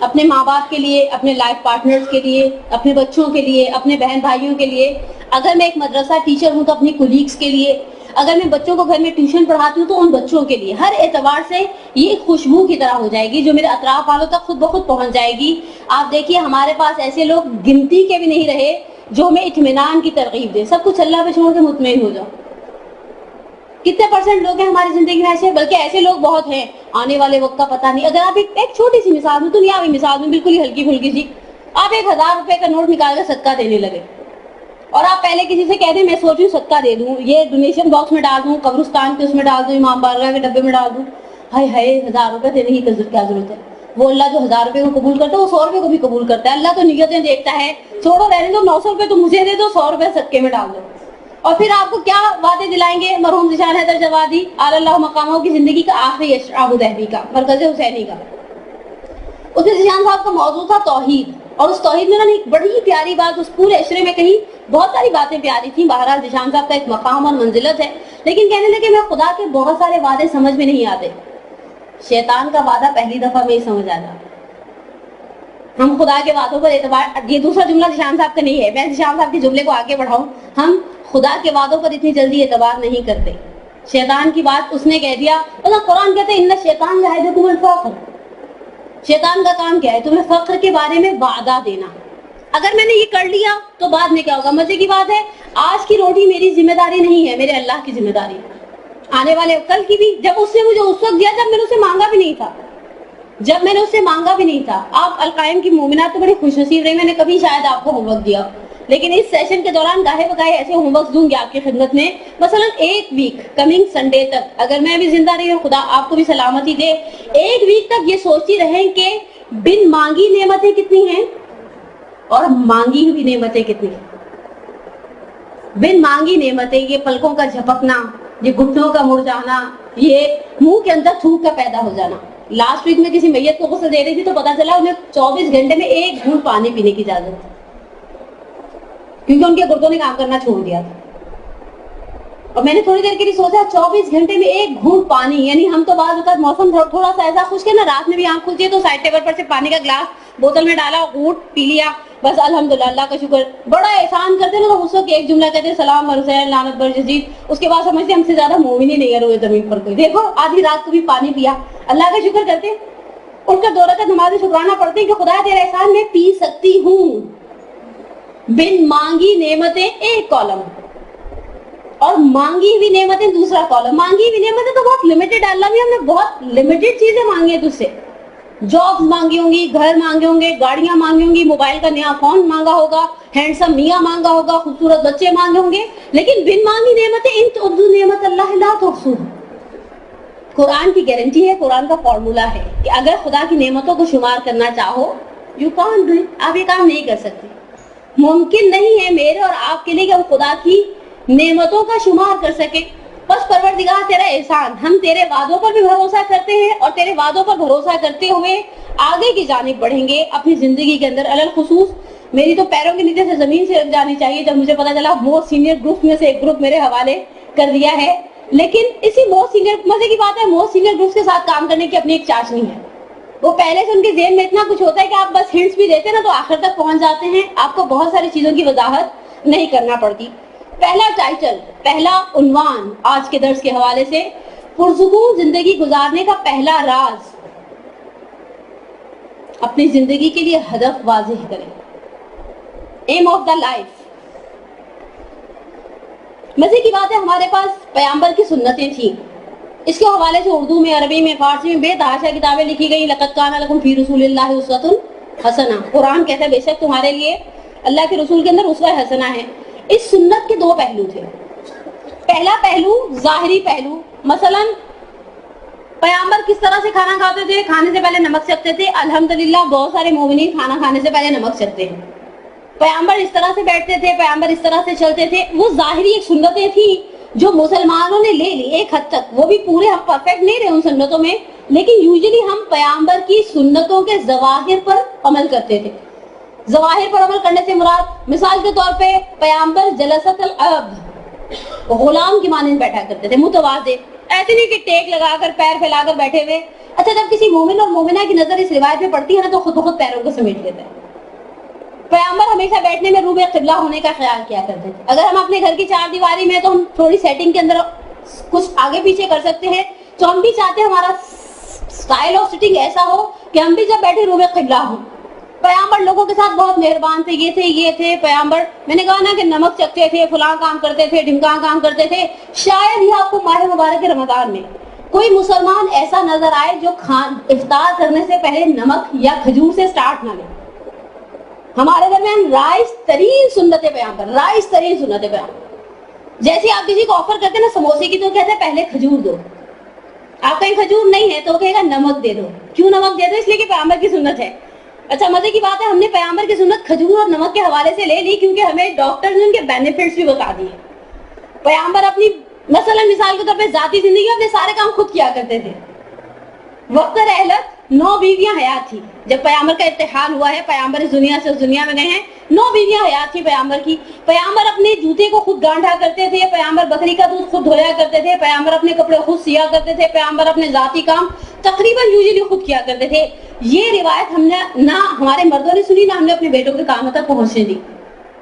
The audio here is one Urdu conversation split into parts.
اپنے ماں باپ کے لیے, اپنے لائف پارٹنرز کے لیے, اپنے بچوں کے لیے, اپنے بہن بھائیوں کے لیے, اگر میں ایک مدرسہ ٹیچر ہوں تو اپنی کولیگز کے لیے, اگر میں بچوں کو گھر میں ٹیوشن پڑھاتی ہوں تو ان بچوں کے لیے. ہر اعتبار سے یہ ایک خوشبو کی طرح ہو جائے گی جو میرے اطراف والوں تک خود بخود پہنچ جائے گی. آپ دیکھیے ہمارے پاس ایسے لوگ گنتی کے بھی نہیں رہے جو ہمیں اطمینان کی ترغیب دے. سب کچھ اللہ پہ چھوڑ کے مطمئن ہو جاؤ. کتنے پرسنٹ لوگ ہیں ہماری زندگی میں ایسے, بلکہ ایسے لوگ بہت ہیں آنے والے وقت کا پتہ نہیں. اگر آپ ایک چھوٹی سی مثال میں, دنیاوی مثال میں, بالکل ہی ہلکی پھلکی سی, آپ 1000 روپے کا نوٹ نکال کر صدقہ دینے لگے اور آپ پہلے کسی سے کہہ دیں میں سوچ رہی ہوں صدقہ دے دوں, یہ ڈونیشن باکس میں ڈال دوں, قبرستان کے اس میں ڈال دوں, امام بارگاہ کے ڈبے میں ڈال دوں, ہائے ہائے 1000 روپے دینے کی کیا ضرورت ہے. وہ اللہ جو 1000 روپے کو قبول کرتا ہے وہ 100 روپے کو بھی قبول کرتا ہے. اللہ تو نیتیں دیکھتا ہے. چھوڑو رہنے دو, 900 روپے تو مجھے دے دو, 100 روپے صدقے میں ڈال دو. اور پھر آپ کو کیا وعدے دلائیں گے مرحوم ذیشان حیدر جوادی اعلی اللہ مقامہ کی زندگی کا آخری ابو دہبی کا, مرکز حسینی کا. اس میں ذیشان صاحب کا موضوع تھا توحید, اور اس توحید میں ایک بڑی پیاری بات اس پورے عشرے میں کہی. بہت ساری باتیں پیاری تھیں. بہرحال ذیشان صاحب کا ایک مقام اور منزلت ہے, لیکن کہنے لگے میں خدا کے بہت سارے وعدے سمجھ میں نہیں آتے. شیطان کا وعدہ پہلی دفعہ میں ہی سمجھ آ جاتا. ہم خدا کے وعدوں پر اعتبار, یہ دوسرا جملہ ذیشان صاحب کا نہیں ہے, میں ذیشان صاحب کے جملے کو آگے بڑھاؤں, ہم خدا کے وعدوں پر اتنی جلدی اعتبار نہیں کرتے. شیطان کی بات اس نے کہہ دیا, قرآن کہتے ہیں ان الشیطان یعدکم الفقر. شیطان کا کام کیا ہے؟ تمہیں فقر کے بارے میں وعدہ دینا. اگر میں نے یہ کر لیا تو بعد میں کیا ہوگا؟ مزے کی بات ہے, آج کی روٹی میری ذمہ داری نہیں ہے, میرے اللہ کی ذمہ داری. آنے والے کل کی بھی, جب اس نے مجھے اس وقت دیا جب میں نے اسے مانگا بھی نہیں تھا. آپ القائم کی مومنات تو بڑی خوش نصیب رہی, میں نے کبھی شاید آپ کو ہوم ورک دیا, لیکن اس سیشن کے دوران گاہے بگاہے ایسے ہوم ورک دوں گی آپ کی خدمت میں. مثلا ایک ویک کمنگ سنڈے تک, اگر میں بھی زندہ رہی ہوں, خدا آپ کو بھی سلامتی دے, ایک ویک تک یہ سوچتی رہیں کہ بن مانگی نعمتیں کتنی ہیں اور مانگی ہوئی نعمتیں کتنی ہیں. بن مانگی نعمتیں, یہ پلکوں کا جھپکنا, یہ گھٹنوں کا مڑ جانا, یہ منہ کے اندر تھوک کا پیدا ہو جانا. لاسٹ ویک میں کسی میت کو غسل دے رہی تھی تو پتا چلا انہیں 24 گھنٹے میں ایک گھونٹ پانی پینے کی اجازت ہے, کیونکہ ان کے گردوں نے کام کرنا چھوڑ دیا تھا. اور میں نے تھوڑی دیر کے لیے سوچا 24 گھنٹے میں ایک گھونٹ پانی, یعنی ہم تو بعض اوقات موسم تھوڑا سا ایسا خشک ہے نا, رات میں بھی آنکھ کھلتی ہے تو سائڈ ٹیبل پر سے پانی کا گلاس بوتل میں ڈالا, گھونٹ پی لیا, بس الحمدللہ اللہ کا شکر. بڑا احسان کرتے نا تو اس وقت ایک جملہ کہتے سلام حسین لعنت بر یزید, اس کے بعد سمجھتے ہم سے زیادہ مومن ہی نہیں ہے روئے زمین پر کوئی. دیکھو آدھی رات کو بھی پانی پیا, اللہ کا شکر کرتے, ان کا 2 رکعت نماز شکرانہ پڑھتے ہیں کہ خدا تیرا احسان میں پی سکتی ہوں. بن مانگی نعمتیں ایک کالم, اور مانگی ہوئی نعمتیں دوسرا کالم. مانگی ہوئی نعمتیں تو بہت لمیٹڈ, اللہ بھی ہم نے بہت لمیٹڈ چیزیں مانگی ہیں تجھ سے. جابز مانگی ہوں گی, گھر مانگے ہوں گے, گاڑیاں مانگی ہوں گی, موبائل کا نیا فون مانگا ہوگا, ہینڈسم میاں مانگا ہوگا, خوبصورت بچے مانگے ہوں گے, لیکن بن مانگی نعمتیں ان تعدوا نعمت اللہ لا تحصوها. قرآن کی گارنٹی ہے, قرآن کا فارمولا ہے کہ اگر خدا کی نعمتوں کو شمار کرنا چاہو, یو کانٹ ڈو اٹ, آپ یہ کام نہیں کر سکتے. ممکن نہیں ہے میرے اور آپ کے لیے کہ ہم خدا کی نعمتوں کا شمار کر سکے. بس پروردگار تیرا احسان, ہم تیرے وعدوں پر بھی بھروسہ کرتے ہیں اور تیرے وعدوں پر بھروسہ کرتے ہوئے آگے کی جانب بڑھیں گے اپنی زندگی کے اندر. علل خصوص میری تو پیروں کے نیچے سے زمین سے رک جانی چاہیے جب مجھے پتا چلا موسٹ سینئر گروپ میں سے ایک گروپ میرے حوالے کر دیا ہے. لیکن اسی موسٹ سینئر, مزے کی بات ہے, موسٹ سینئر گروپ کے ساتھ کام کرنے کی اپنی ایک چاشنی ہے. وہ پہلے سے ان کے ذہن میں اتنا کچھ ہوتا ہے کہ آپ بس ہنٹس بھی دیتے نا تو آخر تک پہنچ جاتے ہیں, آپ کو بہت ساری چیزوں کی وضاحت نہیں کرنا پڑتی. پہلا ٹائٹل, پہلا عنوان آج کے درس کے حوالے سے, پرسکون زندگی گزارنے کا پہلا راز, اپنی زندگی کے لیے ہدف واضح کریں. Aim of the life. مزے کی بات ہے ہمارے پاس پیغمبر کی سنتیں تھیں, اس کے حوالے سے اردو میں, عربی میں, فارسی میں بے تحاشا کتابیں لکھی گئی. لقد کان لکم فی رسول اللہ اسوۃ حسنہ. قرآن کہتا ہے بے شک تمہارے لیے اللہ کے رسول کے اندر اسوہ حسنہ ہے. اس سنت کے 2 پہلو تھے. پہلا پہلو ظاہری پہلو, مثلا پیغمبر کس طرح سے کھانا کھاتے تھے, کھانے سے پہلے نمک چکھتے تھے. الحمدللہ بہت سارے مومنین کھانا کھانے سے پہلے نمک چکھتے ہیں. پیغمبر اس طرح سے بیٹھتے تھے, پیغمبر اس طرح سے چلتے تھے. وہ ظاہری ایک سنتیں تھیں جو مسلمانوں نے لے لی ایک حد تک. وہ بھی پورے ہم پرفیکٹ نہیں رہے ان سنتوں میں, لیکن یوزلی ہم پیغمبر کی سنتوں کے ظواہر پر عمل کرتے تھے. ظواہر پر عمل کرنے سے مراد, مثال کے طور پہ پیغمبر جلست العبد, غلام کی مانند بیٹھا کرتے تھے, متواضع. ایسے نہیں کہ ٹیک لگا کر پیر پھیلا کر بیٹھے ہوئے. اچھا جب کسی مومن اور مومنہ کی نظر اس روایت پہ پڑتی ہے نا تو خود بخود پیروں کو سمیٹ لیتا ہے. پیغمبر ہمیشہ بیٹھنے میں روبہ قبلہ ہونے کا خیال کیا کرتے تھے. اگر ہم اپنے گھر کی چار دیواری میں تو ہم تھوڑی سیٹنگ کے اندر کچھ آگے پیچھے کر سکتے ہیں, تو ہم بھی چاہتے ہیں ہمارا سٹائل آف سٹنگ ایسا ہو کہ ہم بھی جب بیٹھے روبہ قبلہ ہوں. پیغمبر لوگوں کے ساتھ بہت مہربان تھے, یہ تھے پیغمبر. میں نے کہا نا کہ نمک چکتے تھے, فلاں کام کرتے تھے, ڈھمکاں کام کرتے تھے. شاید ہی آپ کو ماہ مبارک رمضان میں کوئی مسلمان ایسا نظر آئے جو افطار کرنے سے پہلے نمک یا کھجور سے سٹارٹ نہ لے. ہمارے درمیان رائج ترین سنت پیغمبر, رائج ترین سنت پیغمبر. جیسے آپ کسی کو آفر کرتے ہیں نا سموسے کی, تو کہتے ہیں پہلے کھجور دو. آپ کہیں کھجور نہیں ہے تو کہے گا نمک دے دو. کیوں نمک دے دو؟ اس لیے کہ پیغمبر کی سنت ہے. اچھا مزے کی بات ہے, ہم نے پیغمبر کی سنت کھجور اور نمک کے حوالے سے لے لی کیونکہ ہمیں ڈاکٹر نے ان کے بینیفٹس بھی بتا دیے. پیغمبر اپنی مثال کے طور پہ ذاتی زندگی میں اپنے سارے کام خود کیا کرتے تھے. وقت رحلت 9 بیویاں حیات تھی. جب پیغمبر کا ارتحال ہوا ہے, پیغمبر اس دنیا سے اس دنیا میں گئے ہیں, 9 بیویاں حیات تھی پیغمبر کی. پیغمبر اپنے جوتے کو خود گانٹھا کرتے تھے, پیغمبر بکری کا دودھ خود دھویا کرتے تھے, پیغمبر اپنے کپڑے خود سیا کرتے تھے, پیغمبر اپنے ذاتی کام تقریباً یوزلی خود کیا کرتے تھے. یہ روایت ہم نے نہ ہمارے مردوں نے سنی, نہ ہم نے اپنے بیٹوں کے کاموں تک پہنچنے دی.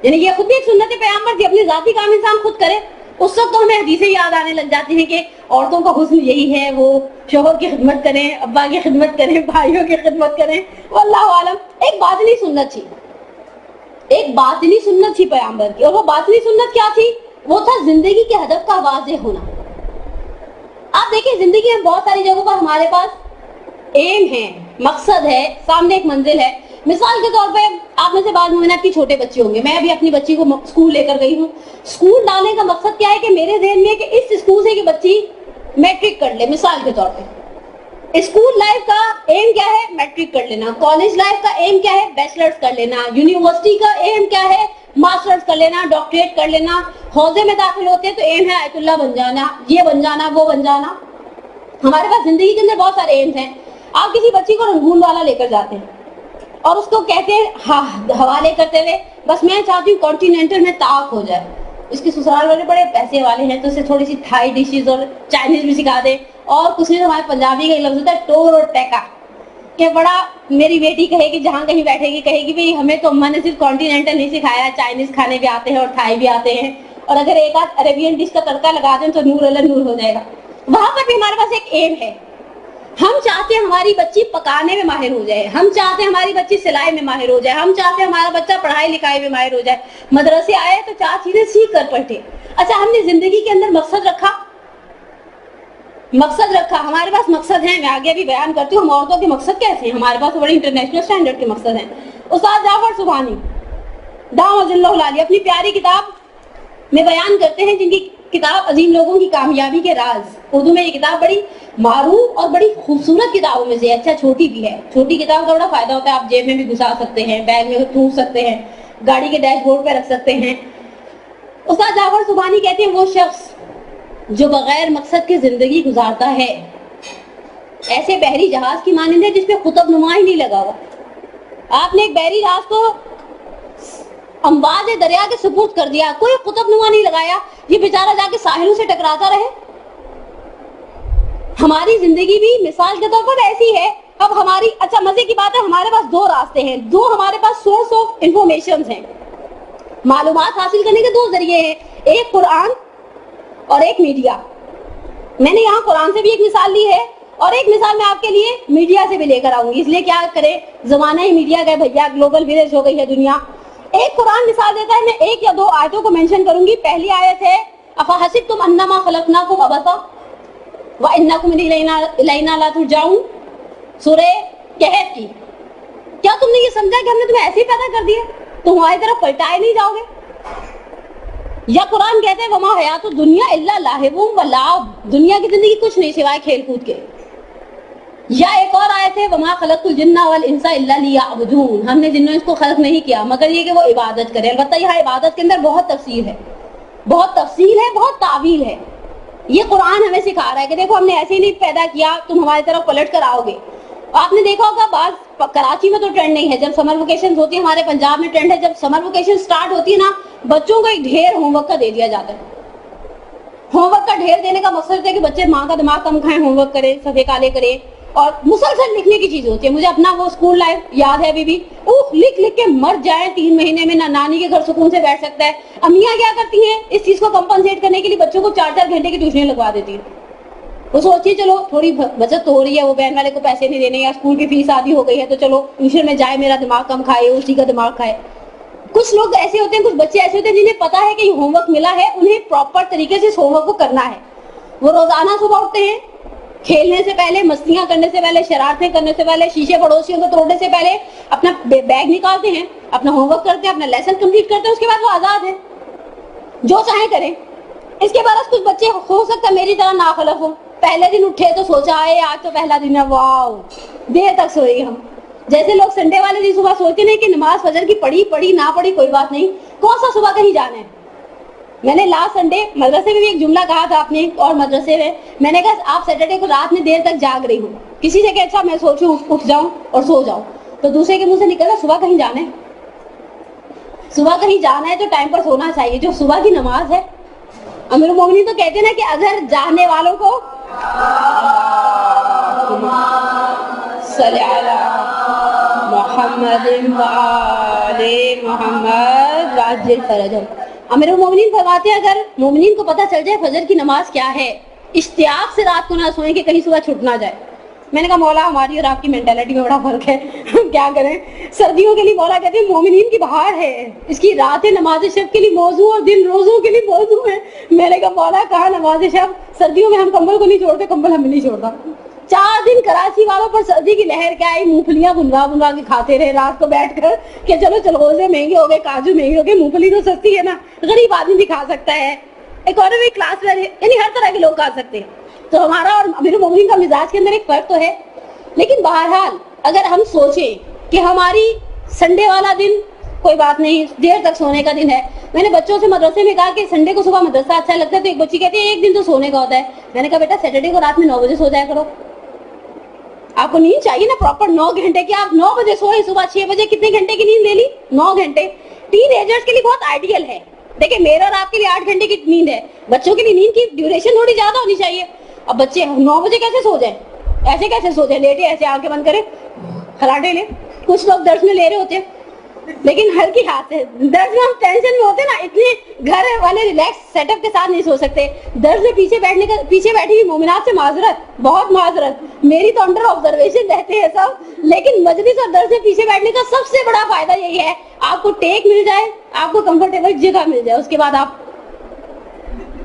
یعنی یہ خود بھی ایک سنت پیغمبر تھی, اپنے ذاتی کام انسان خود کرے. اس وقت تو ہمیں حدیثیں یاد آنے لگ جاتی ہیں کہ عورتوں کا حسن یہی ہے, وہ شوہر کی خدمت کریں, ابا کی خدمت کریں, بھائیوں کی خدمت کریں. واللہ عالم. ایک باطنی سنت تھی, ایک باطنی سنت تھی پیغمبر کی, اور وہ باطنی سنت کیا تھی؟ وہ تھا زندگی کے ہدف کا واضح ہونا. آپ دیکھیں زندگی میں بہت ساری جگہوں پر ہمارے پاس ایم ہے, مقصد ہے, سامنے ایک منزل ہے. مثال کے طور پہ آپ میں سے بعض مومنات کی چھوٹے بچے ہوں گے. میں ابھی اپنی بچی کو اسکول لے کر گئی ہوں. اسکول ڈالنے کا مقصد کیا ہے کہ میرے ذہن میں کہ اس اسکول سے کہ بچی میٹرک کر لے. مثال کے طور پہ اسکول لائف کا ایم کیا ہے؟ میٹرک کر لینا. کالج لائف کا ایم کیا ہے؟ بیچلرز کر لینا. یونیورسٹی کا ایم کیا ہے؟ ماسٹرز کر لینا, ڈاکٹریٹ کر لینا. حوزے میں داخل ہوتے ہیں تو ایم ہے آیت اللہ بن جانا, یہ بن جانا, وہ بن جانا. ہمارے پاس زندگی کے اندر بہت سارے ایمز ہیں. آپ کسی بچی کو رنگون والا لے کر جاتے ہیں اور اس کو کہتے ہیں حوالے کرتے ہوئے بس میں چاہتی ہوں کانٹیننٹل میں طاق ہو جائے. اس کے سسرال والے بڑے پیسے والے ہیں تو اسے تھوڑی سی تھائی ڈشز اور چائنیز بھی سکھا دیں. اور کچھ نہیں, ہمارے پنجابی کا ایک لفظ ہوتا ہے ٹور اور ٹیکا, کہ بڑا میری بیٹی کہے گی جہاں کہیں بیٹھے گی کہے گی بھئی ہمیں تو اماں نے صرف کانٹیننٹل نہیں سکھایا, چائنیز کھانے بھی آتے ہیں اور تھائی بھی آتے ہیں, اور اگر ایک آدھ عربین ڈش کا تڑکا لگا دیں تو نور اللہ نور ہو جائے گا. وہاں پر بھی ہمارے پاس ایک ایم ہے. ہم چاہتے ہیں ہماری بچی پکانے میں ماہر ہو جائے, ہم چاہتے ہیں ہماری بچی سلائی میں ماہر ہو جائے, ہم چاہتے ہیں ہمارا بچہ پڑھائی لکھائی میں ماہر ہو جائے, مدرسے آئے تو 4 چیزیں سیکھ کر پڑھے. اچھا ہم نے زندگی کے اندر مقصد رکھا, ہمارے پاس مقصد ہیں. میں آگے بھی بیان کرتی ہوں ہم عورتوں کے مقصد کیسے ہیں. ہمارے پاس بڑے انٹرنیشنل سٹینڈرڈ کے مقصد ہیں. استاد جعفر سبحانی دامت اللہ العالی اپنی پیاری کتاب میں بیان کرتے ہیں, جن کی کتاب عظیم لوگوں کی کامیابی کے راز. اردو میں یہ کتاب بڑی معروف اور بڑی خوبصورت کتابوں میں سے. اچھا چھوٹی بھی ہے, چھوٹی کتاب کا بڑا فائدہ ہوتا ہے, آپ جیب میں بھی گھسا سکتے ہیں, بیگ میں ٹھونس سکتے ہیں, گاڑی کے ڈیش بورڈ پہ رکھ سکتے ہیں. استاد جعفر سبحانی کہتے ہیں وہ شخص جو بغیر مقصد کے زندگی گزارتا ہے ایسے بحری جہاز کی مانند ہے جس پہ قطب نما ہی نہیں لگا ہوا. آپ نے ایک بحری جہاز کو امواج دریا کے سپرد کر دیا, کوئی قطب نما نہیں لگایا, یہ بیچارہ جا کے ساحلوں سے ٹکراتا رہے. ہماری زندگی بھی مثال کے طور پر ایسی ہے. اب ہماری اچھا مزے کی بات ہے, ہمارے پاس 2 راستے ہیں, 2 ہمارے پاس سورس آف انفارمیشن ہیں. معلومات حاصل کرنے کے 2 ذریعے ہیں, ایک قرآن اور ایک میڈیا. میں نے یہاں قرآن سے بھی ایک مثال لی ہے اور ایک مثال میں آپ کے لیے میڈیا سے بھی لے کر آؤں گی. اس لیے کیا کرے, زمانہ ہی میڈیا کا بھیا, گلوبل ولیج ہو گئی ہے دنیا. ایک قرآن مثال دیتا ہے, میں 1 یا 2 آیتوں کو مینشن کروں گی. پہلی آیت ہے افحسبتم انما خلقناکم عبثا وانکم الینا لا ترجعون, سورہ کہف کی. کیا تم نے یہ سمجھا کہ ہم نے تمہیں ایسے ہی پیدا کر دیا, تم ہماری طرف پلٹائے نہیں جاؤ گے؟ یا قرآن کہتے ہیں وما حیات الدنیا الا لہو و لعب, دنیا کی زندگی کچھ نہیں سوائے کھیل کود کے. یا ایک اور آیت ہے وما خلقت الجن والانس الا لیعبدون, ہم نے جنوں اس کو خلق نہیں کیا مگر یہ کہ وہ عبادت کرے. البتہ یہاں عبادت کے اندر بہت تفصیل ہے, بہت تعویل ہے. یہ قرآن ہمیں سکھا رہا ہے کہ دیکھو ہم نے ایسے ہی نہیں پیدا کیا, تم ہماری طرف پلٹ کر آؤ گے. آپ نے دیکھا ہوگا بعض کراچی میں تو ٹرینڈ نہیں ہے, جب سمر ویکیشن ہوتی ہے, ہمارے پنجاب میں ٹرینڈ ہے, جب سمر ویکیشن سٹارٹ ہوتی ہے نا بچوں کو ایک ڈھیر ہوم ورک کا دے دیا جاتا ہے. ہوم ورک کا ڈھیر دینے کا مقصد ہے کہ بچے ماں کا دماغ کم کھائیں, ہوم ورک کریں, صفحے کالے کریں, اور مسلسل لکھنے کی چیز ہوتی ہے. مجھے اپنا وہ اسکول لائف یاد ہے ابھی بھی, لکھ لکھ کے مر جائیں 3 مہینے میں, نہ نانی کے گھر سکون سے بیٹھ سکتا ہے. امیاں کیا کرتی ہیں اس چیز کو کمپنسیٹ کرنے کے لیے بچوں کو 4-4 گھنٹے کی ٹیوشن لگوا دیتی ہیں. وہ سوچیے چلو تھوڑی بچت تو ہو رہی ہے, وہ بہن والے کو پیسے نہیں دینے, یا اسکول کی فیس آدھی ہو گئی ہے, تو چلو ٹیوشن میں جائے, میرا دماغ کم کھائے, اسی کا دماغ کھائے. کچھ لوگ ایسے ہوتے ہیں, کچھ بچے ایسے ہوتے ہیں جنہیں پتا ہے کہ یہ ہوم ورک ملا ہے, انہیں پراپر طریقے سے اس ہوم ورک کو کرنا ہے. وہ روزانہ صبح اٹھتے ہیں, کھیلنے سے پہلے, مستیاں کرنے سے پہلے, شرارتیں کرنے سے پہلے, شیشے پڑوسیوں کو توڑنے سے پہلے اپنا بیگ نکالتے ہیں, اپنا ہوم ورک کرتے ہیں, اپنا لیسن کمپلیٹ کرتے ہیں. اس کے بعد وہ آزاد ہے, جو چاہیں کریں. اس کے بعد کچھ بچے ہو سکتا ہے میری طرح ناخلف ہو, پہلے دن اٹھے تو سوچا ہے آج تو پہلا دن ہے, واو دیر تک سوئے گے ہم. جیسے لوگ سنڈے والے دن صبح سوچتے نہیں کہ نماز فجر کی پڑھی نہ پڑھی کوئی بات نہیں, کون سا صبح کہیں جانا ہے. میں نے لاسٹ سنڈے مدرسے میں بھی ایک جملہ کہا تھا اپنے اور مدرسے میں نے کہا آپ سیٹرڈے کو رات میں دیر تک جاگ رہی ہوں, کسی سے کہ اچھا میں سوچوں اٹھ جاؤں اور سو جاؤں, تو دوسرے کے منہ سے نکلا صبح کہیں جانا ہے. صبح کہیں جانا ہے تو ٹائم پر سونا چاہیے, جو صبح کی نماز ہے. امیر المومنین تو کہتے ہیں نا کہ اگر جانے والوں کو صلی علی محمد وآل محمد وعجل فرجہم. امیر المومنین فرماتے ہیں اگر مومنین کو پتہ چل جائے فجر کی نماز کیا ہے, اشتیاق سے رات کو نہ سوئیں کہ کہیں صبح چھٹ نہ جائے. میں نے کہا مولا ہماری اور آپ کی مینٹالٹی میں بڑا فرق ہے, ہم کیا کریں. سردیوں کے لیے مولا کہتے ہیں مومنین کی بہار ہے, اس کی راتیں نماز شب کے لیے موضوع اور دن روزوں کے لیے موضوع ہے. میں نے کہا مولا کہاں نماز شب, سردیوں میں ہم کمبل کو نہیں چھوڑتے, کمبل ہمیں نہیں چھوڑتا. 4 دن کراچی والوں پر سردی کی لہر کیا آئی, مونگ پھلیاں بنوا کے کھاتے رہے رات کو بیٹھ کر کہ چلو چلغوزے مہنگے ہو گئے, کاجو مہنگے ہو گئے, مونگ پھلی تو سستی ہے نا, غریب آدمی بھی کھا سکتا ہے, اکانومی کلاس والے, یعنی ہر طرح کے لوگ کھا سکتے ہیں. تو ہمارا اور امیر المومنین کا مزاج کے اندر ایک فرق تو ہے. لیکن بہرحال اگر ہم سوچیں کہ ہماری سنڈے والا دن کوئی بات نہیں, دیر تک سونے کا دن ہے. میں نے بچوں سے مدرسے میں کہا کہ سنڈے کو صبح مدرسہ اچھا لگتا ہے, تو ایک بچی کہتی ہے ایک دن تو سونے کا ہوتا ہے. میں نے کہا بیٹا سیٹرڈے کو رات میں 9 بجے سو جایا کرو. آپ کو نیند چاہیے نا پراپر 9 گھنٹے کی, آپ 9 بجے سوئے, صبح 6 بجے کتنے گھنٹے کی نیند لے لی, 9 گھنٹے. ٹین ایجرز کے لیے بہت آئیڈیل ہے. دیکھیں میرا اور آپ کے لیے 8 گھنٹے کی نیند ہے, بچوں کے لیے نیند کی ڈیوریشن تھوڑی زیادہ ہونی چاہیے. اب بچے 9 بجے کیسے سو جائیں, ایسے سو جائیں, لیٹے ایسے آنکھیں بند کرے خراٹے لے. کچھ لوگ درس میں لے رہے ہوتے ہیں لیکن ہلکی ہاتھ سے, درس میں ہم ٹینشن میں ہوتے نا, اتنے گھر والے ریلیکس سیٹ اپ کے ساتھ نہیں سو سکتے. درس میں پیچھے بیٹھی ہوئی مومنات سے معذرت, بہت معذرت, میری تو انڈر آبزرویشن رہتے ہیں سب, لیکن مجلس اور درس میں پیچھے بیٹھنے کا سب سے بڑا فائدہ یہی ہے آپ کو ٹیک مل جائے, آپ کو کمفرٹیبل جگہ مل جائے, اس کے بعد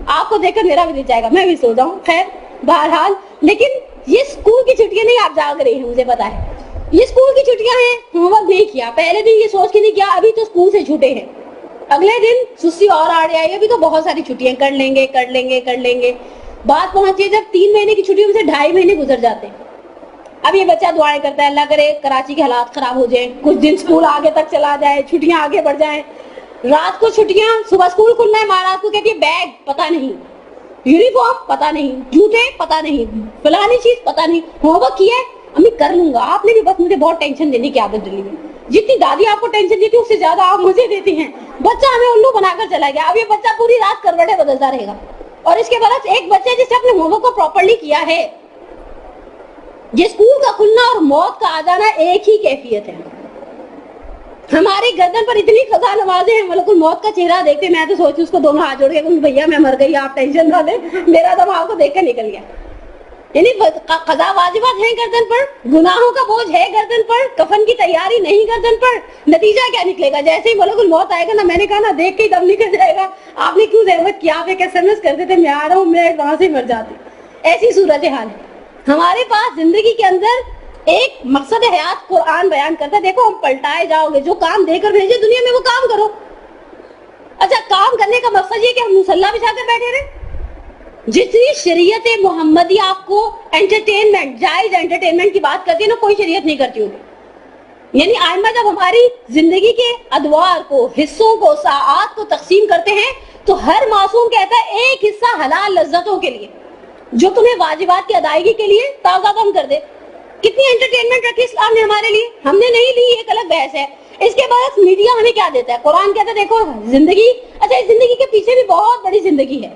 آپ کو دیکھ کر میرا بھی دل جائے گا, میں بھی سو جاؤں. خیر بہرحال, لیکن یہ اسکول کی چھٹیاں نہیں, آپ جاگ رہی ہیں مجھے پتا ہے, یہ اسکول کی چھٹیاں ہیں, ہوم ورک نہیں کیا, پہلے دن یہ سوچ کے نہیں کیا ابھی تو اسکول سے چھوٹے ہیں, اگلے دن سستی اور آڑے آئی, ابھی تو بہت ساری چھٹیاں کر لیں گے. بات پہنچی ہے جب 3 مہینے کی چھٹیوں میں سے 2.5 مہینے گزر جاتے ہیں. اب یہ بچہ دعائیں کرتا ہے اللہ کرے کراچی کے حالات خراب ہو جائیں, کچھ دن اسکول آگے تک چلا جائے, چھٹیاں آگے بڑھ جائیں. رات کو چھٹیاں, صبح اسکول کھلنا ہے, ماں رات کو کہتی ہے بیگ پتا نہیں, یونیفارم پتا نہیں, جوتے پتا نہیں, فلانی چیز پتا نہیں, ہوم ورک کیا ہے امی کر لوں گا. آپ نے بھی بس مجھے بہت ٹینشن دینے کی عادت ڈلی ہے, جتنی دادی آپ کو ٹینشن دیتی ہے اس سے زیادہ آپ مجھے دیتی ہیں. بچہ ہمیں الو بنا کر چلا گیا, اب یہ بچہ پوری رات کروٹیں بدلتا رہے گا. اور اس کے برعکس ایک بچہ جس نے اپنے ہوم ورک کو پراپرلی کیا ہے, یہ اسکول کا کھلنا اور موت کا آ جانا ایک ہی کیفیت ہے. ہماری گردن پر اتنی قضا نوازیں ہیں, ملک الموت کا چہرہ دیکھتے میں تو سوچوں اس کو دونوں ہاتھ جوڑ کے بھیا میں مر گئی, آپ ٹینشن نہ لیں, میرا دم آپ کو دیکھ کے نکل گیا. یعنی قضا واجبات ہیں گردن پر, گناہوں کا بوجھ ہے گردن پر, کفن کی تیاری نہیں گردن پر. نتیجہ کیا نکلے گا, جیسے ہی ملک الموت آئے گا نا, میں نے کہا نا دیکھ کے ہی دم نکل جائے گا. آپ نے کیوں زحمت کیا, آپ ایک SMS کرتے تھے میں آ رہا ہوں, میں وہاں سے مر جاتی. ایسی صورتحال ہے ہمارے پاس. زندگی کے اندر ایک مقصد حیات قرآن بیان کرتا ہے, دیکھو ہم پلٹائے جاؤ گے, جو کام دے کر بھیجے دنیا میں وہ کام کرو. اچھا کام کرنے کا مقصد یہ کہ ہم مصلی بچھا کر بیٹھے رہے. جتنی شریعت محمدی آپ کو انٹرٹینمنٹ, جائز انٹرٹینمنٹ کی بات کرتی ہے نا, کوئی شریعت نہیں کرتی ہوگی. یعنی آئمہ جب ہماری زندگی کے ادوار کو, حصوں کو, ساعات کو تقسیم کرتے ہیں تو ہر معصوم کہتا ہے ایک حصہ حلال لذتوں کے لیے, جو تمہیں واجبات کی ادائیگی کے لیے تازہ دم کر دے. کتنی انٹرٹینمنٹ رکھی اسلام نے ہمارے لیے, ہم نے نہیں لی, ایک الگ بحث ہے. اس کے بعد میڈیا ہمیں کیا دیتا ہے, قرآن کہتا ہے دیکھو زندگی, اچھا اس زندگی کے پیچھے بھی بہت بڑی زندگی ہے.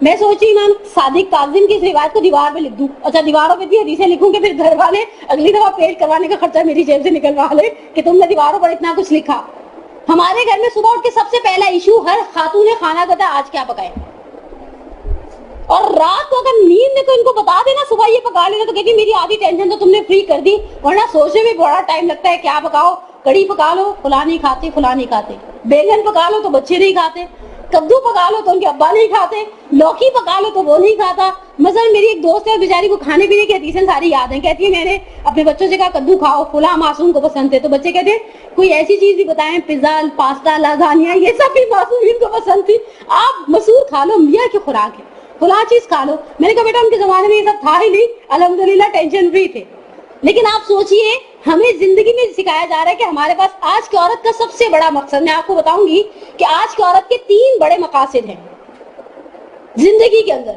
میں سوچی امام صادق کاظم کی اس روایت کو دیوار پہ لکھ دوں. اچھا دیواروں پہ بھی حدیثیں لکھوں کہ پھر گھر والے اگلی دفعہ پیٹ کروانے کا خرچہ میری جیب سے نکلوا لے کہ تم نے دیواروں پر اتنا کچھ لکھا. ہمارے گھر میں صبح اٹھ کے سب سے پہلا ایشو ہر خاتون خانہ کا تھا آج کیا پکائے. اور رات کو اگر نیند میں کوئی ان کو بتا دینا صبح یہ پکا لینا تو کہتی میری آدھی ٹینشن تو تم نے فری کر دی, ورنہ سوچنے میں بڑا ٹائم لگتا ہے کیا پکاؤ. کڑی پکا لو فلاں نہیں کھاتے فلاں نہیں کھاتے, بیگن پکا لو تو بچے نہیں کھاتے, کدو پکا لو تو ان کے ابا نہیں کھاتے, لوکی پکا لو تو وہ نہیں کھاتا. مثلا میری ایک دوست ہے بیچاری کو کھانے پینے کی حدیثیں ساری یاد ہیں. کہتی ہے میں نے اپنے بچوں سے کہا کدو کھاؤ, فلاں معصوم کو پسند ہے, تو بچے کہتے ہیں کوئی ایسی چیز بھی بتائیں, پیزا پاستا لازانیہ یہ سب بھی معصومین کو پسند تھی. آپ مسور کھا لو, میاں کی خوراک ہے, فلاں چیز کھا لو. میں نے کہا بیٹا ان کے زمانے میں یہ سب تھا ہی نہیں, الحمدللہ ٹینشن فری تھے. لیکن آپ سوچئے ہمیں زندگی میں سکھایا جا رہا ہے کہ ہمارے پاس آج کی عورت کا سب سے بڑا مقصد, میں آپ کو بتاؤں گی کہ آج کی عورت کے 3 بڑے مقاصد ہیں زندگی کے اندر.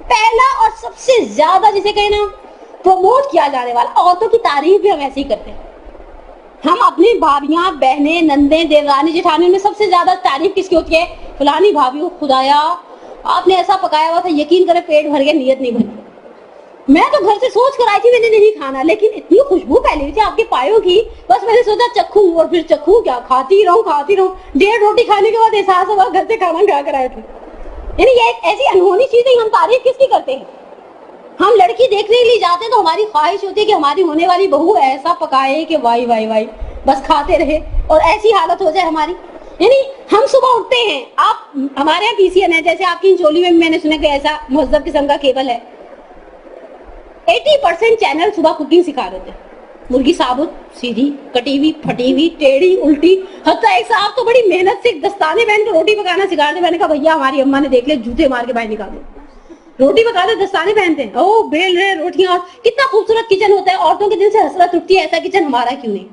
پہلا اور سب سے زیادہ جسے کہیں نا پروموٹ کیا جانے والا, عورتوں کی تعریف بھی ہم ایسے ہی کرتے ہیں. ہم اپنی بھابیاں بہنیں نندیں دیورانی جٹھانی میں سب سے زیادہ تعریف کس کی ہوتی ہے, فلانی بھابی خدایا آپ نے ایسا پکایا ہوا تھا, یقین کرے پیٹ بھر گیا, نیت نہیں بنی. میں تو گھر سے سوچ کر آئی تھی میں نے نہیں کھانا, لیکن اتنی خوشبو پھیلی ہوئی تھی آپ کے پایوں کی, بس میں نے سوچا چکھوں, اور پھر چکھوں کیا, کھاتی رہوں. 1.5 روٹی کھانے کے بعد احساس ہوا گھر سے کھانا کھا کر آئے تھے. یعنی یہ ایک ایسی انہونی چیز ہے, ہم تعریف کس کی کرتے ہیں. ہم لڑکی دیکھنے کے لیے جاتے ہیں تو ہماری خواہش ہوتی ہے کہ ہماری ہونے والی بہو ایسا پکائے کہ وائی وائی وائی بس کھاتے رہے, اور ایسی حالت ہو جائے ہماری. یعنی ہم صبح اٹھتے ہیں, آپ ہمارے یہاں PCN ہے, جیسے آپ کی چولی میں نے سنا کہ ایسا مہذب قسم کا کیبل ہے, 80% چینل صبح کوکنگ سکھا رہے تھے. مرغی ثابت سیدھی کٹی ہوئی پھٹی ہوئی ٹیڑھی الٹی, حتیٰ ایک صاحب تو بڑی محنت سے دستانے پہن کے روٹی پکانا سکھا رہے. میں نے کہا بھیا ہماری اماں نے دیکھ لے جوتے مار کے باہر نکال دے, روٹی پکاتے دستانے پہنتے ہیں, او بیل رہے روٹیاں. کتنا خوبصورت کچن ہوتا ہے, عورتوں کے دل سے حسرت اٹھتی ہے ایسا کچن ہمارا کیوں نہیں.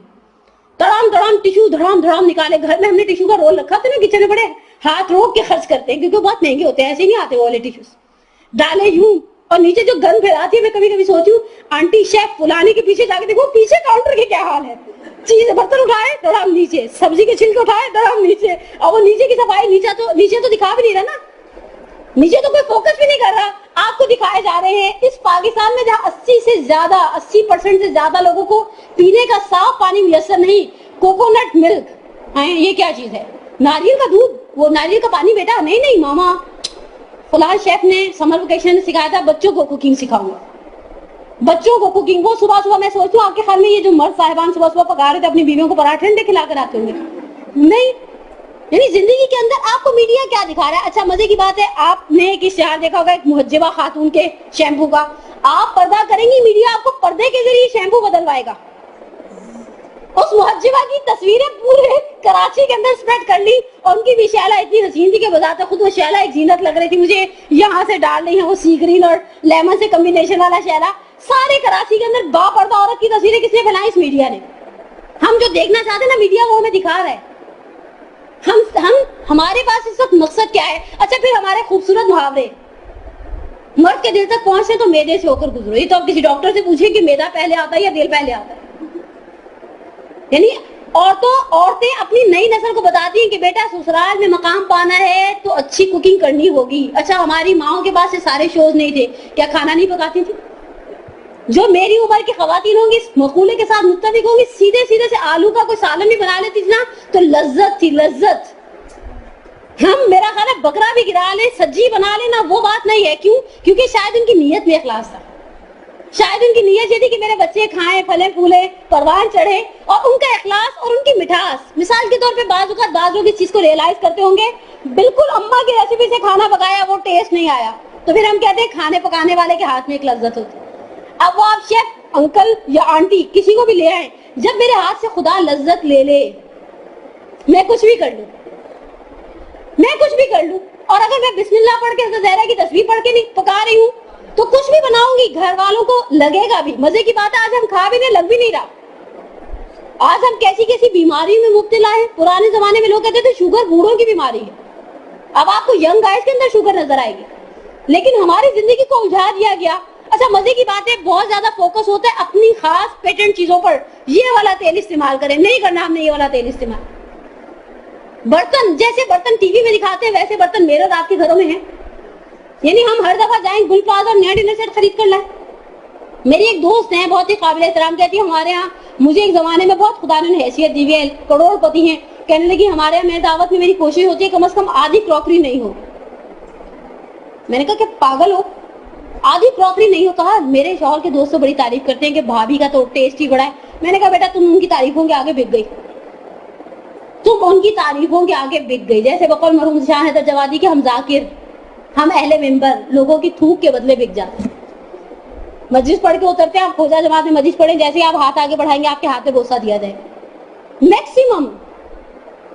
تڑام ٹشو دھڑام نکالے. گھر میں ہم نے ٹشو کا رول رکھا تھا نا, کچن میں بڑے ہاتھ روک کے خرچ کرتے ہیں کیونکہ بہت مہنگے ہوتے ہیں, ایسے نہیں آتے وہ والے ٹشوز. ڈالے یوں, اور نیچے جو گند پھیلاتی ہے, میں کبھی کبھی سوچوں آنٹی شیف فلانے کے پیچھے جا کے دیکھو پیچھے کاؤنٹر کے کیا حال ہے. چیز برتن اٹھائے دڑام نیچے, سبزی کے چھلکے اٹھائے دڑام نیچے, اور وہ نیچے کی صفائی نیچے تو دکھا بھی نہیں رہا نا, نیچے تو کوئی فوکس بھی نہیں کر رہا. آپ کو دکھائے جا رہے ہیں اس پاکستان میں جہاں 80% سے زیادہ لوگوں کو پینے کا صاف پانی میسر نہیں. کوکونٹ ملک یہ کیا چیز ہے, ناریل کا دودھ, وہ ناریل کا پانی بیٹا نہیں ماما فلاں شیف نے سمر ویکیشن میں سکھایا تھا بچوں کو کوکنگ سکھاؤں گا, بچوں کو کوکنگ. وہ صبح میں سوچوں آپ کے خیال میں یہ جو مرد صاحبان صبح پکا رہے تھے اپنی بیویوں کو پراٹھے انڈے کھلا کر آتے ہوں گے, نہیں. یعنی زندگی کے اندر آپ کو میڈیا کیا دکھا رہا ہے. اچھا مزے کی بات ہے, آپ نے ایک اشتہار دیکھا ہوگا ایک محجبہ خاتون کے شیمپو کا, آپ پردہ کریں گی میڈیا آپ کو پردے کے ذریعے شیمپو بدلوائے گا. اس محجبہ کی تصویریں پورے کراچی کے اندر سپریڈ کر لی, اور ان کی بھی شیلا اتنی حسین تھی کہ بذات خود وہ شیلا ایک زینت لگ رہی تھی مجھے. یہاں سے ڈال رہی ہیں وہ سی گرین اور لیمن سے کمبینیشن والا شیلا. سارے کراچی کے اندر با پردہ عورت کی تصویریں کس نے بنائی, اس میڈیا نے. ہم جو دیکھنا چاہتے ہیں نا میڈیا وہ ہمیں دکھا رہا ہے. ہمارے پاس اس وقت مقصد کیا ہے. اچھا پھر ہمارے خوبصورت محاورے, مرد کے دل تک پہنچے تو میدے سے ہو کر گزرو. یہ تو آپ کسی ڈاکٹر سے پوچھیں کہ میدا پہلے آتا ہے یا دل پہلے آتا ہے. یعنی عورتیں اپنی نئی نسل کو بتاتی ہیں کہ بیٹا سسرال میں مقام پانا ہے تو اچھی کوکنگ کرنی ہوگی. اچھا ہماری ماؤں کے پاس یہ سارے شوز نہیں تھے, کیا کھانا نہیں پکاتی تھی. جو میری عمر کی خواتین ہوں گی اس مقولے کے ساتھ متفق ہوں گی, سیدھے سے آلو کا کوئی سالن بھی بنا لیتی تھی نا تو لذت تھی, لذت. ہم میرا خیال ہے بکرا بھی گرا لیں سجی بنا لینا وہ بات نہیں ہے. کیوں؟ کیونکہ شاید ان کی نیت میں اخلاص تھا, شاید ان کی نیت یہ تھی کہ میرے بچے کھائیں پھلے پھولے پروان چڑھے, اور ان کا اخلاص اور ان کی مٹھاس. مثال کے طور پہ بعض اوقات بعض لوگ اس چیز کو ریئلائز کرتے ہوں گے بالکل اماں کی ریسیپی سے کھانا پکایا وہ ٹیسٹ نہیں آیا, تو پھر ہم کہتے ہیں کھانے پکانے والے کے ہاتھ میں ایک لذت ہوتی. اب وہ آپ شیف انکل یا آنٹی کسی کو بھی لے آئیں, جب میرے ہاتھ سے خدا لذت لے لے میں کچھ بھی کر لوں, اور اگر میں بسم اللہ پڑھ کے زہرا کی تصویر پڑھ کے نہیں پکا رہی ہوں تو کچھ بھی بناؤں گی گھر والوں کو لگے گا بھی. مزے کی بات ہے آج ہم کھا بھی نہیں, لگ بھی نہیں رہا. آج ہم کیسی بیماری میں مبتلا ہیں. پرانے زمانے میں لوگ کہتے تھے شوگر بوڑھوں کی بیماری ہے, اب آپ کو ینگ گائز کے اندر شوگر نظر آئے گی. لیکن ہماری زندگی کو الجھا دیا گیا. اچھا مزے کی بات ہے بہت زیادہ فوکس ہوتا ہے اپنی خاص پیٹنٹ چیزوں پر, یہ والا تیل استعمال کریں, نہیں کرنا ہم نے یہ والا تیل استعمال. برتن جیسے برتن ٹی وی میں دکھاتے ہیں ویسے برتن میرے رات کے گھروں میں ہیں. یعنی ہم ہر دفعہ جائیں گل پلازا اور نیا ڈنر سیٹ خرید کر لائیں. میری ایک دوست ہیں بہت ہی قابل احترام, کہتی ہے ہمارے ہاں مجھے ایک زمانے میں بہت خدا نے حیثیت دی ہوئی ہے, کروڑ پتی ہیں, کہنے لگی ہمارے یہاں دعوت میں میری کوشش ہوتی ہے کم از کم آدھی کراکری نہیں ہو. میں نے کہا کہ پاگل ہو, آدھی کراکری نہیں ہو. کہا میرے شوہر کے دوست تو بڑی تعریف کرتے ہیں کہ بھابھی کا تو ٹیسٹ ہی بڑا ہے. میں نے کہا بیٹا تم ان کی تعریفوں کے آگے بک گئی, تم ان کی تعریفوں کے آگے بک گئی. جیسے بقول مرحوم شاہ حیدر جوادی کے ہم ذاکر, ہم اہل منبر لوگوں کی تھوک کے بدلے بک جاتے ہیں. مجلس پڑھ کے اترتے ہیں, آپ کھوجا جماعت میں مجلس پڑھیں, جیسے آپ ہاتھ آگے بڑھائیں گے آپ کے ہاتھ میں بوسہ دیا جائے. میکسیمم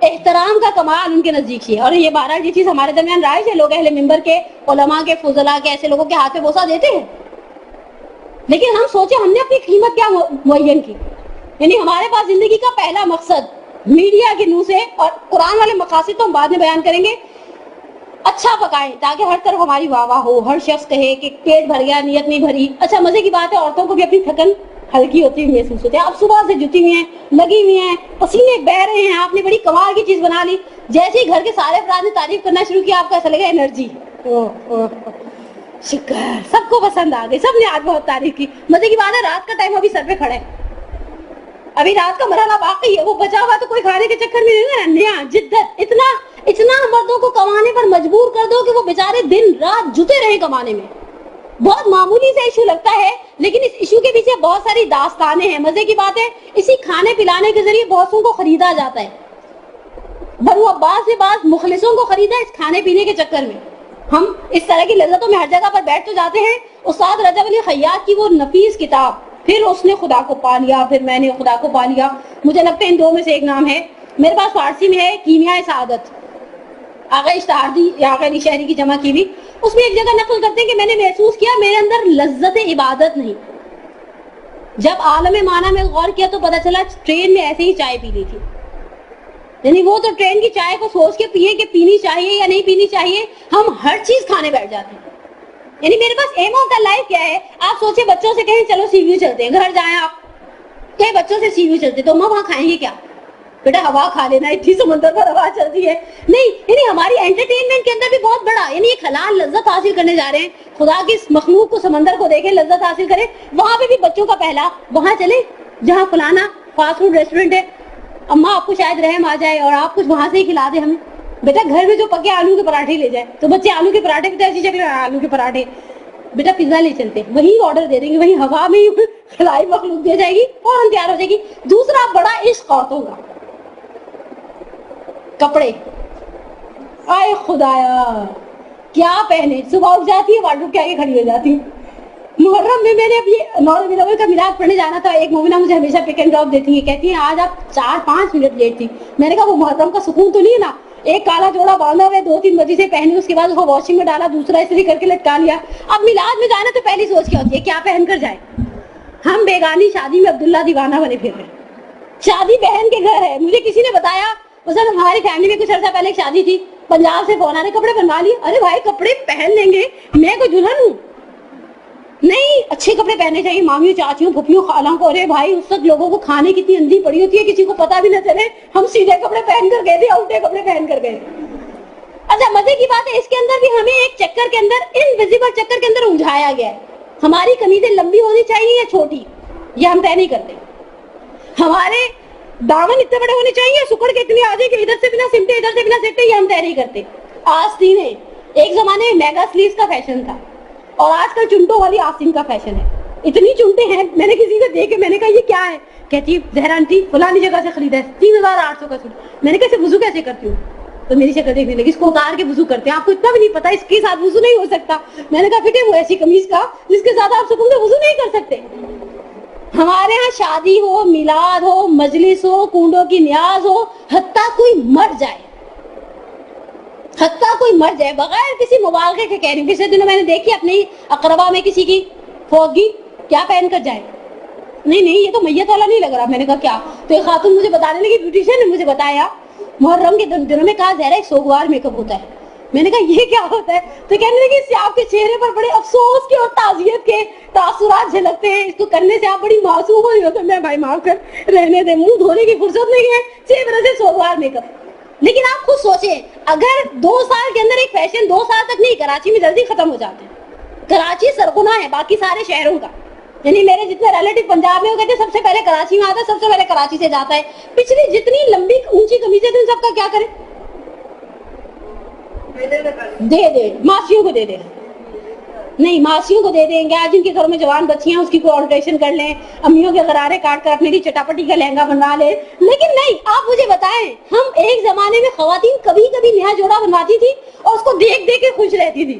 احترام کا کمال ان کے نزدیک ہی ہے. اور یہ بہرحال یہ چیز ہمارے درمیان رائج ہے, لوگ اہل منبر کے, علماء کے, فضلاء کے, ایسے لوگوں کے ہاتھ میں بوسہ دیتے ہیں. لیکن ہم سوچیں ہم نے اپنی قیمت کیا معین کی. یعنی ہمارے پاس زندگی کا پہلا مقصد میڈیا کے منہ سے, اور قرآن والے مقاصد تو ہم بعد میں بیان کریں گے, اچھا پکائیں تاکہ ہر طرف ہماری واہ واہ ہو, ہر شخص کہے کہ پیٹ بھر گیا نیت نہیں بھری. اچھا مزے کی بات ہے عورتوں کو بھی اپنی تھکن ہلکی ہوتی ہوئی محسوس ہوتی ہے. آپ صبح سے جتی ہوئی ہیں, لگی ہوئی ہیں, پسینے بہ رہے ہیں, آپ نے بڑی کمال کی چیز بنا لی. جیسے ہی گھر کے سارے افراد نے تعریف کرنا شروع کیا آپ کا ایسا لگا انرجی, شکر سب کو پسند آ گئی, سب نے آج بہت تعریف کی. مزے کی بات ہے رات کا ٹائم ابھی سر پہ کھڑا ہے, ابھی رات کا مرحلہ باقی ہے, وہ بچا ہوا تو کوئی کھانے کے چکر میں نہیں ہے. نیا جدت اتنا مردوں کو کمانے پر مجبور کر دو کہ وہ بیچارے دن رات جتے رہے کمانے میں. بہت معمولی سے ایشو لگتا ہے لیکن اس ایشو کے پیچھے بہت ساری داستانیں ہیں. مزے کی بات ہے اسی کھانے پلانے کے ذریعے بہتوں کو خریدا جاتا ہے. بنو عباس سے بعض مخلصوں کو خریدا اس کھانے پینے کے چکر میں. ہم اس طرح کی لذتوں میں ہر جگہ پر بیٹھ تو جاتے ہیں. استاد رجب علی خیاط کی وہ نفیس کتاب, پھر اس نے خدا کو پا لیا, پھر میں نے خدا کو پا لیا, مجھے لگتا ہے ان دو میں سے ایک نام ہے. میرے پاس فارسی میں ہے کیمیائے سعادت, آغا اشتہاردی یا آغا علی شہری کی جمع کی ہوئی. اس میں ایک جگہ نقل کرتے ہیں کہ میں نے محسوس کیا میرے اندر لذت عبادت نہیں. جب عالم معنی میں غور کیا تو پتا چلا ٹرین میں ایسے ہی چائے پی لی تھی. یعنی وہ تو ٹرین کی چائے کو سوچ کے پیے کہ پینی چاہیے یا نہیں پینی چاہیے, ہم ہر چیز کھانے بیٹھ جاتے ہیں. یعنی میرے پاس ایم آف دا لائف کیا ہے, آپ سوچیں بچوں سے کہیں چلو سی ویو چلتے ہیں, گھر جائیں آپ کہیں بچوں سے سی ویو چلتے تو وہاں کھائیں گے کیا, بیٹا ہوا کھا لینا, اتنی سمندر پر ہوا چلتی ہے. نہیں, یعنی ہماری انٹرٹینمنٹ کے اندر بھی بہت بڑا, یعنی ایک حلال لذت حاصل کرنے جا رہے ہیں, خدا کی مخلوق کو سمندر کو دیکھیں لذت حاصل کریں. وہاں پہ بھی بچوں کا پہلا, وہاں چلے جہاں فلانا فاسٹ فوڈ ریسٹورینٹ ہے, اماں آپ کو شاید رحم آ جائے اور آپ کچھ وہاں سے ہی کھلا دے ہمیں. بیٹا گھر میں جو پکے آلو کے پراٹھے لے جائے, تو بچے آلو کے پراٹھے بھی ایسی جگہ آلو کے پراٹھے, بیٹا پیزا لے چلتے, وہی آرڈر دے دیں گے, وہی ہوا میں خلائی مخلوق دے جائے گی اور ہم تیار ہو جائے گی. دوسرا بڑا عشق عورتوں کا, کپڑے. آئے خدایا کیا پہنے, صبح اٹھ جاتی ہے وارڈروب کے آگے کھڑی ہو جاتی. محرم میں نے ابھی نور الاول کا میلاد پڑھنے جانا تھا, ایک مومنہ مجھے ہمیشہ پک اینڈ ڈراپ دیتی ہے, کہتی ہیں آج آپ 4-5 منٹ لیٹ تھی. میں نے کہا وہ محرم کا سکون تو نہیں ہے نا, ایک کالا جوڑا باندھا ہوئے 2-3 بجے سے پہنے, اس کے بعد اس کو واشنگ میں ڈالا, دوسرا استری کر کے لٹکا لیا. اب میلاد میں جانا تو پہلی سوچ کیا ہوتی ہے, کیا پہن کر جائے. ہم بیگانی شادی میں عبداللہ دیوانہ بنے پھر رہے. شادی بہن کے گھر ہے, مجھے کسی نے بتایا ہماری فیملی میں کچھ عرصہ پہلے ایک شادی تھی, پنجاب سے فون آ رہے کپڑے بنوا لیے. ارے بھائی کپڑے پہن لیں گے, میں کوئی دلہن ہوں نہیں, اچھے کپڑے پہننے چاہیے مامیوں چاچیوں پھپھیوں خالوں کو. ارے بھائی اس وقت لوگوں کو کھانے کی اتنی اندھی پڑی ہوتی ہے کسی کو پتا بھی نہ چلے, ہم سیدھے کپڑے پہن کر گئے تھے, الٹے کپڑے پہن کر گئے. اچھا مزے کی بات ہے اس کے اندر بھی ہمیں ایک چکر کے اندر, انویزیبل چکر کے اندر الجھایا گیا ہے. ہماری قمیضیں لمبی ہونی چاہیے یا چھوٹی, یہ ہم طے نہیں کرتے. ہمارے دامن اتنے بڑے ہونے چاہیے, سکڑ کے اتنے آگے کہ ادھر سے بنا سمٹے ادھر سے بنا سمٹے, یہ ہم طے نہیں کرتے. آستین ہے, ایک زمانے میں میگا سلیوز کا فیشن تھا اور آج کل چنٹوں والی آستین کا فیشن ہے. اتنی چنٹے ہیں, میں نے کسی کو دیکھے, میں نے کہا یہ کیا ہے, کہتی زہرا آنٹی فلانی جگہ سے خریدا ہے 3800 کا سوٹ. میں نے کہا وضو کیسے کرتی ہوں, تو میری شکل دیکھنے لگی, اس کو اتار کے وضو کرتے ہیں, آپ کو اتنا بھی نہیں پتا اس کے ساتھ وضو نہیں ہو سکتا. میں نے کہا فٹے وہ ایسی قمیض کا جس کے ساتھ آپ سکون سے وضو نہیں کر سکتے. ہمارے ہاں شادی ہو, میلاد ہو, مجلس ہو, کنڈوں کی نیاز ہو, حتیٰ کوئی مر جائے بغیر کسی مبالغے کے, کہہ رہی ہوں پچھلے دنوں میں نے دیکھی اپنی اقربا میں کسی کی فوگی کیا پہن کر جائے, نہیں یہ تو میت والا نہیں لگ رہا. میں نے کہا کیا, تو ایک خاتون مجھے بتانے لگی, بیوٹیشین نے مجھے بتایا محرم کے دنوں میں کہا زہرا ایک سوگوار میک اپ ہوتا ہے. میں نے کہا یہ کیا ہوتا ہے, تو کہنے لگی اس سے آپ کے چہرے پر بڑے افسوس کے اور تعزیت کے تاثرات جھلکتے ہیں, اس کو کرنے سے آپ بڑی معصوم ہو. میں بھائی معاف کر, رہنے دے, منہ دھونے کی فرصت نہیں ہے, 6 برس سے سوگوار میک اپ. لیکن آپ خود سوچیں اگر 2 سال کے اندر ایک فیشن 2 سال تک نہیں، کراچی میں جلدی ختم ہو جاتے ہیں. کراچی سرغنہ ہے باقی سارے شہروں کا. یعنی میرے جتنے ریلیٹو پنجاب میں وہ کہتے ہیں سب سے پہلے کراچی میں آتا ہے، سب سے پہلے کراچی سے جاتا ہے. پچھلی جتنی لمبی اونچی قمیضیں تھیں سب کا کیا کریں؟ دے دے ماسیوں کو دے دے. نہیں ماسیوں کو دے دیں گے. آج ان کے گھروں میں جوان بچی ہیں اس کی کوئی آلٹریشن کر لیں، امیوں کے غرارے کاٹ کر اپنے لیے چٹاپٹی کا لہنگا بنوا لیں. لیکن نہیں، آپ مجھے بتائیں ہم ایک زمانے میں خواتین کبھی کبھی نیا جوڑا بنواتی تھی اور اس کو دیکھ دیکھ کے خوش رہتی تھی.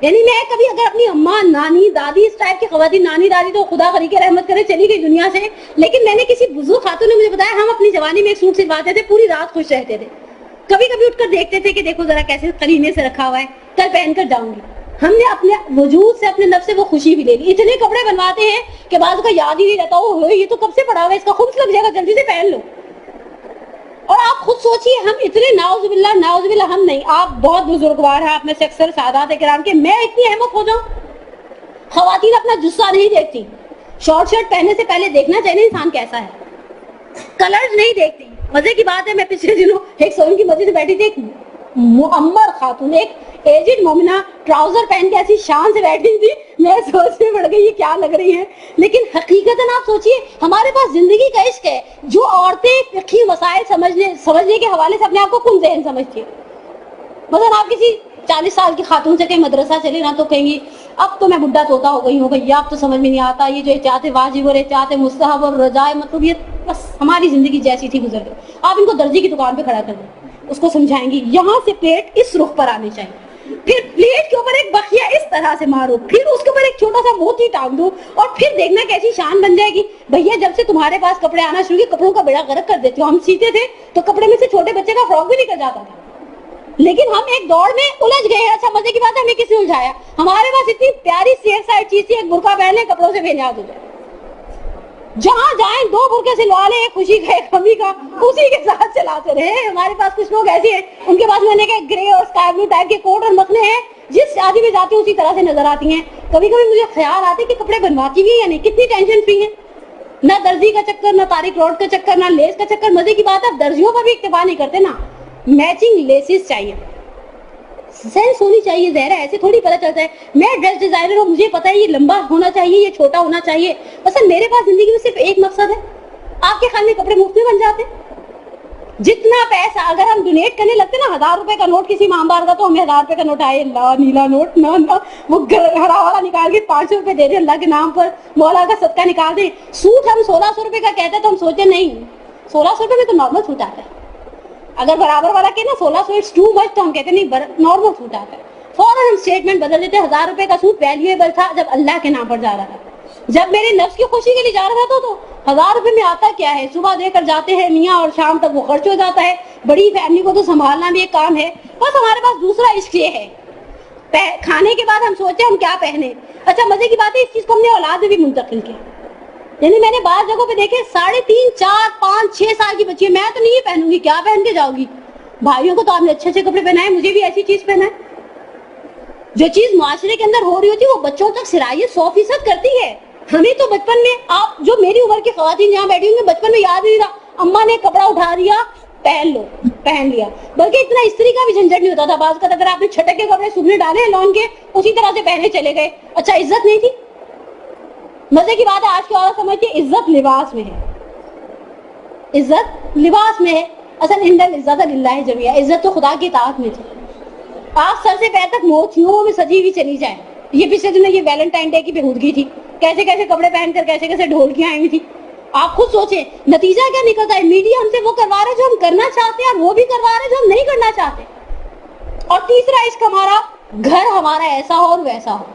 یعنی میں کبھی اگر اپنی اماں نانی دادی اس ٹائپ کی خواتین، نانی دادی تو خدا غری کے رحمت کرے چلی گئی دنیا سے، لیکن میں نے کسی بزرگ خاتون نے مجھے بتایا ہم اپنی جوانی میں ایک سوٹ سلواتے تھے، پوری رات خوش رہتے تھے. کبھی کبھی اٹھ کر دیکھتے تھے کہ دیکھو ذرا کیسے قرینے سے رکھا ہوا ہے، کل پہن کر جاؤں گی. ہم نے اپنے وجود سے اپنے نفس سے وہ خوشی بھی لے لی. اتنے کپڑے بنواتے ہیں کہ بعض کا یاد ہی نہیں رہتا، اوہ یہ تو کب سے پڑا ہوا ہے، اس کا خبز لگ جائے گا، جلدی سے پہن لو. اور آپ خود سوچئے ہم اتنے ناؤز باللہ ہم نہیں، آپ بہت بزرگوار ہیں، آپ میں سے اکثر سادات کرام کے، میں اتنی احمق ہو جاؤں. خواتین اپنا جسہ نہیں دیکھتی، شارٹ شرٹ پہننے سے پہلے دیکھنا چاہیے انسان کیسا ہے. کلرز نہیں دیکھتی. مزے کی بات ہے میں پچھلے دنوں ایک سوئن کی مسجد سے بیٹھی تھی، ایک معمر خاتون، ایک ایجڈ مومنہ ٹراؤزر پہن کے ایسی شان سے بیٹھی تھی، میں سوچنے پڑ گئی یہ کیا لگ رہی ہیں. لیکن حقیقتاً آپ سوچئے ہمارے پاس زندگی کا عشق ہے. جو عورتیں فقہی مسائل سمجھنے کے حوالے سے اپنے آپ کو کن ذہن سمجھتی ہیں. مثلا آپ کسی 40 سال کی خاتون سے کہیں مدرسہ چلے نا تو کہیں گی اب تو میں بڈھا طوطا ہو گئی ہوں بھیا، اب تو سمجھ میں نہیں آتا یہ جو چاہتے واجب اور چاہتے مستحب اور رجائے، مطلب یہ بس ہماری زندگی جیسی تھی گزر گئی. آپ ان کو درجی کی دکان پہ کھڑا کر دیں، اس کو سمجھائیں گی یہاں سے پلیٹ اس رخ پر آنی چاہیے، پھر پلیٹ کے اوپر ایک بخیا اس طرح سے مارو، پھر اس کے اوپر ایک چھوٹا سا موتی ٹانگ دو، اور پھر دیکھنا کیسی شان بن جائے گی. بھیا جب سے تمہارے پاس کپڑے آنا شروع ہوئے کپڑوں کا بیڑا غرق کر دیتے ہو. ہم سیتے تھے تو کپڑے میں سے چھوٹے بچے کا فراک بھی نکل جاتا تھا، لیکن ہم ایک دوڑ میں الجھ گئے. اچھا مزے کی بات ہے ہمیں کسی نے الجھایا؟ ہمارے پاس اتنی پیاری سیف سائڈ چیز تھی، ایک برقع پہن لیں کپڑوں سے بے نیاز ہو جائے. جہاں جائیں 2 برقعے سلوا لیں، ایک خوشی کا ایک غمی کا، اسی کے ساتھ چلاتے رہے. ہمارے پاس کچھ لوگ ایسے ہیں ان کے پاس میں نے کہا گرے اور اسکائی بلو ٹائپ کے کوٹ اور مکھنے ہیں، جس شادی میں جاتے ہیں اسی طرح سے نظر آتی ہیں. کبھی کبھی مجھے خیال آتے کہ کپڑے بنواتی بھی ہیں یا نہیں، کتنی ٹینشن فری ہیں، نہ درزی کا چکر، نہ تاریخ روڈ کا چکر، نہ لیس کا چکر. مزے کی بات ہے درزیوں پر بھی اکتفا نہیں کرتے نا، میچنگ لیسز چاہیے، سینس ہونی چاہیے. ظاہر ہے ایسے تھوڑی پتہ چلتا ہے میں ڈریس ڈیزائنر ہوں مجھے پتا ہے یہ لمبا ہونا چاہیے یہ چھوٹا ہونا چاہیے. بس میرے پاس زندگی میں صرف ایک مقصد ہے. آپ کے خیال میں کپڑے مفت میں بن جاتے؟ جتنا پیسہ اگر ہم ڈونیٹ کرنے لگتے نا 1000 روپے کا نوٹ کسی مامبار کا، تو ہمیں 1000 روپے کا نوٹ آئے اللہ نیلا نوٹ نہ وہ ہرا والا نکال کے 500 روپے دے دیں اللہ کے نام پر، مولا کا صدقہ نکال دیں. سوٹ ہم 1600 روپے کا کہتے ہیں تو ہم سوچے نہیں 1600 روپے میں تو نارمل سوٹ آتا ہے. اگر برابر والا کہ نا 1600 اٹس ٹو مچ تو ہم کہتے نہیں نارمل سوٹ آتا ہے. فوراً ہم اسٹیٹمنٹ بدل دیتے. 1000 روپے کا سوٹ ویلیویبل تھا جب اللہ کے نام پر جا رہا تھا، جب میرے نفس کی خوشی کے لیے جا رہا تھا تو 1000 روپے میں آتا کیا ہے، صبح دے کر جاتے ہیں میاں اور شام تک وہ خرچ ہو جاتا ہے. بڑی فیملی کو تو سنبھالنا بھی ایک کام ہے. بس ہمارے پاس دوسرا عشق یہ ہے کھانے کے بعد ہم سوچتے ہم کیا پہنے. اچھا مزے کی بات ہے اس چیز کو ہم نے اولاد میں بھی منتقل کیا. یعنی میں نے بعض جگہوں پہ دیکھے 3.5 4 5 6 سال کی بچی ہے، میں تو نہیں پہنوں گی، کیا پہن کے جاؤ گی؟ بھائیوں کو تو آپ نے اچھے اچھے کپڑے پہنائے، مجھے بھی ایسی چیز پہنائے. جو چیز معاشرے کے اندر ہو رہی ہوتی ہے وہ بچوں تک سرایت 100% کرتی ہے. ہمیں تو بچپن میں آپ جو میری عمر کی خواتین جہاں بیٹھی ہوں گی بچپن میں یاد نہیں رہا اماں نے کپڑا اٹھا دیا پہن لو پہن لیا، بلکہ اتنا استری کا بھی جھنجھٹ نہیں ہوتا تھا. بعض کا اگر آپ نے چھٹے کے کپڑے سوکھنے ڈالے لون کے اسی طرح سے پہنے چلے گئے. اچھا عزت نہیں تھی. مزے کی بات ہے آج کی عورت سمجھتی ہے عزت لباس میں ہے، عزت لباس میں ہے. اصل ان العزت للہ جمیعا، عزت تو خدا کی اطاعت میں تھی. آپ سر سے پیر تک موتیوں میں سجی ہوئی چلی جائیں. یہ پچھلے دنوں یہ ویلنٹائن ڈے کی بےہودگی تھی، کیسے کیسے کپڑے پہن کر کیسے کیسے ڈھولکیاں آئی ہوئی تھی. آپ خود سوچیں نتیجہ کیا نکلتا ہے. میڈیا ہم سے وہ کروا رہے جو ہم کرنا چاہتے ہیں اور وہ بھی کروا رہے جو ہم نہیں کرنا چاہتے. اور تیسرا عشق ہمارا گھر ہمارا ایسا ہو اور ویسا ہو.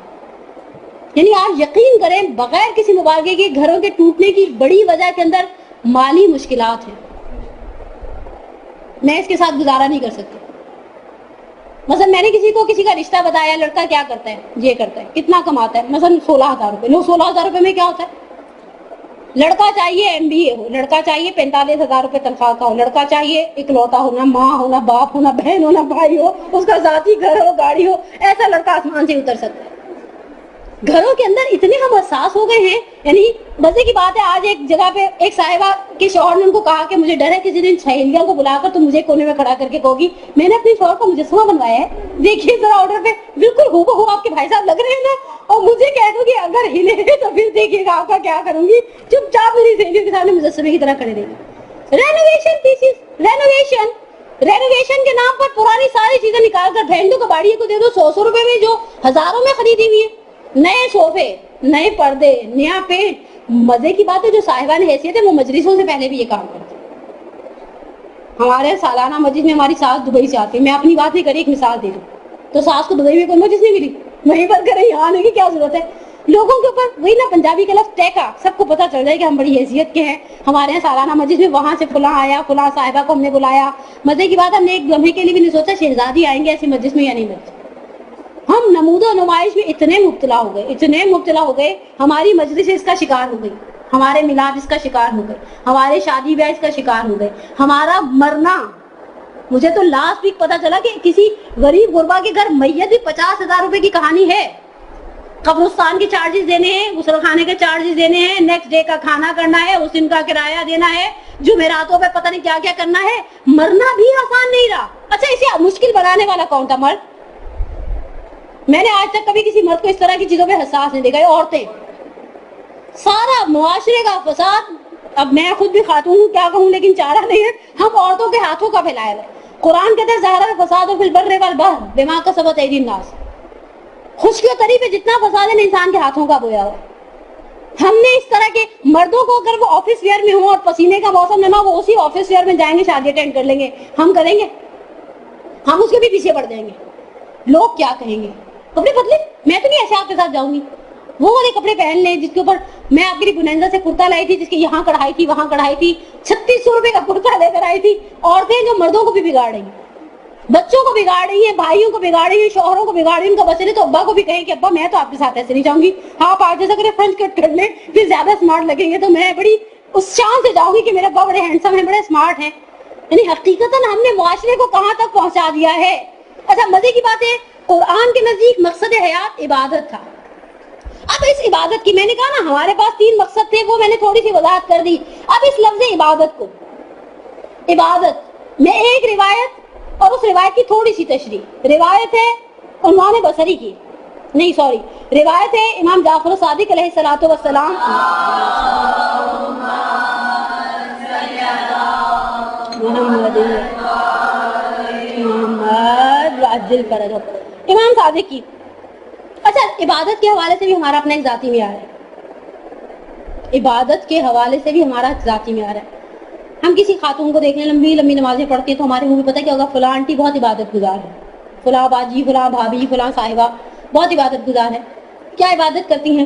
یعنی آپ یقین کریں بغیر کسی مبالغے کے گھروں کے ٹوٹنے کی بڑی وجہ کے اندر مالی مشکلات ہیں. میں اس کے ساتھ گزارا نہیں کر سکتی. مثلا میں نے کسی کو کسی کا رشتہ بتایا، لڑکا کیا کرتا ہے یہ کرتا ہے کتنا کماتا ہے، مثلا 16,000 روپے. 16,000 روپے میں کیا ہوتا ہے؟ لڑکا چاہیے MBA ہو، لڑکا چاہیے 45,000 روپے تنخواہ کا ہو، لڑکا چاہیے اکلوتا ہونا، ماں ہونا، باپ ہونا، بہن ہونا، بھائی ہو، اس کا ذاتی گھر ہو، گاڑی ہو. ایسا لڑکا آسمان سے اتر سکتا ہے. گھروں کے اندر اتنے ہم حساس ہو گئے ہیں. یعنی مزے کی بات ہے, آج ایک جگہ پہ ایک صاحبہ کے شوہر نے ان کو کہا کہ مجھے ڈر ہے کسی دن سہیلیوں کو بلا کر تو مجھے کونے میں کھڑا کر کے کہو گی میں نے اپنے شوہر کا مجسمہ بنوایا ہے, دیکھیے ذرا آرڈر پہ بالکل ہو بہو آپ کے بھائی صاحب لگ رہے ہیں نا, اور مجھے کہہ دو کہ اگر ہلے تو پھر دیکھیے گا آپ کا کیا کروں گی, چپ چاپ میری سہیلیوں کے سامنے مجسمے کی طرح کھڑے رہیں گے. رینوویشن پیسز, رینوویشن کے نام پر پرانی ساری چیزیں نکال کر بہنوں کو باڑی کو دے دو 100 روپے میں جو ہزاروں میں خریدی ہوئی ہے, نئے صوفے, نئے پردے, نیا پینٹ. مزے کی بات ہے جو صاحبان حیثیت ہے وہ مجلسوں سے پہلے بھی یہ کام کرتے ہیں. ہمارے سالانہ مجلس میں ہماری ساس دبئی سے آتی ہے, میں اپنی بات نہیں کری, ایک مثال دے دوں, تو ساس کو دبئی میں کوئی مجلس نہیں ملی, وہیں پر کریں, یہاں آنے کی کیا ضرورت ہے. لوگوں کے اوپر وہی نا پنجابی کا لفظ ٹیکا, سب کو پتا چل جائے کہ ہم بڑی حیثیت کے ہیں, ہمارے یہاں سالانہ مجلس میں وہاں سے فلاں آیا, فلاں صاحبہ کو ہم نے بلایا. مزے کی بات ہم نے ایک لمحے کے لیے بھی نہیں سوچا شہزادی آئیں گے ایسی مجلس میں یا نہیں ملتے. ہم نمود و نمائش میں اتنے مبتلا ہو گئے, ہماری مجلس اس کا شکار ہو گئی, ہمارے میلاد اس کا شکار ہو گئے, ہمارے شادی بیاہ اس کا شکار ہو گئے, ہمارا مرنا. مجھے تو لاسٹ ویک پتا چلا کہ کسی غریب غربا کے گھر میت بھی 50,000 روپے کی کہانی ہے. قبرستان کے چارجز دینے ہیں, غسل خانے کے چارجز دینے ہیں, نیکسٹ ڈے کا کھانا کرنا ہے, اس دن کا کرایہ دینا ہے, جمعراتوں پہ پتہ نہیں کیا کیا کرنا ہے. مرنا بھی آسان نہیں رہا. اچھا اسے مشکل بنانے والا کون تھا؟ مرد. میں نے آج تک کبھی کسی مرد کو اس طرح کی چیزوں پہ حساس نہیں دیکھا. عورتیں, سارا معاشرے کا فساد. اب میں خود بھی خاتون ہوں, کیا کہوں, لیکن چارہ نہیں ہے, ہم عورتوں کے ہاتھوں کا پھیلایا ہے. قرآن کہتے ہیں ظاہر الفساد فی البر والبحر بما کسبت ایدی الناس. خشکی و تری پہ جتنا فساد ہے انسان کے ہاتھوں کا بویا ہوا. ہم نے اس طرح کے مردوں کو اگر وہ آفس ویئر میں ہوں اور پسینے کا موسم نہ وہ اسی آفس ویئر میں جائیں گے, شادی اٹینڈ کر لیں گے, ہم کریں گے؟ ہم اس کے بھی پیچھے پڑ جائیں گے. لوگ کیا کہیں گے؟ کپڑے بدلے, میں تو نہیں ایسے آپ کے ساتھ جاؤں گی. وہ والے کپڑے پہن لیں جس کے اوپر, میں آپ کے لیے بنینزا سے کرتا لائی تھی جس کی یہاں کڑھائی تھی وہاں کڑھائی تھی, 3600 روپے کا کرتا لے کر آئی تھی. عورتیں جو مردوں کو بھی بگاڑ رہی ہیں, بچوں کو بگاڑ رہی ہیں, بھائیوں کو بگاڑ رہی ہیں, شوہروں کو بگاڑ رہی ہیں. ان کا بچے تو ابا کو بھی کہیں کہ ابا میں تو آپ کے ساتھ ایسے نہیں جاؤں گی, آپ آج جیسا کرے فرنچ کٹ کر لیں, پھر زیادہ اسمارٹ لگیں گے تو میں بڑی اس شان سے جاؤں گی کہ میرے ابا بڑے ہینڈسم ہیں, بڑے اسمارٹ ہیں. یعنی حقیقتاً ہم نے معاشرے کو کہاں تک پہنچا دیا ہے. اچھا مزے کی بات ہے, قرآن کے نزدیک مقصد حیات عبادت تھا. اب اس عبادت کی, میں نے کہا نا ہمارے پاس 3 مقصد تھے, وہ میں نے تھوڑی سی وضاحت کر دی. اب اس لفظ عبادت کو, عبادت میں ایک روایت اور اس روایت کی تھوڑی سی تشریح. روایت ہے عنوان بصری کی, نہیں سوری, روایت ہے امام جعفر صادق علیہ الصلوۃ والسلام, امام صادق کی. اچھا عبادت کے حوالے سے بھی ہمارا اپنا ایک ذاتی معیار ہے. عبادت کے حوالے سے بھی ہمارا ذاتی معیار ہے. ہم کسی خاتون کو دیکھ لیں لمبی لمبی نمازیں پڑھتی ہیں تو ہمارے منہ میں پتہ کیا ہوگا, فلاں آنٹی بہت عبادت گزار ہے, فلاں باجی, فلاں بھابھی, فلاں صاحبہ بہت عبادت گزار ہے. کیا عبادت کرتی ہیں؟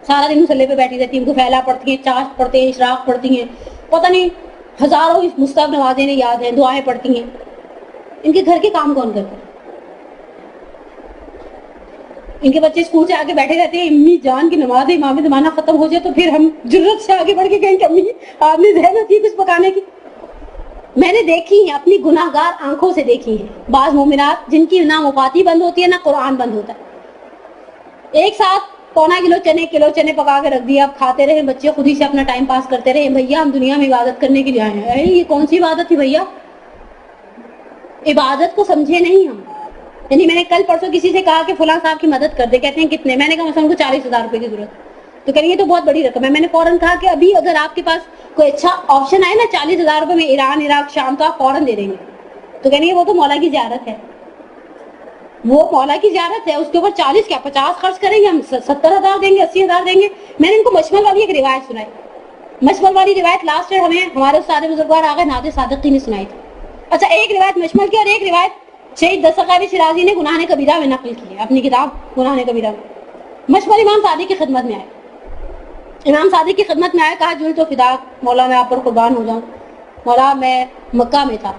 سارا دن مصلی پہ بیٹھی رہتی ہیں, ان کو پھیلا پڑھتی ہیں, چاش پڑھتے ہیں, اشراق پڑھتی ہیں, پتہ نہیں ہزاروں مستحب نمازیں یاد ہیں, دعائیں پڑھتی ہیں. ان کے گھر کے کام کون کرتے ہیں؟ ان کے بچے اسکول سے آگے بیٹھے رہتے ہیں, امی جان کی نماز امام زمانہ ختم ہو جائے تو پھر ہم جرت سے آگے بڑھ کے کہیں کہ امی آپ نے ذہن ہوتی ہے کچھ پکانے کی. میں نے دیکھی ہیں, اپنی گناہگار آنکھوں سے دیکھی ہیں, بعض مومنات جن کی نہ مفاتی بند ہوتی ہے نہ قرآن بند ہوتا ہے. ایک ساتھ 1.25 کلو چنے پکا کے رکھ دیا, اب کھاتے رہے, بچے خود ہی سے اپنا ٹائم پاس کرتے رہے. بھیا ہم دنیا میں عبادت کرنے کے لیے آئے ہیں. یہ کون سی عبادت تھی بھیا؟ عبادت کو سمجھے نہیں ہم. یعنی میں نے کل پرسوں کسی سے کہا کہ فلاں صاحب کی مدد کر دے, کہتے ہیں کتنے؟ میں نے کہا مثلا ان کو 40,000 روپے کی ضرورت, تو کہیں گے تو بہت بڑی رقم ہے. میں نے فوراً کہا کہ ابھی اگر آپ کے پاس کوئی اچھا آپشن آئے نا 40,000 روپے میں ایران, عراق, شام کا, فوراً دے دیں گے. تو کہیں گے وہ تو مولا کی زیارت ہے, وہ مولا کی زیارت ہے, اس کے اوپر 40 کیا 50 خرچ کریں گے, ہم 70,000 دیں گے, 80,000 دیں گے. میں نے ان کو مشمل والی ایک روایت سنائی. مشمل والی روایت لاسٹ ایئر ہمیں ہمارے استاد بزرگوار آغا نادر صادقی نے سنائی تھی. اچھا ایک روایت مشمل کی اور ایک روایت شہید دستگیر شیرازی نے گناہ کبیرہ میں نقل کی ہے, اپنی کتاب گناہ کبیرہ میں. مشمل امام صادق کی خدمت میں آئے, امام صادق کی خدمت میں آئے, کہا جل تو فداک مولا میں آپ پر قربان ہو جاؤں, مولا میں مکہ میں تھا,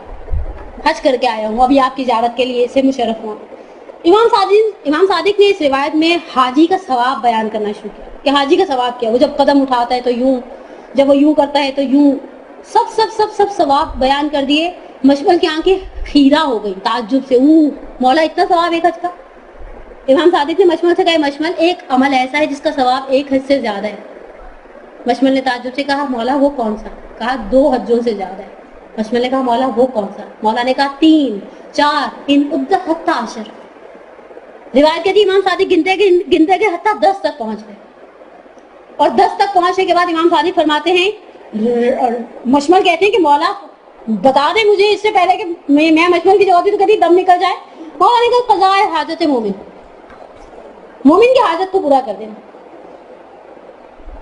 حج کر کے آیا ہوں, ابھی آپ کی زیارت کے لیے سے مشرف ہوں. امام صادق نے اس روایت میں حاجی کا ثواب بیان کرنا شروع کیا کہ حاجی کا ثواب کیا, وہ جب قدم اٹھاتا ہے تو یوں, جب وہ یوں کرتا ہے تو یوں, سب سب سب سب ثواب بیان کر دیے. مشمل کی آنکھیں خیرہ ہو گئی تعجب سے, مولا اتنا ثواب ایک حج کا. امام صادق نے مشمل سے کہا مشمل ایک عمل ایسا ہے جس کا ثواب 1 حج سے زیادہ ہے. مشمل نے تعجب سے کہا مولا وہ کون سا؟ کہا 2 حجوں سے زیادہ ہے. مشمل نے کہا مولا وہ کون سا؟ مولا نے کہا 3 4 ان عدت حتی 10. روایت کہتی امام صادق گنتے کے حتی 10 تک پہنچ گئے. اور 10 تک پہنچنے کے بعد امام صادق فرماتے ہیں, مشمل کہتے ہیں کہ مولا بتا دیں مجھے اس سے پہلے کہ میں مشمل کی جگہ بھی تو کبھی دم نکل جائے. مولا نے کہا قضاء حاجت مومن کی حاجت کو پورا کر دینا.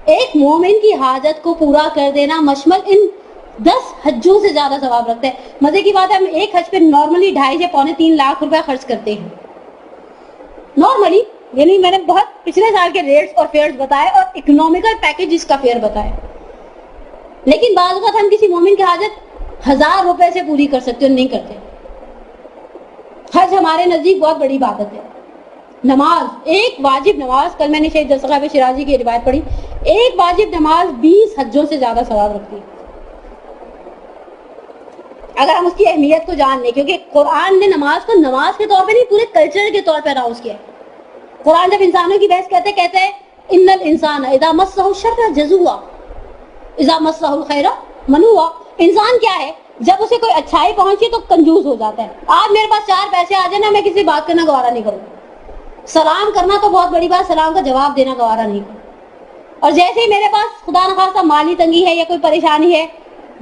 ایک مومن کی حاجت کو پورا کر دینا مشمل ان 10 حجوں سے زیادہ ثواب رکھتا ہے. مزے کی بات ہے ہم ایک حج پہ نارملی 2.5 سے 3.25 لاکھ روپے خرچ کرتے ہیں نارملی, یعنی میں نے بہت پچھلے سال کے ریٹس اور فیئرز بتائے اور اکنامیکل پیکج اس کا فیئر بتایا. لیکن بعض اوقات ہم کسی مومن کی حاجت 1000 روپے سے پوری کر سکتے اور نہیں کرتے. حج ہمارے نزدیک بہت بڑی عبادت ہے. نماز, ایک واجب نماز, کل میں نے شہید صاحب شیرازی کی روایت پڑھی, ایک واجب نماز 20 حجوں سے زیادہ ثواب رکھتی ہے اگر ہم اس کی اہمیت کو جان لیں. کیونکہ قرآن نے نماز کو نماز کے طور پہ نہیں پورے کلچر کے طور پہ اراؤز کیا ہے. قرآن جب انسانوں کی بحث کہتے ہیں ان الانسان اذا مسہ الشر جزوعا اذا مسہ الخیر منوعا. انسان کیا ہے, جب اسے کوئی اچھائی پہنچی تو کنجوس ہو جاتا ہے. آج میرے پاس 4 پیسے آ جائیں نا, میں کسی بات کرنا گوارا نہیں کروں. سلام کرنا تو بہت بڑی بات, سلام کا جواب دینا گوارا نہیں کروں. اور جیسے ہی میرے پاس خدا نخواستہ مالی تنگی ہے یا کوئی پریشانی ہے,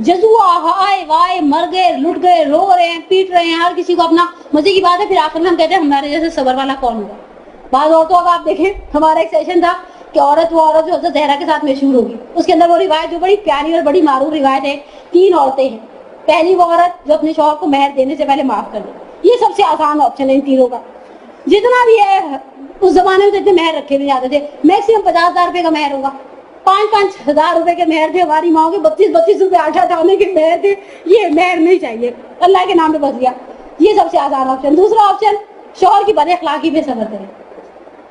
جزوعا ہائے وائے مر گئے, لٹ گئے, رو رہے ہیں, پیٹ رہے ہیں, ہر کسی کو اپنا. مزے کی بات ہے پھر آخر میں ہم کہتے ہیں ہمارے جیسے صبر والا کون ہوگا. بعض عورتوں کا آپ دیکھیں, ہمارا ایک سیشن تھا کہ وہ عورت جو حضرت زہرا کے ساتھ مشہور ہوگی, اس کے اندر وہ روایت جو بڑی پیاری اور بڑی معروف روایت ہے, 3 عورتیں ہیں. پہلی وہ عورت جو اپنے شوہر کو مہر دینے سے پہلے معاف کر دے. یہ سب سے آسان آپشن ہے ان تینوں کا. جتنا بھی ہے اس زمانے میں تو اتنے مہر رکھے نہیں جاتے تھے, میکسیمم 50,000 روپے کا مہر ہوگا. 5-5 ہزار روپے کے مہر تھے. ہماری ماں کے 32 روپے آٹھا دانے کے مہر تھے. یہ مہر نہیں چاہیے, اللہ کے نام پہ بس گیا. یہ سب سے آسان آپشن. دوسرا آپشن شوہر کی بد اخلاقی پہ صبر کریں.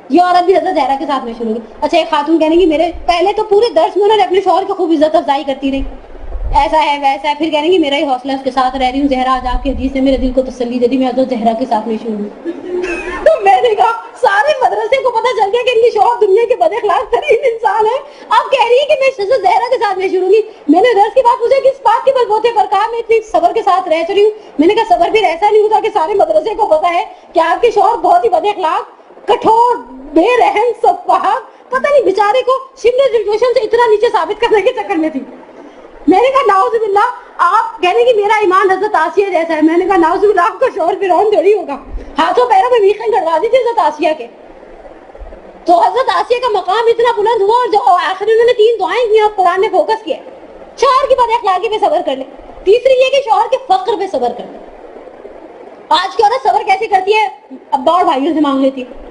یہ عورت بھی حضرت زہرا کے ساتھ میں شروع ہوگی. اچھا ایک خاتون کہنے کی میرے پہلے تو پورے درس میں انہوں نے اپنے شوہر کی خوب عزت افزائی کرتی رہی, ایسا ہے ویسا ہے. پھر کہنے کی میرا ہی حوصلہ اس کے ساتھ رہ رہی ہوں. زہرا آج آپ کی حدیث نے میرے دل کو تسلی دے دی, میں حضرت زہرا کے ساتھ میں شروع ہوں. میں نے کہا سارے مدرسے کو پتہ چل گیا کہ ان کی شوہر دنیا کے بد اخلاق ترین انسان ہے. اب کہہ رہی ہے کہ میں حضرت زہرا کے ساتھ میں شروع ہوگی. میں نے درس کے بعد پوچھا کس بات کے بل بوتے پر کہا میں اتنی صبر کے ساتھ رہ چلی ہوں. میں نے کہا صبر پھر ایسا نہیں ہوتا کہ سارے مدرسے کو پتا ہے کہ آپ کے شوہر بہت ہی بد اخلاق, کٹھور, بے رحم, سفاح, پتہ نہیں بیچارے کو شملے ریزولوشن سے اتنا نیچے ثابت کرنے کے چکر میں تھی. میں نے کہا نعوذ باللہ. آپ کہنے کی میرا ایمان حضرت آسیہ جیسا ہے. میں نے کہا نعوذ باللہ, آپ کا شوہر فرعون تھوڑی ہوگا. ہاتھوں پیروں میں میخیں گڑوا دی تھی حضرت آسیہ کے. تو حضرت آسیہ کا مقام اتنا بلند ہوا, اور جو آخر انہوں نے 3 دعائیں کی اور قرآن نے فوکس کیا شوہر کی بد اخلاقی پہ صبر کر لے. تیسری یہ کہ شوہر کے فقر پہ صبر کر لے. آج کی عورت صبر کیسے کرتی ہے, ابا اور بھائیوں سے مانگ لیتی ہے.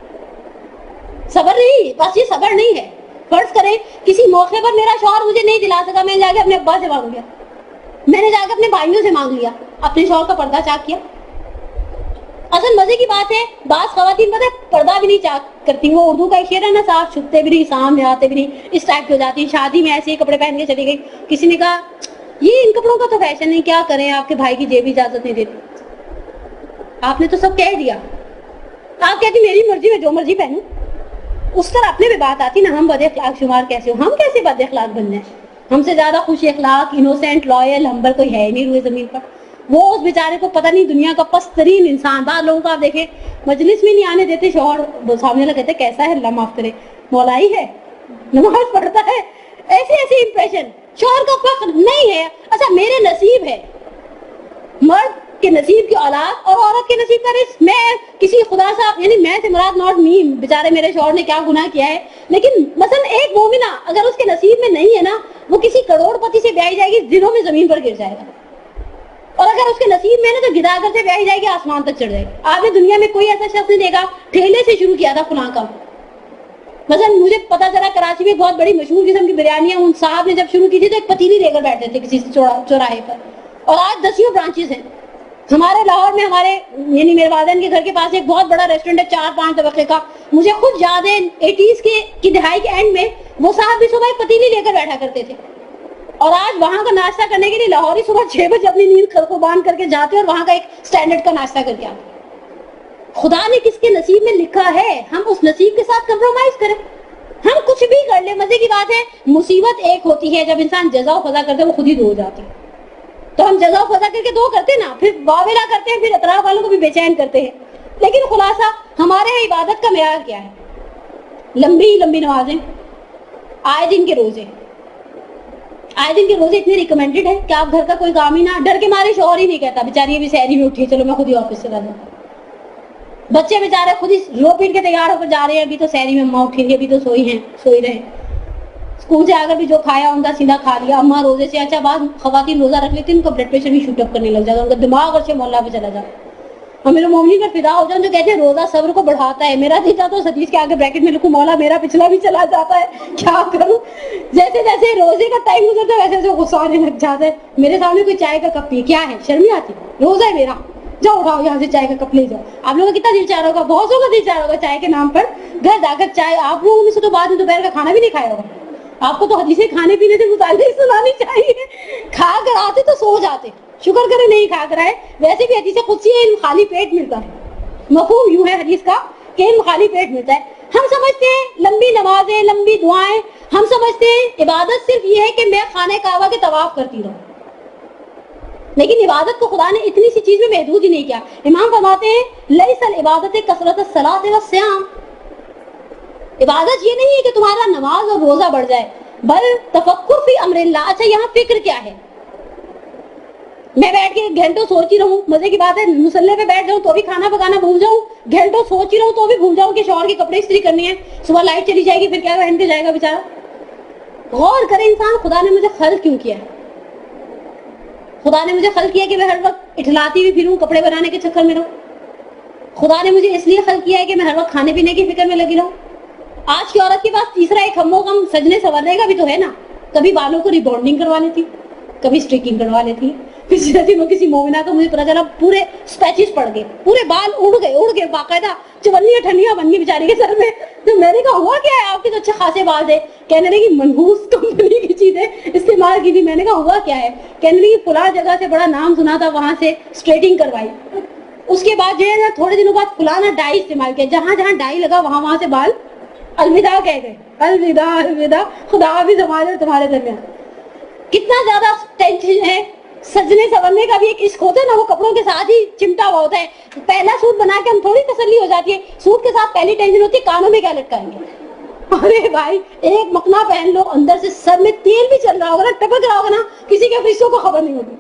صبر نہیں, بس یہ صبر نہیں ہے. فرض کریں کسی موقع پر میرا شوہر مجھے نہیں دلا سکا, میں نے جا کے اپنے ابا سے مانگ لیا, میں نے جا کے اپنے بھائیوں سے مانگ لیا, اپنے شوہر کا پردہ چاک کیا. اصل مزے کی بات ہے بعض خواتین پتہ ہے پردہ بھی نہیں چاک کرتی. وہ اردو کا ایک شعر ہے نا, صاف چھپتے بھی نہیں, سامنے آتے بھی نہیں, اس ٹائپ کی ہو جاتی ہیں. شادی میں ایسے ہی کپڑے پہن کے چلی گئی. کسی نے کہا یہ ان کپڑوں کا تو فیشن نہیں, کیا کریں, آپ کے بھائی کی جیب اجازت نہیں دیتی. آپ نے تو سب کہہ دیا. آپ کہتی میری مرضی میں جو مرضی پہنوں. اس طرح اپنے بھی بات آتی نا, ہم بد اخلاق شمار کیسے ہو, ہم کیسے بد اخلاق بننے ہیں. ہم سے زیادہ خوش اخلاق, انوسینٹ, لائل, ہمبل کوئی ہے نہیں روئے زمین پر. وہ اس بیچارے کو پتہ نہیں دنیا کا پست ترین انسان. بعض لوگوں کو آپ دیکھیں مجلس میں نہیں آنے دیتے, شوہر سامنے لگے کہتے کیسا ہے, اللہ معاف کرے, مولائی ہے, نماز پڑھتا ہے. ایسے ایسے امپریشن. شوہر کا فخر نہیں ہے. اچھا میرے نصیب ہے, مرد کے نصیب کی اولاد اور عورت کے نصیب کا رزق. میں کسی خدا صاحب, یعنی میں سے مراد ناٹ می, بیچارے میرے شوہر نے کیا گناہ کیا ہے, لیکن مثلا ایک مومنہ اگر اس کے نصیب میں نہیں ہے نا, وہ کسی کروڑ پتی سے بیائی جائے گی, دنوں میں زمین پر گر جائے گا. اور اگر اس کے نصیب میں نا تو گداگر سے بیائی جائے گی, آسمان تک چڑھ جائے گی. آپ نے دنیا میں کوئی ایسا شخص نہیں دیکھا ٹھیلے سے شروع کیا تھا فلاں کا. مثلا مجھے پتا چلا کراچی میں بہت بڑی مشہور قسم کی بریانیاں ان صاحب نے جب شروع کی تھی تو ایک پتیلی لے کر بیٹھتے تھے کسی چوراہے پر, اور آج 10 برانچز ہیں. ہمارے لاہور میں ہمارے یعنی میرے والدین کے گھر کے پاس ایک بہت بڑا ریسٹورینٹ ہے 4-5 طبقے کا. مجھے خود یاد ہے 80s کی دہائی کے اینڈ میں وہ صاحب بھی صبح ایک پتیلی لے کر بیٹھا کرتے تھے. اور آج وہاں کا ناشتہ کرنے کے لیے لاہوری صبح 6 بجے اپنی نیند کو باندھ کر کے جاتے اور وہاں کا ایک سٹینڈرڈ کا ناشتہ کر کے آتے. خدا نے کس کے نصیب میں لکھا ہے ہم اس نصیب کے ساتھ کمپرومائز کریں. ہم کچھ بھی کر لیں. مزے کی بات ہے مصیبت ایک ہوتی ہے جب انسان جزا و فضا کرتے ہیں وہ خود ہی دو ہو جاتی ہے. تو ہم جزا و فضا کر کے دو کرتے نا, پھر واویلا کرتے ہیں, پھر اطراف والوں کو بھی بے چین کرتے ہیں. لیکن خلاصہ ہمارے یہاں عبادت کا معیار کیا ہے؟ لمبی لمبی نمازیں, آئے دن کے روزے. آئے دن کے روزے اتنے ریکمینڈڈ ہیں کہ آپ گھر کا کوئی کام ہی نہ, ڈر کے مارے شوہر ہی نہیں کہتا بیچاری ابھی سحری میں اٹھی چلو میں خود ہی آفس چلا جاؤں. بچے بیچارے خود ہی رو پیٹ کے تیار ہو کر جا رہے ہیں, ابھی تو سحری میں اماں اٹھیں گے, ابھی تو سوئی رہے. اسکول سے آ کر بھی جو کھایا ان کا سیدھا کھا لیا. اماں روزے سے, اچھا بعض خواتین روزہ رکھ لیتی ہیں, ان کا بلڈ پریشر بھی شوٹ اپ کرنے لگ جاتا ہے, ان کا دماغ اور مولا پہ چلا جاتا. ہم میرے مومنی پر فدا ہو جاؤں جو کہتے ہیں روزہ صبر کو بڑھاتا ہے. میرا دل چاہتا ہے حدیث کے آگے بریکٹ میں لکھوں مولا میرا پچھلا بھی چلا جاتا ہے, کیا کروں. جیسے جیسے روزے کا ٹائم گزرتا ہے ویسے ویسے غصہ آنے لگ جاتا ہے. میرے سامنے کوئی چائے کا کپ پی, کیا ہے شرم نہیں آتی؟ روزہ ہے میرا, جاؤ اٹھاؤ یہاں سے چائے کا کپ لے جاؤ. آپ لوگوں کا کتنا دل چاہ رہا ہوگا, بہت سو کا دل چاہ رہا ہوگا چائے کے نام پر گھر جا کر چائے. آپ لوگوں میں سے تو بعد میں دوپہر کا کھانا بھی نہیں کھایا ہوگا. آپ کو تو حدیثیں کھانے پینے سے متعلق سنانی چاہیے. کھا کر آتے تو سو جاتے, شکر کرے نہیں کھا کر آئے. ویسے بھی حدیث قدسی ہے علم خالی پیٹ ملتا ہے. مفہوم یوں ہے حدیث کا کہ علم خالی پیٹ ملتا ہے. ہم سمجھتے ہیں لمبی نمازیں, لمبی دعائیں, ہم سمجھتے ہیں عبادت صرف یہ ہے کہ میں خانہ کعبہ کے طواف کرتی رہوں. لیکن عبادت کو خدا نے اتنی سی چیز میں محدود ہی نہیں کیا. امام فرماتے ہیں لیس العبادت کثرت الصلاۃ والصیام. عبادت یہ نہیں ہے کہ تمہارا نماز اور روزہ بڑھ جائے, بل تفکر فی امر اللہ. اچھا یہاں فکر کیا ہے؟ میں بیٹھ کے گھنٹوں سوچ ہی رہوں. مزے کی بات ہے مصلی پہ بیٹھ جاؤں تو بھی کھانا پکانا بھول جاؤں, گھنٹوں سوچ ہی رہوں تو بھی بھول جاؤں کہ شوہر کے کپڑے استری کرنے ہیں, صبح لائٹ چلی جائے گی پھر کیا پہن کے جائے گا بیچارہ. غور کرے انسان خدا نے مجھے خلق کیوں کیا ہے. خدا نے مجھے خلق کیا کہ میں ہر وقت اٹھلاتی ہوئی پھروں, کپڑے بنانے کے چکر میں رہوں. خدا نے مجھے اس لیے خلق کیا ہے کہ میں ہر وقت کھانے پینے کی فکر میں لگی رہوں. آج کی عورت کے پاس تیسرا ایک ہم و غم سجنے سنورنے کا بھی تو ہے نا. کبھی بالوں کو ریبونڈنگ کروا لیتی, کبھی اسٹریکنگ کروا لیتی. پچھلے دنوں کسی مومنہ کو مجھے پتا چلا پورے اسپیچز پڑ گئے, پورے بال اڑ گئے باقاعدہ چونیاں ٹھنڈیاں بن گئی بیچاری کے سر میں. تو میں نے کہا ہوا کیا ہے, آپ کے تو اچھے خاصے بال تھے. کہنے لگی منحوس کمپنی کی چیزیں استعمال کی تھی. میں نے کہا ہوا کیا ہے؟ کہنے لگی فلاں جگہ سے بڑا نام سنا تھا, وہاں سے اسٹریٹنگ کروائی. اس کے بعد جو ہے تھوڑے دنوں بعد فلانا ڈائی استعمال کیا, جہاں جہاں ڈائی لگا وہاں سے بال الوداع کہہ گئے. الوداع الوداع, خدا بھی ہمارے تمہارے درمیان. کتنا زیادہ ٹینشن ہے. سجنے سورنے کا بھی ایک عشق ہوتا ہے نا, وہ کپڑوں کے ساتھ ہی چمٹا ہوا ہوتا ہے. پہلا سوٹ بنا کے ہم تھوڑی تسلی ہو جاتی ہے. سوٹ کے ساتھ پہلی ٹینشن ہوتی ہے کانوں میں کیا لٹکائیں گے. ارے بھائی ایک مکنا پہن لو, اندر سے سر میں تیل بھی چل رہا ہوگا نا, ٹپک رہا ہوگا نا, کسی کے فرشتوں کو خبر نہیں ہوگی.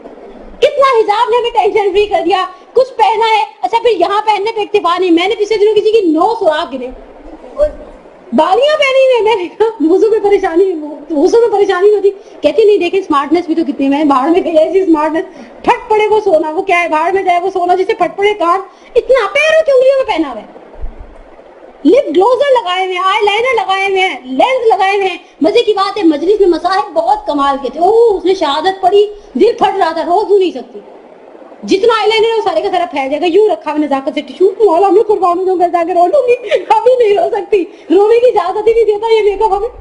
کتنا حجاب نے ہمیں ٹینشن فری کر دیا. کچھ پہنا ہے, اچھا پھر یہاں پہننے پہ اکتفا نہیں. میں نے پچھلے دنوں کسی کی 9 سوراخ گنے, بالیاں پہنی ہوئی. میں نے کہا وضو میں پریشانی ہوتی. کہتی نہیں دیکھیں اسمارٹنیس بھی تو کتنی. میں باہر میں گئی ایسی اسمارٹنیس, پھٹ پڑے وہ سونا, وہ کیا ہے باہر میں جائے وہ سونا جسے پھٹ پڑے کان. اتنا پیروں کی انگلیوں میں پہنا ہوا ہے, لپ گلوزر لگائے ہوئے ہیں, آئی لائنر لگائے ہوئے ہیں, لینس لگائے ہوئے ہیں. مزے کی بات ہے مجلس میں مصاحب بہت کمال کے تھے. اس نے شہادت پڑھی, دل پھٹ رہا تھا, روز دھو نہیں سکتی. جتنا آئی لائنر ہے وہ سارے کا سارا پھیل جائے گا. یوں رکھا میں نزاکت سے ٹیشو, مولا میں قربان ہوں گھر جا کے رو لوں گی, ابھی نہیں رو سکتی. رونے کی اجازت ہی نہیں دیتا یہ میک اپ ہمیں.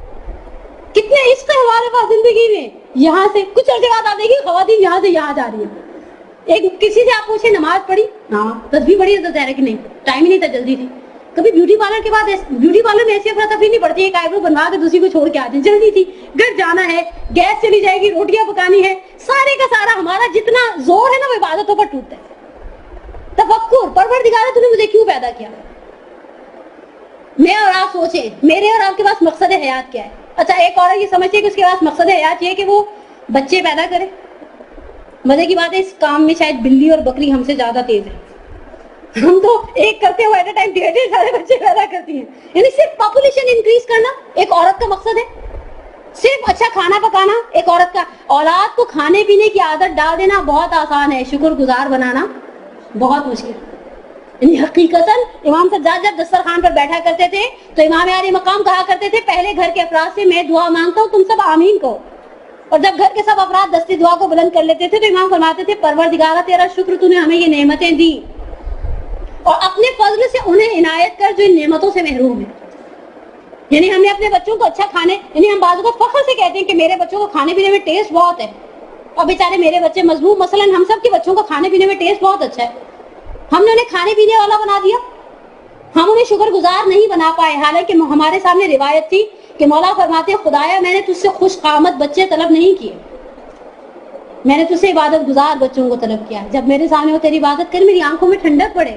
کتنے عشق ہے ہمارے پاس زندگی میں. یہاں سے کچھ عرصے بعد آ دیکھیے خواتین یہاں سے یہاں جا رہی ہے. ایک کسی سے آپ پوچھیں نماز پڑھی, ہاں تسبیح پڑھی تو ظاہر ہے کہ نہیں, ٹائم ہی نہیں تھا, جلدی تھی. کبھی بیوٹی پارلر کے بعد بیوٹی پارلر میں ایسی افراتفری نہیں پڑتی, ایک آئیبرو بنوا کے دوسری کو چھوڑ کے آتی. جلدی تھی, گھر جانا ہے, گیس چلی جائے گی, روٹیاں پکانی ہے. سارے کا سارا ہمارا جتنا زور ہے نا وہ عبادتوں پر ٹوٹتا ہے. تفکر, پروردگار تو نے مجھے کیوں پیدا کیا. میں اور آپ سوچیں میرے اور آپ کے پاس مقصد حیات کیا ہے. اچھا ایک اور یہ سمجھتے کہ اس کے پاس مقصد حیات یہ ہے کہ وہ بچے پیدا کرے. مزے کی بات ہے اس کام میں شاید بلی اور بکری ہم سے زیادہ تیز ہے. ہم تو ایک کرتے ہوئے ایٹ اے ٹائم ڈھیر سارے بچے پیدا کرتی ہیں. یعنی صرف پاپولیشن انکریز کرنا ایک عورت کا مقصد ہے. صرف اچھا کھانا پکانا ایک عورت کا. اولاد کو کھانے پینے کی عادت ڈال دینا بہت آسان ہے, شکر گزار بنانا بہت مشکل. یعنی حقیقتاً امام سجاد جب دسترخوان پر بیٹھا کرتے تھے تو امام عالی مقام کہا کرتے تھے پہلے گھر کے افراد سے میں دعا مانگتا ہوں, تم سب آمین کہو. اور جب گھر کے سب افراد دستی دعا کو بلند کر لیتے تھے تو امام فرماتے تھے پروردگارہ تیرا شکر, تو نے ہمیں یہ نعمتیں دی اور اپنے فضل سے انہیں عنایت کر جو ان نعمتوں سے محروم ہیں. یعنی ہم نے اپنے بچوں کو اچھا کھانے, یعنی ہم بعض کو فخر سے کہتے ہیں کہ میرے بچوں کو کھانے پینے میں ٹیسٹ بہت ہے, اور بیچارے میرے بچے مضبوط. مثلا ہم سب کے بچوں کو کھانے پینے میں ٹیسٹ بہت اچھا ہے, ہم نے انہیں کھانے پینے والا بنا دیا. ہم انہیں شکر گزار نہیں بنا پائے، حالانکہ ہمارے سامنے روایت تھی کہ مولا فرماتے ہیں خدایا میں نے تجھ سے خوش قامت بچے طلب نہیں کیے، میں نے تجھ سے عبادت گزار بچوں کو طلب کیا ہے. جب میرے سامنے وہ تیری عبادت کرے میری آنکھوں میں ٹھنڈک پڑے.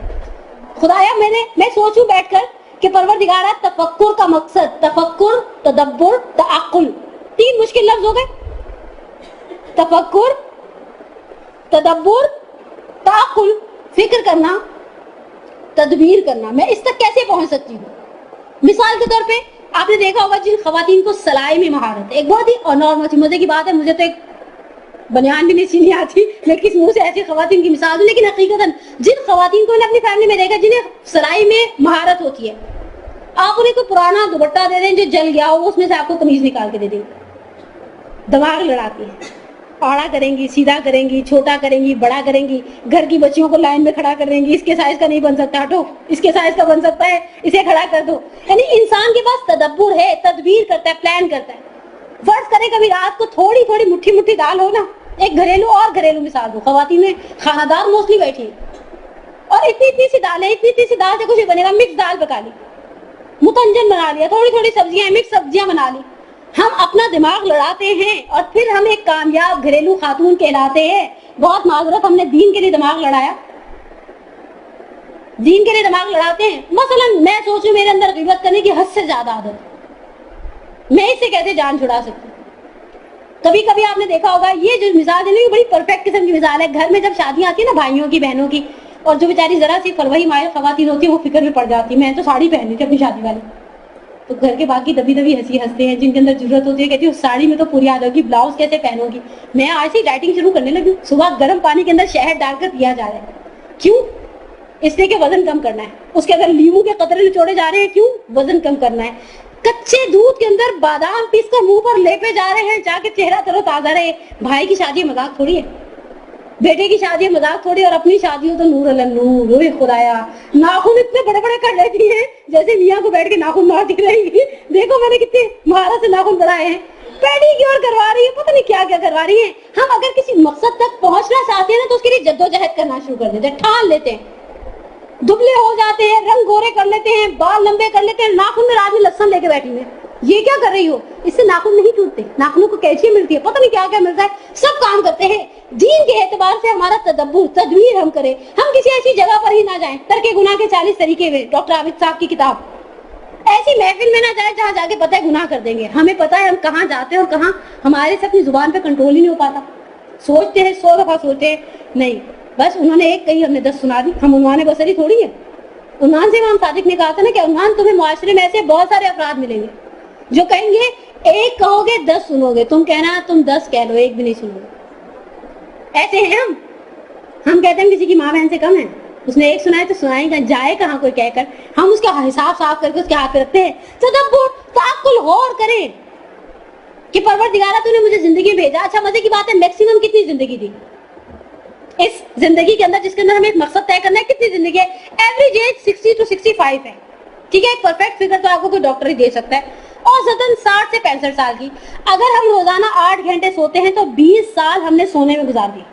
خدایا میں سوچوں بیٹھ کر کہ پروردگارا تفکر کا مقصد تفکر، تدبر، تعقل، 3 مشکل لفظ ہو گئے. تفکر، تدبر، تعقل، فکر کرنا، تدبیر کرنا. میں اس تک کیسے پہنچ سکتی ہوں؟ مثال کے طور پہ آپ نے دیکھا ہوگا جن خواتین کو سلائی میں مہارت ہے، ایک بہت ہی نارمل سی مزے کی بات ہے، مجھے تو ایک بنیان بھی نہیں سینی آتی، میں کس منہ سے ایسی خواتین کی مثال دوں، لیکن حقیقتاً جن خواتین کو اپنی فیملی میں دیکھا جنہیں سلائی میں مہارت ہوتی ہے، آپ انہیں کوئی پرانا دوپٹہ دے دیں جو جل گیا ہو، اس میں سے آپ کو قمیض نکال کے دے دیں، دماغ لڑاتی ہیں، آڑا کریں گی، سیدھا کریں گی، چھوٹا کریں گی، بڑا کریں گی، گھر کی بچیوں کو لائن میں کھڑا کر دیں گی، اس کے سائز کا نہیں بن سکتا، ہٹو، اس کے سائز کا بن سکتا ہے، اسے کھڑا کر دو. یعنی انسان کے پاس تدبر ہے، تدبیر کرتا ہے، پلان کرتا ہے. فرض کریں کبھی رات کو تھوڑی تھوڑی مٹھی دال ہو نا، ایک گھریلو مثال دو، خواتین میں خانہ دار موسٹلی بیٹھی ہیں اور اتنی سی دال ہے، اتنی سی دال سے کچھ نہیں بنے گا، مکس دال پکا لی، متنجن بنا لیا، تھوڑی سبزیاں مکس سبزیاں بنا لی. ہم اپنا دماغ لڑاتے ہیں اور پھر ہم ایک کامیاب گھریلو خاتون کہلاتے ہیں. بہت معذرت، ہم نے دین کے لیے دماغ لڑایا، دین کے لیے دماغ لڑاتے ہیں. مثلا میں سوچوں میرے اندر غیبت کرنے کی حد سے زیادہ عادت، میں اس سے کیسے جان چھڑا سکتی ہوں؟ کبھی کبھی آپ نے دیکھا ہوگا یہ جو مثال ہے نا، یہ بڑی پرفیکٹ قسم کی مثال ہے. گھر میں جب شادیاں آتی ہیں نا بھائیوں کی بہنوں کی، اور جو بیچاری ذرا سی فروہی مائل خواتین ہوتی ہیں وہ فکر میں پڑ جاتی ہے. میں تو ساڑی پہنی تھی اپنی شادی والی، تو گھر کے باقی دبی ہنسی ہنستے ہیں، جن کے اندر ضرورت ہوتی ہے کہتی ہے ساڑی میں تو پوری عادت ہوگی، بلاؤز کیسے پہنو گی. میں آج سے ڈائٹنگ شروع کرنے لگی، صبح گرم پانی کے اندر شہد ڈال کر پیا جا رہا ہے. کیوں؟ اس لیے کہ وزن کم کرنا ہے. اس کے اندر لیمو کے قطرے نچوڑے جا رہے ہیں، کیوں؟ وزن کم کرنا ہے. کچے دودھ کے اندر بادام پیس کر منہ پر لیپے جا رہے ہیں تاکہ چہرہ تر و تازہ رہے. بھائی کی شادی مذاق تھوڑی ہے، بیٹے کی شادی مذاق تھوڑی، اور اپنی شادی ہو تو نور نور. اوے خدایا، ناخن اتنے بڑے بڑے کر لیتی ہیں جیسے میاں کو بیٹھ کے ناخن مارتی رہے گی. دیکھو میں نے کتنے مہارت سے ناخن بڑھائے ہیں. پیڈی کیور کروا رہی ہے، پتہ نہیں کیا کیا کروا رہی ہے. ہم اگر کسی مقصد تک پہنچنا چاہتے ہیں نا تو اس کے لیے جدوجہد کرنا شروع کر دیتے ہیں، ٹھان لیتے ہیں، دبلے ہو جاتے ہیں، رنگ گورے کر لیتے ہیں، بال لمبے کر لیتے ہیں. ناخن میں رات میں لہسن لے کے بیٹھی ہوئی ہے، یہ کیا کر رہی ہو؟ اس سے ناخن نہیں ٹوٹتے، ناخنوں کو کیلشیم ملتی ہے، پتہ نہیں کیا کیا ملتا ہے. سب کام کرتے ہیں. دین کے اعتبار سے ہمارا تدبر تدبیر ہم کریں، ہم کسی ایسی جگہ پر ہی نہ جائیں. ترک گناہ کے 40 طریقے میں ڈاکٹر عابد صاحب کی کتاب. ایسی محفل میں نہ جائیں جہاں جا کے پتہ ہے گناہ کر دیں گے. ہمیں پتہ ہے ہم کہاں جاتے ہیں اور کہاں ہمارے سے اپنی زبان پہ کنٹرول ہی نہیں ہو پاتا. سوچتے ہیں 100 دفعہ سوچتے ہیں، نہیں بس انہوں نے ایک کہی ہم نے 10 سنا دی. ہم عنوان بصری تھوڑی ہے. عنوان سے امام صادق نے کہا تھا نا کہ عنوان تمہیں معاشرے میں ایسے بہت سارے افراد ملیں گے جو کہیں گے ایک کہو گے 10 سنو گے، تم کہنا تم 10 کہہ لو ایک بھی نہیں سنو گے. ایسے ہیں ہم کہتے ہیں کسی کی ماں بہن سے کم ہے، اس نے ایک سنا ہے تو سنائیں گا، جائے کہاں کوئی کہہ کر. ہم اس کا حساب صاف کر کے اس کے ہاتھ پہ رکھتے ہیں. تدبر تعقل غور کریں کہ پروردگارا تو نے مجھے زندگی بھیجا. اچھا مزے کی بات ہے، میکسیمم کتنی زندگی دی اس زندگی کے اندر جس کے اندر ہمیں ایک مقصد طے کرنا ہے؟ کتنی زندگی ہے؟ ایوریج ایج 60 to 65 ہے. ٹھیک ہے، ایک پرفیکٹ فگر تو آپ کو کوئی ڈاکٹر ہی دے سکتا ہے. اوسطاً 60 سے 65 سال کی. اگر ہم روزانہ 8 گھنٹے سوتے ہیں تو 20 سال ہم نے سونے میں گزار دیے.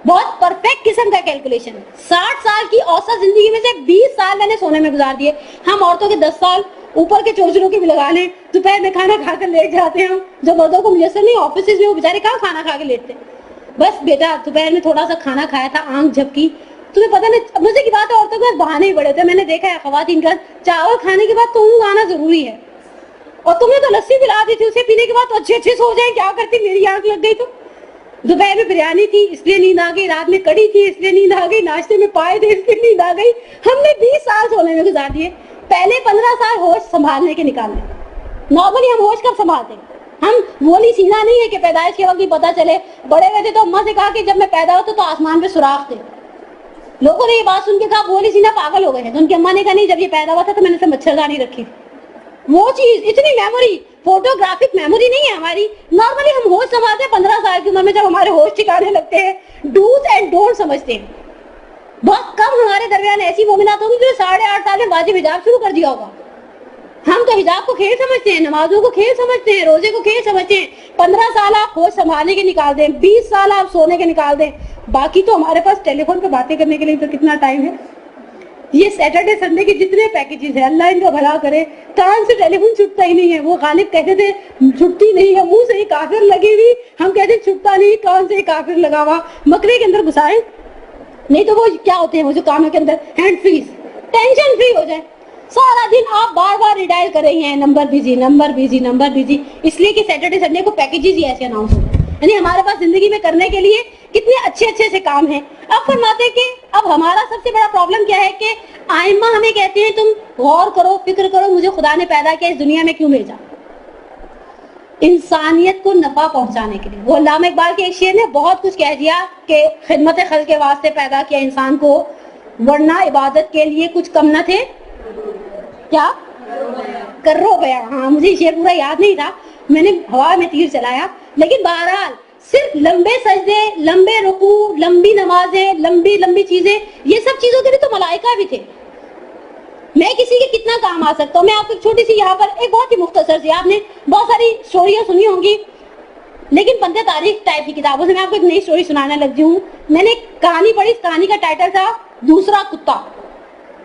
بہت پرفیکٹ قسم کا کیلکولیشن ہے. 60 سال کی اوسط زندگی میں سے 20 سال میں نے سونے میں گزار دیے. ہم عورتوں کے 10 سال اوپر کے چورچروں کے بھی لگا لیں. دوپہر میں کھانا کھا کر لیٹ جاتے ہیں ہم، جو مردوں کو میسر نہیں. آفیسز میں وہ بیچارے کہاں کھانا کھا کے لیٹتے ہیں. بس بیٹا دوپہر میں تھوڑا سا کھانا کھایا تھا، آنکھ جھپکی. تمہیں پتہ نہیں مزے کی بات ہے، عورتوں کے بہانے ہی بڑے تھے. میں نے دیکھا ہے خواتین کا چاول کھانے کے بعد تو اونگ آنا ضروری ہے. اور تمہیں تو لسی پلا دی تھی، اسے پینے کے بعد تو اچھے سو جائیں. کیا کرتی؟ میری آنکھ لگ گئی تو. دوپہر میں بریانی تھی اس لیے نیند آ گئی، رات میں کڑی تھی اس لیے نیند آ گئی، ناشتے میں پائے تھے اس لیے نیند آ گئی. ہم نے 20 سال سونے میں گزار دیے. پہلے 15 سال ہوش سنبھالنے کے نکالنے. نارملی ہم ہوش کب سنبھالتے ہیں؟ ہم وہی سینا نہیں ہے کہ پیدائش کے وقت ہی پتا چلے. بڑے ہوئے تھے تو اماں سے کہا کہ جب میں پیدا ہوتا تو آسمان پہ سوراخ تھے. لوگوں نے یہ بات سن کے کہا وہی سینا پاگل ہو گئے ہیں. تو ان کی اماں نے کہا نہیں، جب یہ پیدا ہوا تھا تو میں نے اسے مچھردانی رکھی تھی. وہ چیز اتنی میموری، فوٹوگرافک میموری نہیں ہے ہماری. نارملی ہم ہوش سنبھالتے ہیں 15 سال کی عمر میں، جب ہمارے ہوش ٹھکانے لگتے ہیں، ڈوز اینڈ ڈونٹ سمجھتے ہیں. بہت کم ہمارے درمیان ایسی مومنات ہوگی جو 8.5 سال میں واجب حجاب شروع کر دیا ہوگا. ہم تو حجاب کو کھیل سمجھتے ہیں، نمازوں کو کھیل سمجھتے ہیں، روزے کو کھیل سمجھتے ہیں. 15 سال آپ ہوش سنبھالنے کے نکال دیں، 20 سال آپ سونے کے نکال دیں، باقی تو ہمارے پاس ٹیلی فون پہ باتیں کرنے کے لیے تو کتنا ٹائم ہے. یہ سیٹرڈے سنڈے کے جتنے پیکیجز ہیں اللہ ان کا بھلا کرے, کان سے ٹیلی فون چھٹتا ہی نہیں ہے. وہ غالب کہتے تھے چھٹتی نہیں ہے, منہ سے ہی کافر لگی ہوئی, ہم کہتے ہیں چھٹتا نہیں, کان سے ہی کافر لگا ہوا, مکرے کے اندر گھسائے. نہیں تو وہ کیا ہوتے ہیں وہ جو کانوں کے اندر ہینڈ فریز, ٹینشن فری ہو جائے. سارا دن آپ بار بار ریڈائل کر رہی ہیں number busy number busy number busy, اس لیے کہ سیٹرڈے سنڈے کو پیکیجز ہی ایسے اناؤنس ہوتے ہیں. یعنی ہمارے پاس زندگی میں کرنے کے لیے کتنے اچھے اچھے سے کام ہیں. اب فرماتے کہ اب ہمارا سب سے بڑا پرابلم کیا ہے کہ آئمہ ہمیں کہتے ہیں تم غور کرو, فکر کرو, مجھے خدا نے پیدا کیا اس دنیا میں کیوں بھیجا؟ انسانیت کو نفع پہنچانے کے لیے. وہ علامہ اقبال کے ایک شعر نے بہت کچھ کہہ دیا کہ خدمت خلق کے واسطے پیدا کیا انسان کو, ورنہ عبادت کے لیے کچھ کم نہ تھے. کیا کرو بیاں, ہاں مجھے شعر پورا یاد نہیں تھا, میں نے ہوا میں تیر چلایا. لیکن بہرحال صرف لمبے سجدے, لمبے رکوع, لمبی نمازیں, لمبی لمبی چیزیں, یہ سب چیزوں کے لیے تو ملائکہ بھی تھے. میں کسی کے کتنا کام آ سکتا ہوں. میں آپ کو ایک چھوٹی سی یہاں پر ایک بہت ہی مختصر سی, آپ نے بہت ساری اسٹوریاں سنی ہوں گی لیکن بندے تاریخ ٹائپ کی کتابوں سے میں آپ کو ایک نئی اسٹوری سنانے لگتی ہوں. میں نے ایک کہانی پڑھی, اس کہانی کا ٹائٹل تھا دوسرا کتا.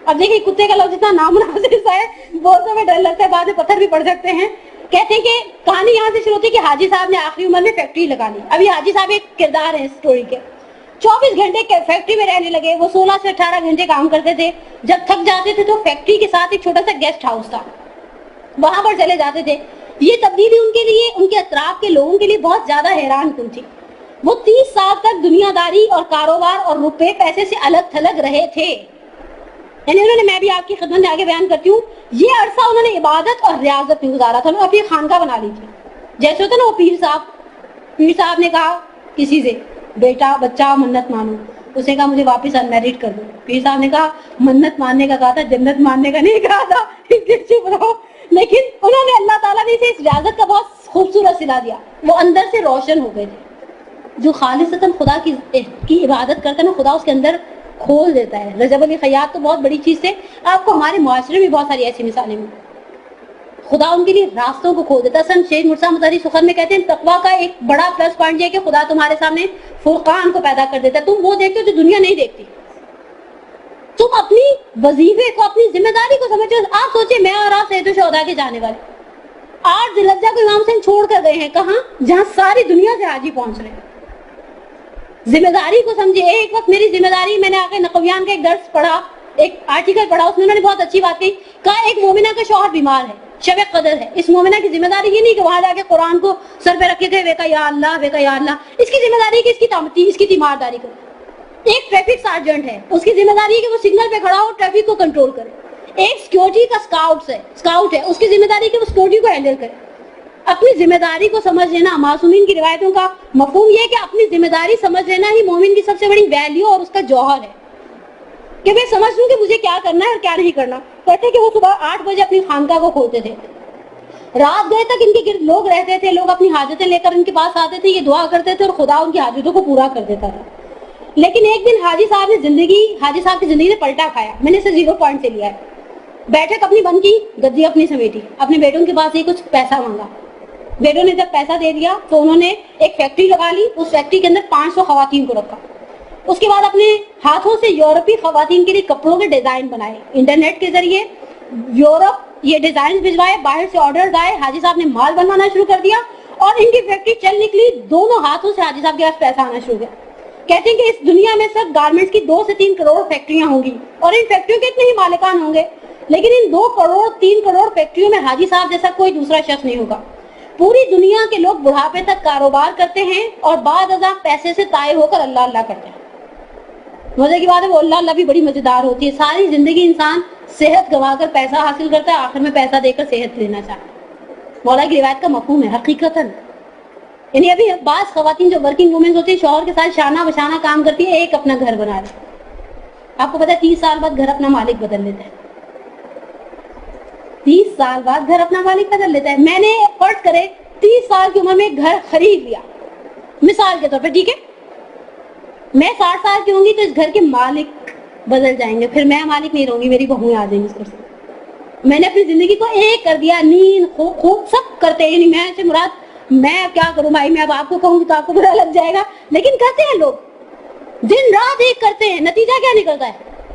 اب دیکھیں کتے کا لفظ اتنا نامناسب سا ہے, بولنے میں ڈر لگتا ہے, بعد میں پتھر بھی پڑ سکتے ہیں. کہتے ہیں کہ کہانی یہاں سے شروع ہوتی ہے کہ حاجی صاحب نے آخری عمر میں فیکٹری لگا لی. ابھی حاجی صاحب ایک کردار ہے اسٹوری کے, 24 گھنٹے فیکٹری میں رہنے لگے. وہ 16 سے 18 گھنٹے کام کرتے تھے. جب تھک جاتے تھے تو فیکٹری کے ساتھ ایک چھوٹا سا گیسٹ ہاؤس تھا, وہاں پر چلے جاتے تھے. یہ تبدیلی ان کے لیے, ان کے اطراف کے لوگوں کے لیے بہت زیادہ حیران کن تھی. وہ 30 سال تک دنیا داری اور کاروبار اور روپے پیسے سے الگ تھلگ رہے تھے. یعنی انہوں نے, میں بھی آپ کی خدمت میں آگے بیان کرتی ہوں, یہ عرصہ انہوں نے عبادت اور ریاضت میں گزارا تھا. انہوں نے اپنی خانقاہ بنا لی تھی. جیسے ہوتا نا وہ پیر صاحب نے کہا کسی سے بیٹا بچہ منت مانو, اس نے کہا مجھے واپس ان میرڈ کر دو. پیر صاحب نے کہا منت ماننے کا کہا تھا, جنت ماننے کا نہیں کہا تھا, چپ رہو. لیکن انہوں نے اللہ تعالیٰ نے اسے اس ریاضت کا بہت خوبصورت صلہ دیا. وہ اندر سے روشن ہو گئے تھے. جو خالصتاً خدا کی عبادت کرتا ہے نا, خدا اس کے اندر کھول دیتا ہے. رجب علی خیاط تو بہت بڑی چیز ہے, آپ کو ہمارے معاشرے میں بہت ساری ایسی مثالیں ہیں. خدا ان کے لیے راستوں کو کھول دیتا ہے. سن شیخ مرزا مطہری سخن میں کہتے ہیں تقویٰ کا ایک بڑا پلس پوائنٹ یہ کہ خدا تمہارے سامنے فرقان کو پیدا کر دیتا ہے. تم وہ دیکھتے ہو جو دنیا نہیں دیکھتی. تم اپنی وظیفے کو, اپنی ذمہ داری کو سمجھو. آپ سوچیں میں اور آپ سید الشہداء کے جانے والے 8 ذی الحجہ کو امام حسین چھوڑ کر گئے ہیں. کہاں؟ جہاں ساری دنیا سے حاجی پہنچ رہے ہیں. ذمہ داری کو سمجھے. ایک وقت میری ذمہ داری, میں نے آ کے نقویان کا ایک درس پڑھا, ایک آرٹیکل پڑھا, اس میں انہوں نے بہت اچھی بات کہی. کہا ایک مومنہ کا شوہر بیمار ہے, شب قدر ہے. اس مومنہ کی ذمہ داری یہ نہیں کہ وہاں جا کے قرآن کو سر پہ رکھے گئے ویکا یا اللہ ویکا یا اللہ. اس کی ذمہ داری ہے کہ اس کی تیمارداری کرے. ایک ٹریفک سارجنٹ ہے, اس کی ذمہ داری ہے کہ وہ سگنل پہ کھڑا ہو, ٹریفک کو کنٹرول کرے. ایک سیکورٹی کا اسکاؤٹ ہے, اس کی ذمہ داری ہے کہ وہ سیکورٹی کو ہینڈل کرے. اپنی ذمہ داری کو سمجھ لینا, معصومین کی روایتوں کا مفہوم یہ ہے کہ اپنی ذمہ داری سمجھ لینا ہی مومن کی سب سے بڑی ویلیو اور اس کا جوہر ہے, کہ میں سمجھ لوں کہ مجھے کیا کرنا ہے اور کیا نہیں کرنا. کہتے کہ وہ صبح 8 بجے اپنی خانقاہ کو کھولتے تھے, رات گئے تک ان کے گرد لوگ رہتے تھے. لوگ اپنی حاجتیں لے کر ان کے پاس آتے تھے, یہ دعا کرتے تھے اور خدا ان کی حاجتوں کو پورا کر دیتا تھا. لیکن ایک دن حاجی صاحب کی زندگی نے پلٹا کھایا. میں نے اسے 0 پوائنٹ سے لیا ہے. بیٹھک اپنی بند کی, گدی اپنی سمیٹی, اپنے بیٹوں کے پاس ہی کچھ پیسہ مانگا. بیٹوں نے جب پیسہ دے دیا تو انہوں نے ایک فیکٹری لگا لی. اس فیکٹری کے اندر 500 خواتین کو رکھا. اس کے بعد اپنے ہاتھوں سے یورپی خواتین کے لیے کپڑوں کے ڈیزائن بنائے. انٹرنیٹ کے ذریعے یورپ یہ ڈیزائن بھجوائے, باہر سے آرڈرز آئے. حاجی صاحب نے مال بنوانا شروع کر دیا اور ان کی فیکٹری چل نکلی. دونوں ہاتھوں سے حاجی صاحب کے پاس پیسہ آنا شروع ہو گیا. کہتے ہیں کہ اس دنیا میں سب گارمنٹس کی 2 سے 3 کروڑ فیکٹریاں ہوں گی اور ان فیکٹریوں کے اتنے ہی مالکان ہوں گے, لیکن ان 2 کروڑ 3 کروڑ فیکٹریوں میں حاجی صاحب جیسا کوئی دوسرا شخص نہیں ہوگا. پوری دنیا کے لوگ بڑھاپے تک کاروبار کرتے ہیں اور بعد ازاں پیسے سے طائر ہو کر اللہ اللہ کرتے ہیں. مزے کی بات ہے وہ اللہ اللہ بھی بڑی مزیدار ہوتی ہے. ساری زندگی انسان صحت گوا کر پیسہ حاصل کرتا ہے, آخر میں پیسہ دے کر صحت لینا چاہتا ہے. مولا کی روایت کا مفہوم ہے حقیقتاً. یعنی ابھی بعض خواتین جو ورکنگ وومنز ہوتی ہیں شوہر کے ساتھ شانہ بشانہ کام کرتی ہے, ایک اپنا گھر بنا رہی ہے. آپ کو پتا ہے 30 سال بعد گھر اپنا مالک بدل لیتا ہے. 30 سال بعد گھر اپنا مالک بدل لیتا ہے. میں نے فرض کرے 30 سال کی عمر میں گھر خرید لیا مثال کے طور پہ, ٹھیک ہے, میں 60 سال کی ہوں گی تو اس گھر کے مالک بدل جائیں گے, پھر میں مالک نہیں رہوں گی, میری بہویں آ جائیں گی اس پر سے. میں نے اپنی زندگی کو ایک کر دیا, نیند خوب سب کرتے ہیں. میں سے مراد میں کیا کروں بھائی, میں اب آپ کو کہوں گی تو آپ کو برا لگ جائے گا, لیکن کرتے ہیں لوگ, دن رات ایک کرتے ہیں. نتیجہ کیا نکلتا ہے؟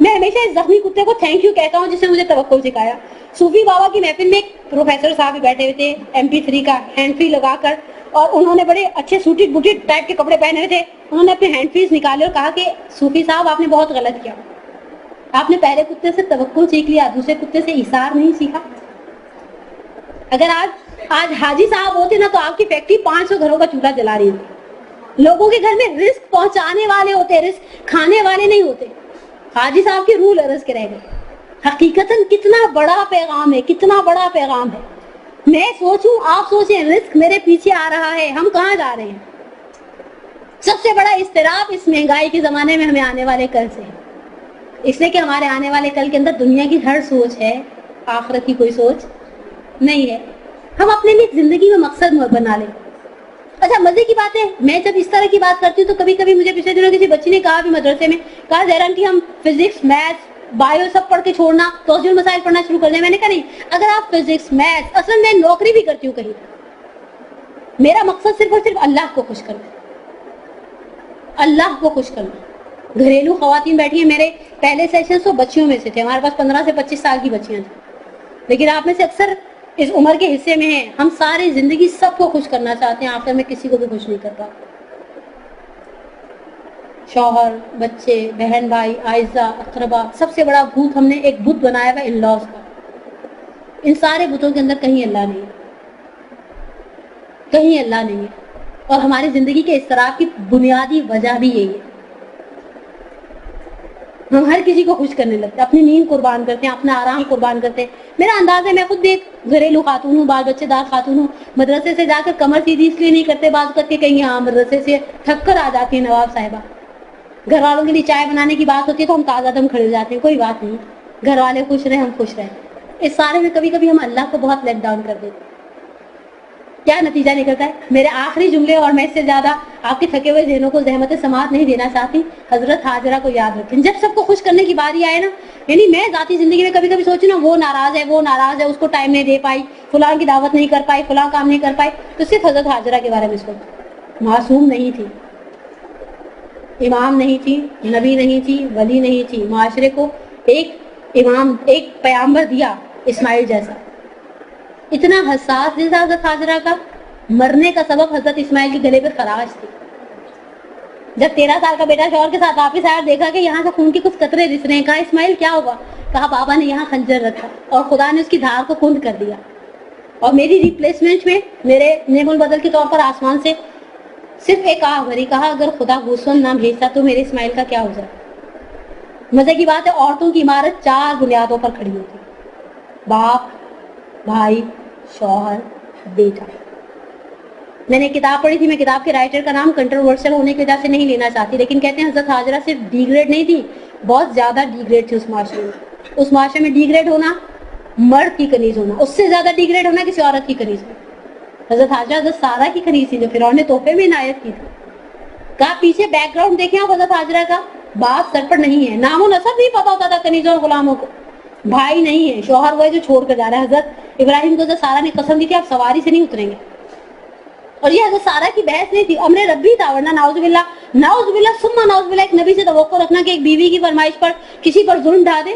میں ہمیشہ اس زخمی کتے کو تھینک یو کہتا ہوں جس نے مجھے توکل سکھایا. صوفی بابا کی محفل میں ایک پروفیسر صاحب بھی بیٹھے ہوئے تھے MP3 کا ہینڈ فری لگا کر, اور انہوں نے بڑے اچھے سوٹیڈ بوٹیڈ ٹائپ کے کپڑے پہنے ہوئے تھے. انہوں نے اپنے ہینڈ فریز نکالے اور کہا کہ صوفی صاحب آپ نے بہت غلط کیا, آپ نے پہلے کتے سے توکل سیکھ لیا, دوسرے کتے سے ایثار نہیں سیکھا. اگر آج حاجی صاحب ہوتے نا تو آپ کی فیکٹری 500 گھروں کا چولہا جلا رہی ہوتی. لوگوں کے گھر میں رزق پہنچانے والے ہوتے, رزق کھانے والے نہیں ہوتے. حاجی صاحب کے رول عرض کے رہ گئے. حقیقتاً کتنا بڑا پیغام ہے, کتنا بڑا پیغام ہے. میں سوچوں, آپ سوچیں, رزق میرے پیچھے آ رہا ہے, ہم کہاں جا رہے ہیں. سب سے بڑا اضطراب اس مہنگائی کے زمانے میں ہمیں آنے والے کل سے ہے, اس لیے کہ ہمارے آنے والے کل کے اندر دنیا کی ہر سوچ ہے, آخرت کی کوئی سوچ نہیں ہے. ہم اپنے لیے زندگی میں مقصد بنا لیں. اچھا مزے کی بات ہے, میں جب اس طرح کی بات کرتی ہوں تو کبھی کبھی مجھے پچھلے دنوں کسی بچی نے کہا بھی مدرسے میں, کہا زہرا آنٹی ہم فزکس میتھس بایو سب پڑھ کے چھوڑنا, توجہ المسائل پڑھنا شروع کر دیں. میں نے کہا نہیں, اگر آپ فزکس میتھس, اصلا میں نوکری بھی کرتی ہوں کہیں, میرا مقصد صرف اور صرف اللہ کو خوش کرنا, اللہ کو خوش کرنا. گھریلو خواتین بیٹھی ہیں, میرے پہلے سیشن تو بچیوں میں سے تھے, ہمارے پاس 15 سے 25 سال کی بچیاں تھیں, لیکن آپ میں سے اکثر اس عمر کے حصے میں ہیں. ہم ساری زندگی سب کو خوش کرنا چاہتے ہیں, آخر میں کسی کو بھی خوش نہیں کرتا. شوہر, بچے, بہن بھائی, اعزاء, اقربا, سب سے بڑا بھوت ہم نے ایک بت بنایا ہوا ان لاز کا. ان سارے بتوں کے اندر کہیں اللہ نہیں ہے, کہیں اللہ نہیں ہے. اور ہماری زندگی کے اضطراب کی بنیادی وجہ بھی یہی ہے. ہم ہر کسی کو خوش کرنے لگتے ہیں, اپنی نیند قربان کرتے ہیں, اپنا آرام قربان کرتے ہیں. میرا انداز ہے, میں خود بھی ایک گھریلو خاتون ہوں, بال بچے دار خاتون ہوں. مدرسے سے جا کر کمر سیدھی اس لیے نہیں کرتے بعض اوقات کہ کہیں ہاں مدرسے سے تھک کر آ جاتی ہے نواب صاحبہ, گھر والوں کے لیے چائے بنانے کی بات ہوتی ہے تو ہم تازہ دم کھڑے ہو جاتے ہیں, کوئی بات نہیں, گھر والے خوش رہے, ہم خوش رہے. اس سارے میں کبھی کبھی ہم اللہ کو بہت لیٹ ڈاؤن کر دیتے ہیں. کیا نتیجہ نکلتا ہے؟ میرے آخری جملے, اور میں اس سے زیادہ آپ کے تھکے ہوئے ذہنوں کو زحمت سماعت نہیں دینا چاہتی. حضرت حاجرہ کو یاد رکھیں, جب سب کو خوش کرنے کی باری آئے نا, یعنی میں ذاتی زندگی میں کبھی کبھی سوچوں نا, وہ ناراض ہے, وہ ناراض ہے, اس کو ٹائم نہیں دے پائی, فلاں کی دعوت نہیں کر پائی, فلاں کام نہیں کر پائی, تو صرف حضرت حاجرہ کے بارے میں سوچ. معصوم نہیں تھی, امام نہیں تھی, نبی نہیں تھی, ولی نہیں تھی, معاشرے کو ایک امام, ایک پیغمبر دیا اسماعیل جیسا. اتنا حساس دل تھا حضرت حاجرہ کا, مرنے کا سبب حضرت اسماعیل کے گلے پہ خراش تھی. جب 13 سال کا بیٹا شوہر کے ساتھ واپس آیا, دیکھا کہ یہاں سے خون کے کچھ قطرے رس رہے ہیں. کہا اسماعیل کیا ہوا؟ کہا بابا نے یہاں خنجر رکھا اور خدا نے اس کی دھار کو کند کر دیا, اور میری ریپلیسمنٹ میں میرے نعم البدل کے طور پر آسمان سے صرف ایک آہ بھری. کہا اگر خدا گوسفند نہ بھیجتا تو میرے اسماعیل کا کیا ہو جائے. مزے کی بات ہے, عورتوں کی عمارت 4 بنیادوں پر کھڑی ہوتی, باپ, بھائی, شوہر, بیٹا. میں نے کتاب پڑھی تھی, میں کتاب کے رائٹر کا نام کنٹروورشل ہونے کی وجہ سے نہیں لینا چاہتی, لیکن کہتے ہیں حضرت حاجرہ صرف ڈی گریڈ نہیں تھی, بہت زیادہ ڈی گریڈ تھی اس معاشرے میں. اس معاشرے میں ڈی گریڈ ہونا مرد کی کنیز ہونا, اس سے زیادہ ڈی گریڈ ہونا کسی عورت کی کنیز ہونا. حضرت حاجرہ حضرت سارہ کی کنیز تھی جو فرعون نے تحفے میں عنایت کی تھی. کہا پیچھے بیک گراؤنڈ دیکھیں آپ حضرت حاجرہ کا, باپ سر پر نہیں ہے, نام و نسب نہیں پتا ہوتا تھا کنیزوں اور غلاموں کو, بھائی نہیں ہے, شوہر وہ ہے جو چھوڑ کر جا رہا ہے. حضرت ابراہیم کو حضرت سارہ نے قسم دی تھی آپ سواری سے نہیں اتریں گے, اور یہ حضرت سارہ کی بحث نہیں تھی, امر ربی تھا. ورنہ نعوذ باللہ ثم نعوذ باللہ ایک نبی سے توقع رکھنا کہ ایک بیوی کی فرمائش پر کسی پر ظلم ڈھا دے.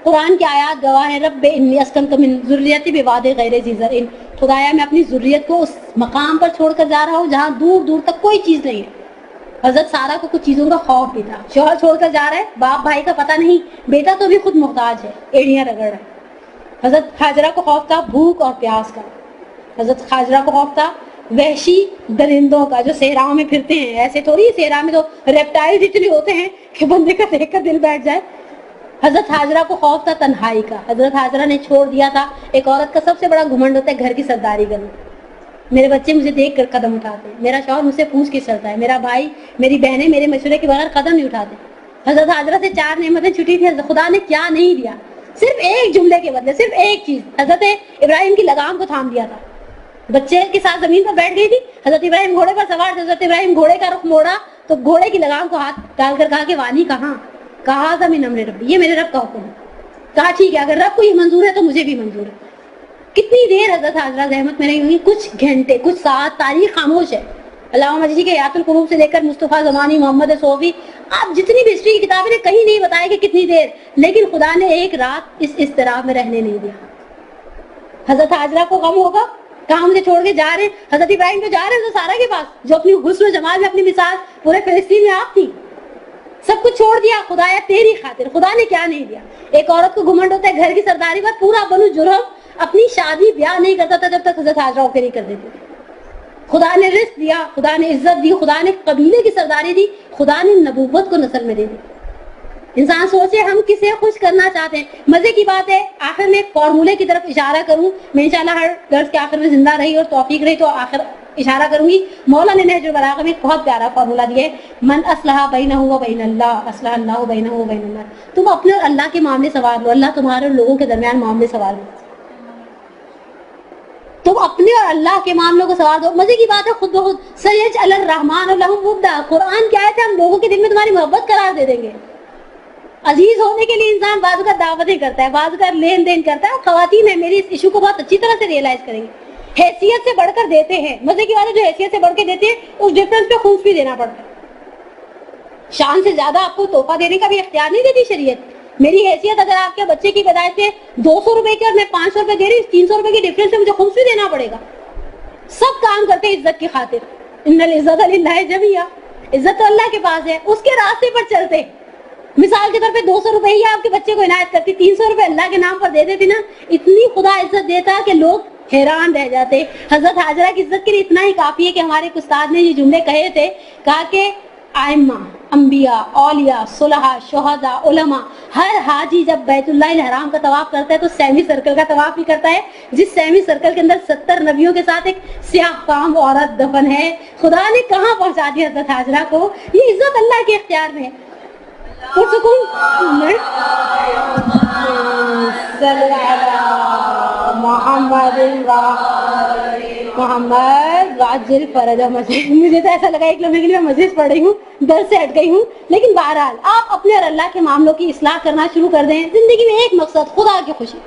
قرآن کی آیات گواہ ہیں, رب انی اسکنت من ذریتی بواد غیر ذی زرع, خدایا میں اپنی ذریت کو اس مقام پر چھوڑ کر جا رہا ہوں جہاں دور دور تک کوئی چیز نہیں ہے. حضرت سارہ کو کچھ چیزوں کا خوف بھی تھا, شوہر چھوڑ کر جا رہا ہے, باپ بھائی کا پتہ نہیں, بیٹا تو بھی خود محتاج ہے, ایڑیاں رگڑ رہا ہے. حضرت حاجرہ کو خوف تھا بھوک اور پیاس کا. حضرت حاجرہ کو خوف تھا وحشی درندوں کا جو صحراؤں میں پھرتے ہیں. ایسے تھوڑی صحرا میں تو ریپٹائل اتنے ہوتے ہیں کہ بندے کا دیکھ کر دل بیٹھ جائے. حضرت حاجرہ کو خوف تھا تنہائی کا. حضرت حاجرہ نے چھوڑ دیا تھا, ایک عورت کا سب سے بڑا گھمنڈ ہوتا ہے گھر کی سرداری کرنا. میرے بچے مجھے دیکھ کر قدم اٹھاتے, میرا شوہر مجھ سے پوچھ کے چلتا ہے, میرا بھائی میری بہنیں میرے مشورے کے بغیر قدم نہیں اٹھاتے. حضرت حاجرہ سے 4 نعمتیں چھٹی تھی, خدا نے کیا نہیں دیا, صرف ایک جملے کے بدلے, صرف ایک چیز. حضرت ابراہیم کی لگام کو تھام دیا تھا, بچے کے ساتھ زمین پر بیٹھ گئی تھی, حضرت ابراہیم گھوڑے پر سوار تھے, حضرت ابراہیم گھوڑے کا رخ موڑا تو گھوڑے کی لگام کو ہاتھ ڈال کر کہا کہ وانی کہاں, کہا زمین امر ربی, یہ میرے رب کا حکم ہے. کہا ٹھیک ہے, اگر رب کو یہ منظور ہے تو مجھے بھی منظور ہے. کتنی دیر حضرت حاجرہ زحمت میں رہی ہوئی, کچھ گھنٹے, کچھ ساعت, تاریخ خاموش ہے. علامہ مجیدی کے حیات القلوب سے لے کر مصطفیٰ زمانی، محمد صوفی، آپ جتنی بھی ہسٹری کی کتابیں نے کہیں نہیں بتایا کہ کتنی دیر، لیکن خدا نے ایک رات اس اضطراب میں رہنے نہیں دیا. حضرت حاجرہ کو غم ہوگا کہاں مجھے چھوڑ کے جا رہے ہیں. حضرت ابراہیم تو جا رہے ہیں سارا کے پاس، جو اپنی حسن و جمال میں اپنی مثال پورے فلسطین میں آپ تھی. سب کچھ چھوڑ دیا خدایا تیری خاطر. خدا نے کیا نہیں دیا. ایک عورت کو گھمنڈ ہوتا ہے گھر کی سرداری پر، پورا بنو جرہم اپنی شادی بیاہ نہیں کرتا تھا جب تک حضرت حاجرہ ہو کے نہیں کر دیتی تھی. خدا نے رزق دیا، خدا نے عزت دی، خدا نے قبیلے کی سرداری دی، خدا نے نبوت کو نسل میں دے دی. انسان سوچے ہم کسے خوش کرنا چاہتے ہیں. مزے کی بات ہے آخر میں ایک فارمولے کی طرف اشارہ کروں. میں انشاءاللہ ہر درس کے آخر میں زندہ رہی اور توفیق رہی تو آخر اشارہ کروں گی. مولا نے نہج البلاغہ میں ایک بہت پیارا فارمولہ دیا ہے، من اصلح بینہ و بین اللہ اصلح اللہ بینہ و بین اللہ. تم اپنے اور اللہ کے معاملے سوار لو، اللہ تمہارے اور لوگوں کے درمیان معاملے سوار لو. تم اپنے اور اللہ کے معاملوں کو سوار دو. مزے کی بات ہے خود بخود سیجعل الرحمن لہم ودا. قرآن کیا ہے ہم لوگوں کے دل میں تمہاری محبت قرار دے دیں گے. عزیز ہونے کے لیے انسان بعض کا دعوتیں کرتا ہے، بعض کا لین دین کرتا ہے. خواتین ہیں میری اس ایشو کو بہت اچھی طرح سے ریئلائز کریں گے. حیثیت سے بڑھ کر دیتے ہیں. مزے کی بات ہے جو حیثیت سے بڑھ کے دیتے ہیں اس ڈفرنس پہ خون بھی دینا پڑتا ہے. شان سے زیادہ آپ کو تحفہ دینے کا بھی اختیار نہیں دیتی شریعت. میری حیثیت اگر آپ کے بچے کی پیدائش پہ 200 روپے کی اور میں 500 روپے دے رہی ہوں، 300 روپے کی ڈفرنس سے مجھے خون بھی دینا پڑے گا. سب کام کرتے ہیں عزت کی خاطر. ان العزت للہ جمیعا. عزت تو اللہ کے پاس ہے، اس کے راستے پر چلتے. مثال کے طور پہ 200 روپے ہی آپ کے بچے کو عنایت کرتی، 300 روپے اللہ کے نام پر دے دیتی نا، اتنی خدا عزت دیتا کہ لوگ حیران رہ جاتے. حضرت حاجرہ کی عزت کے لیے اتنا ہی کافی ہے کہ ہمارے استاد نے یہ جملے کہے تھے، کہا کہ ائمہ، انبیاء، اولیاء، صلحاء، شہداء، علماء، ہر حاجی جب بیت اللہ الحرام کا طواف کرتا ہے تو سیمی سرکل کا طواف بھی کرتا ہے، جس سیمی سرکل کے اندر 70 نبیوں کے ساتھ ایک سیاہ فام عورت دفن ہے. خدا نے کہاں پہنچا دیا حضرت حاجرہ کو. یہ عزت اللہ کے اختیار میں ہے. پرسکون محمد محمد واجل فرج مسجد. مجھے تو ایسا لگا ایک لمحے کے لیے میں مسجد پڑھ رہی ہوں، در سے ہٹ گئی ہوں. لیکن بہرحال آپ اپنے اور اللہ کے معاملوں کی اصلاح کرنا شروع کر دیں. زندگی میں ایک مقصد خدا کی خوشی،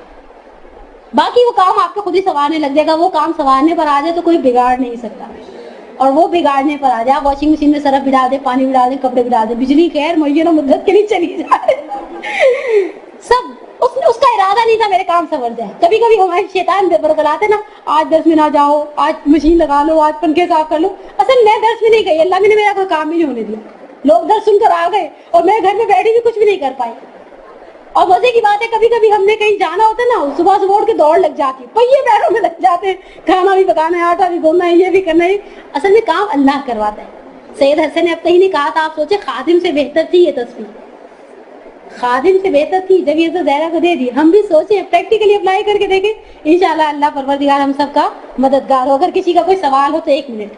باقی وہ کام آپ کو خود ہی سنوارنے لگ جائے گا. وہ کام سنوارنے پر آ جائے تو کوئی بگاڑ نہیں سکتا. اور وہ بگاڑنے پر آ جائے، آپ واشنگ مشین میں سرف بھی ڈال دیں، پانی بھی ڈال دیں، کپڑے بھی ڈال دیں، بجلی خیر معین و مدت کے لیے چلی جائے، سب اس کا ارادہ نہیں تھا میرے کام سنور جائے. کبھی کبھی ہمارے شیطان برگلاتے نا، آج درس میں نہ جاؤ، آج مشین لگا لو، آج پنکھے صاف کر لو. اصل میں درس میں نہیں گئی، اللہ نے میرا کوئی کام بھی نہیں ہونے دیا. لوگ درس سن کر آ گئے اور میں گھر میں بیٹھی بھی کچھ بھی نہیں کر پائی. اور مزے کی بات ہے کبھی کبھی ہم نے کہیں جانا ہوتا ہے نا، صبح صبح اٹھ کے دوڑ لگ جاتی، پہیے پیروں میں لگ جاتے ہیں، کھانا بھی پکانا ہے، آٹا بھی گوندنا ہے، یہ بھی کرنا ہے. اصل میں کام اللہ کرواتا ہے. سید حسن ابتہی نے کہا تھا، آپ سوچے خادم سے بہتر تھی یہ تصویر، خادم سے بہتر تھی جب یہ تو زہرا کو دے دی. ہم بھی سوچیں پریکٹیکلی اپلائی کر کے دیکھیں، انشاءاللہ اللہ پروردگار ہم سب کا مددگار ہو. اگر کسی کا کوئی سوال ہو تو 1 منٹ.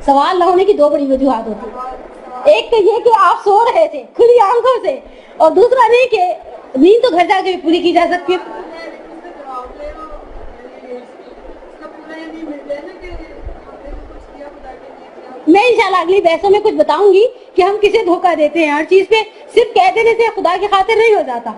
سوال نہ ہونے کی 2 بڑی وجوہات ہوتی ہیں. ایک تو یہ کہ آپ سو رہے تھے کھلی آنکھوں سے، اور دوسرا نہیں کہ نیند تو گھر جا کے بھی پوری کی جا سکتی ہے. میں انشاءاللہ اگلی بحثوں میں کچھ بتاؤں گی کہ ہم کسے دھوکہ دیتے ہیں. ہر چیز پہ صرف کہہ دینے سے خدا کی خاطر نہیں ہو جاتا.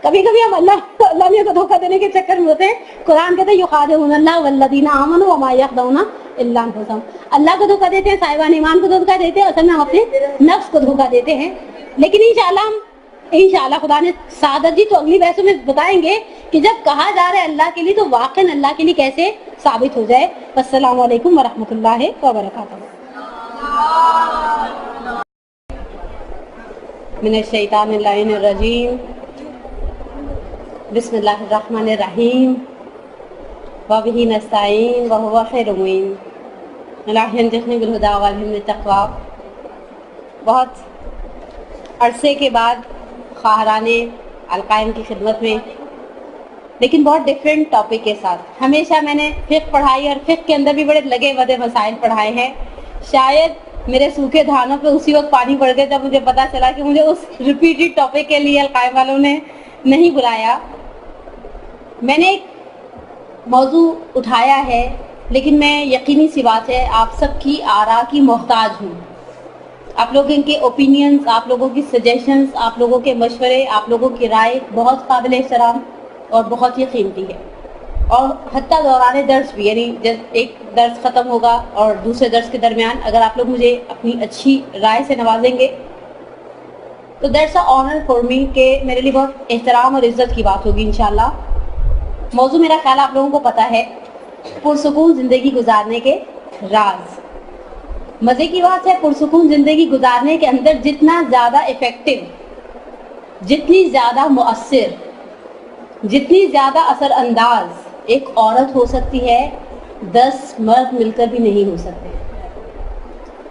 کبھی کبھی ہم اللہ نے کو دھوکہ دینے کے چکر میں ہوتے ہیں. قرآن کہتے ہیں یخادعون اللہ والذین آمنوا وما یخدعون الا انفسهم. اللہ کو دھوکہ دیتے ہیں، صاحبان ایمان کو دھوکہ دیتے ہیں، اصل میں ہم اپنے نفس کو دھوکہ دیتے ہیں. لیکن انشاءاللہ خدا نے سعادت دی تو اگلی بحثوں میں بتائیں گے کہ جب کہا جا رہا ہے اللہ کے لیے تو واقعا اللہ کے لیے کیسے ثابت ہو جائے. السلام علیکم ورحمۃ اللہ وبرکاتہ. من الشیطان اللعین الرجیم. بسم اللہ الرحمن الرحیم. وبہ نستعین وہو خیر المعین. اللہ ینجحنی بالہدی والہمنی بالتقوی. بہت عرصے کے بعد خواہران القائم کی خدمت میں، لیکن بہت ڈیفرنٹ ٹاپک کے ساتھ. ہمیشہ میں نے فقہ پڑھائی اور فقہ کے اندر بھی بڑے لگے ودے مسائل پڑھائے ہیں. شاید میرے سوکھے دھانوں پہ اسی وقت پانی پڑ گئے جب مجھے پتا چلا کہ مجھے اس ریپیٹڈ ٹاپک کے لیے القائم والوں نے نہیں بلایا. میں نے ایک موضوع اٹھایا ہے، لیکن میں یقینی سی بات ہے آپ سب کی آراء کی محتاج ہوں. آپ لوگوں کے اوپینینز، آپ لوگوں کی سجیشنز، آپ لوگوں کے مشورے، آپ لوگوں کی رائے بہت قابل احترام اور بہت ہی قیمتی ہے. اور حتیٰ دوران درس بھی، یعنی جب ایک درس ختم ہوگا اور دوسرے درس کے درمیان اگر آپ لوگ مجھے اپنی اچھی رائے سے نوازیں گے تو that's a honour for me, کہ میرے لیے بہت احترام اور عزت کی بات ہوگی انشاءاللہ۔ موضوع میرا خیال آپ لوگوں کو پتہ ہے، پرسکون زندگی گزارنے کے راز۔ مزے کی بات ہے، پرسکون زندگی گزارنے کے اندر جتنا زیادہ افیکٹو، جتنی زیادہ مؤثر، جتنی زیادہ اثر انداز ایک عورت ہو سکتی ہے، 10 مرد مل کر بھی نہیں ہو سکتے۔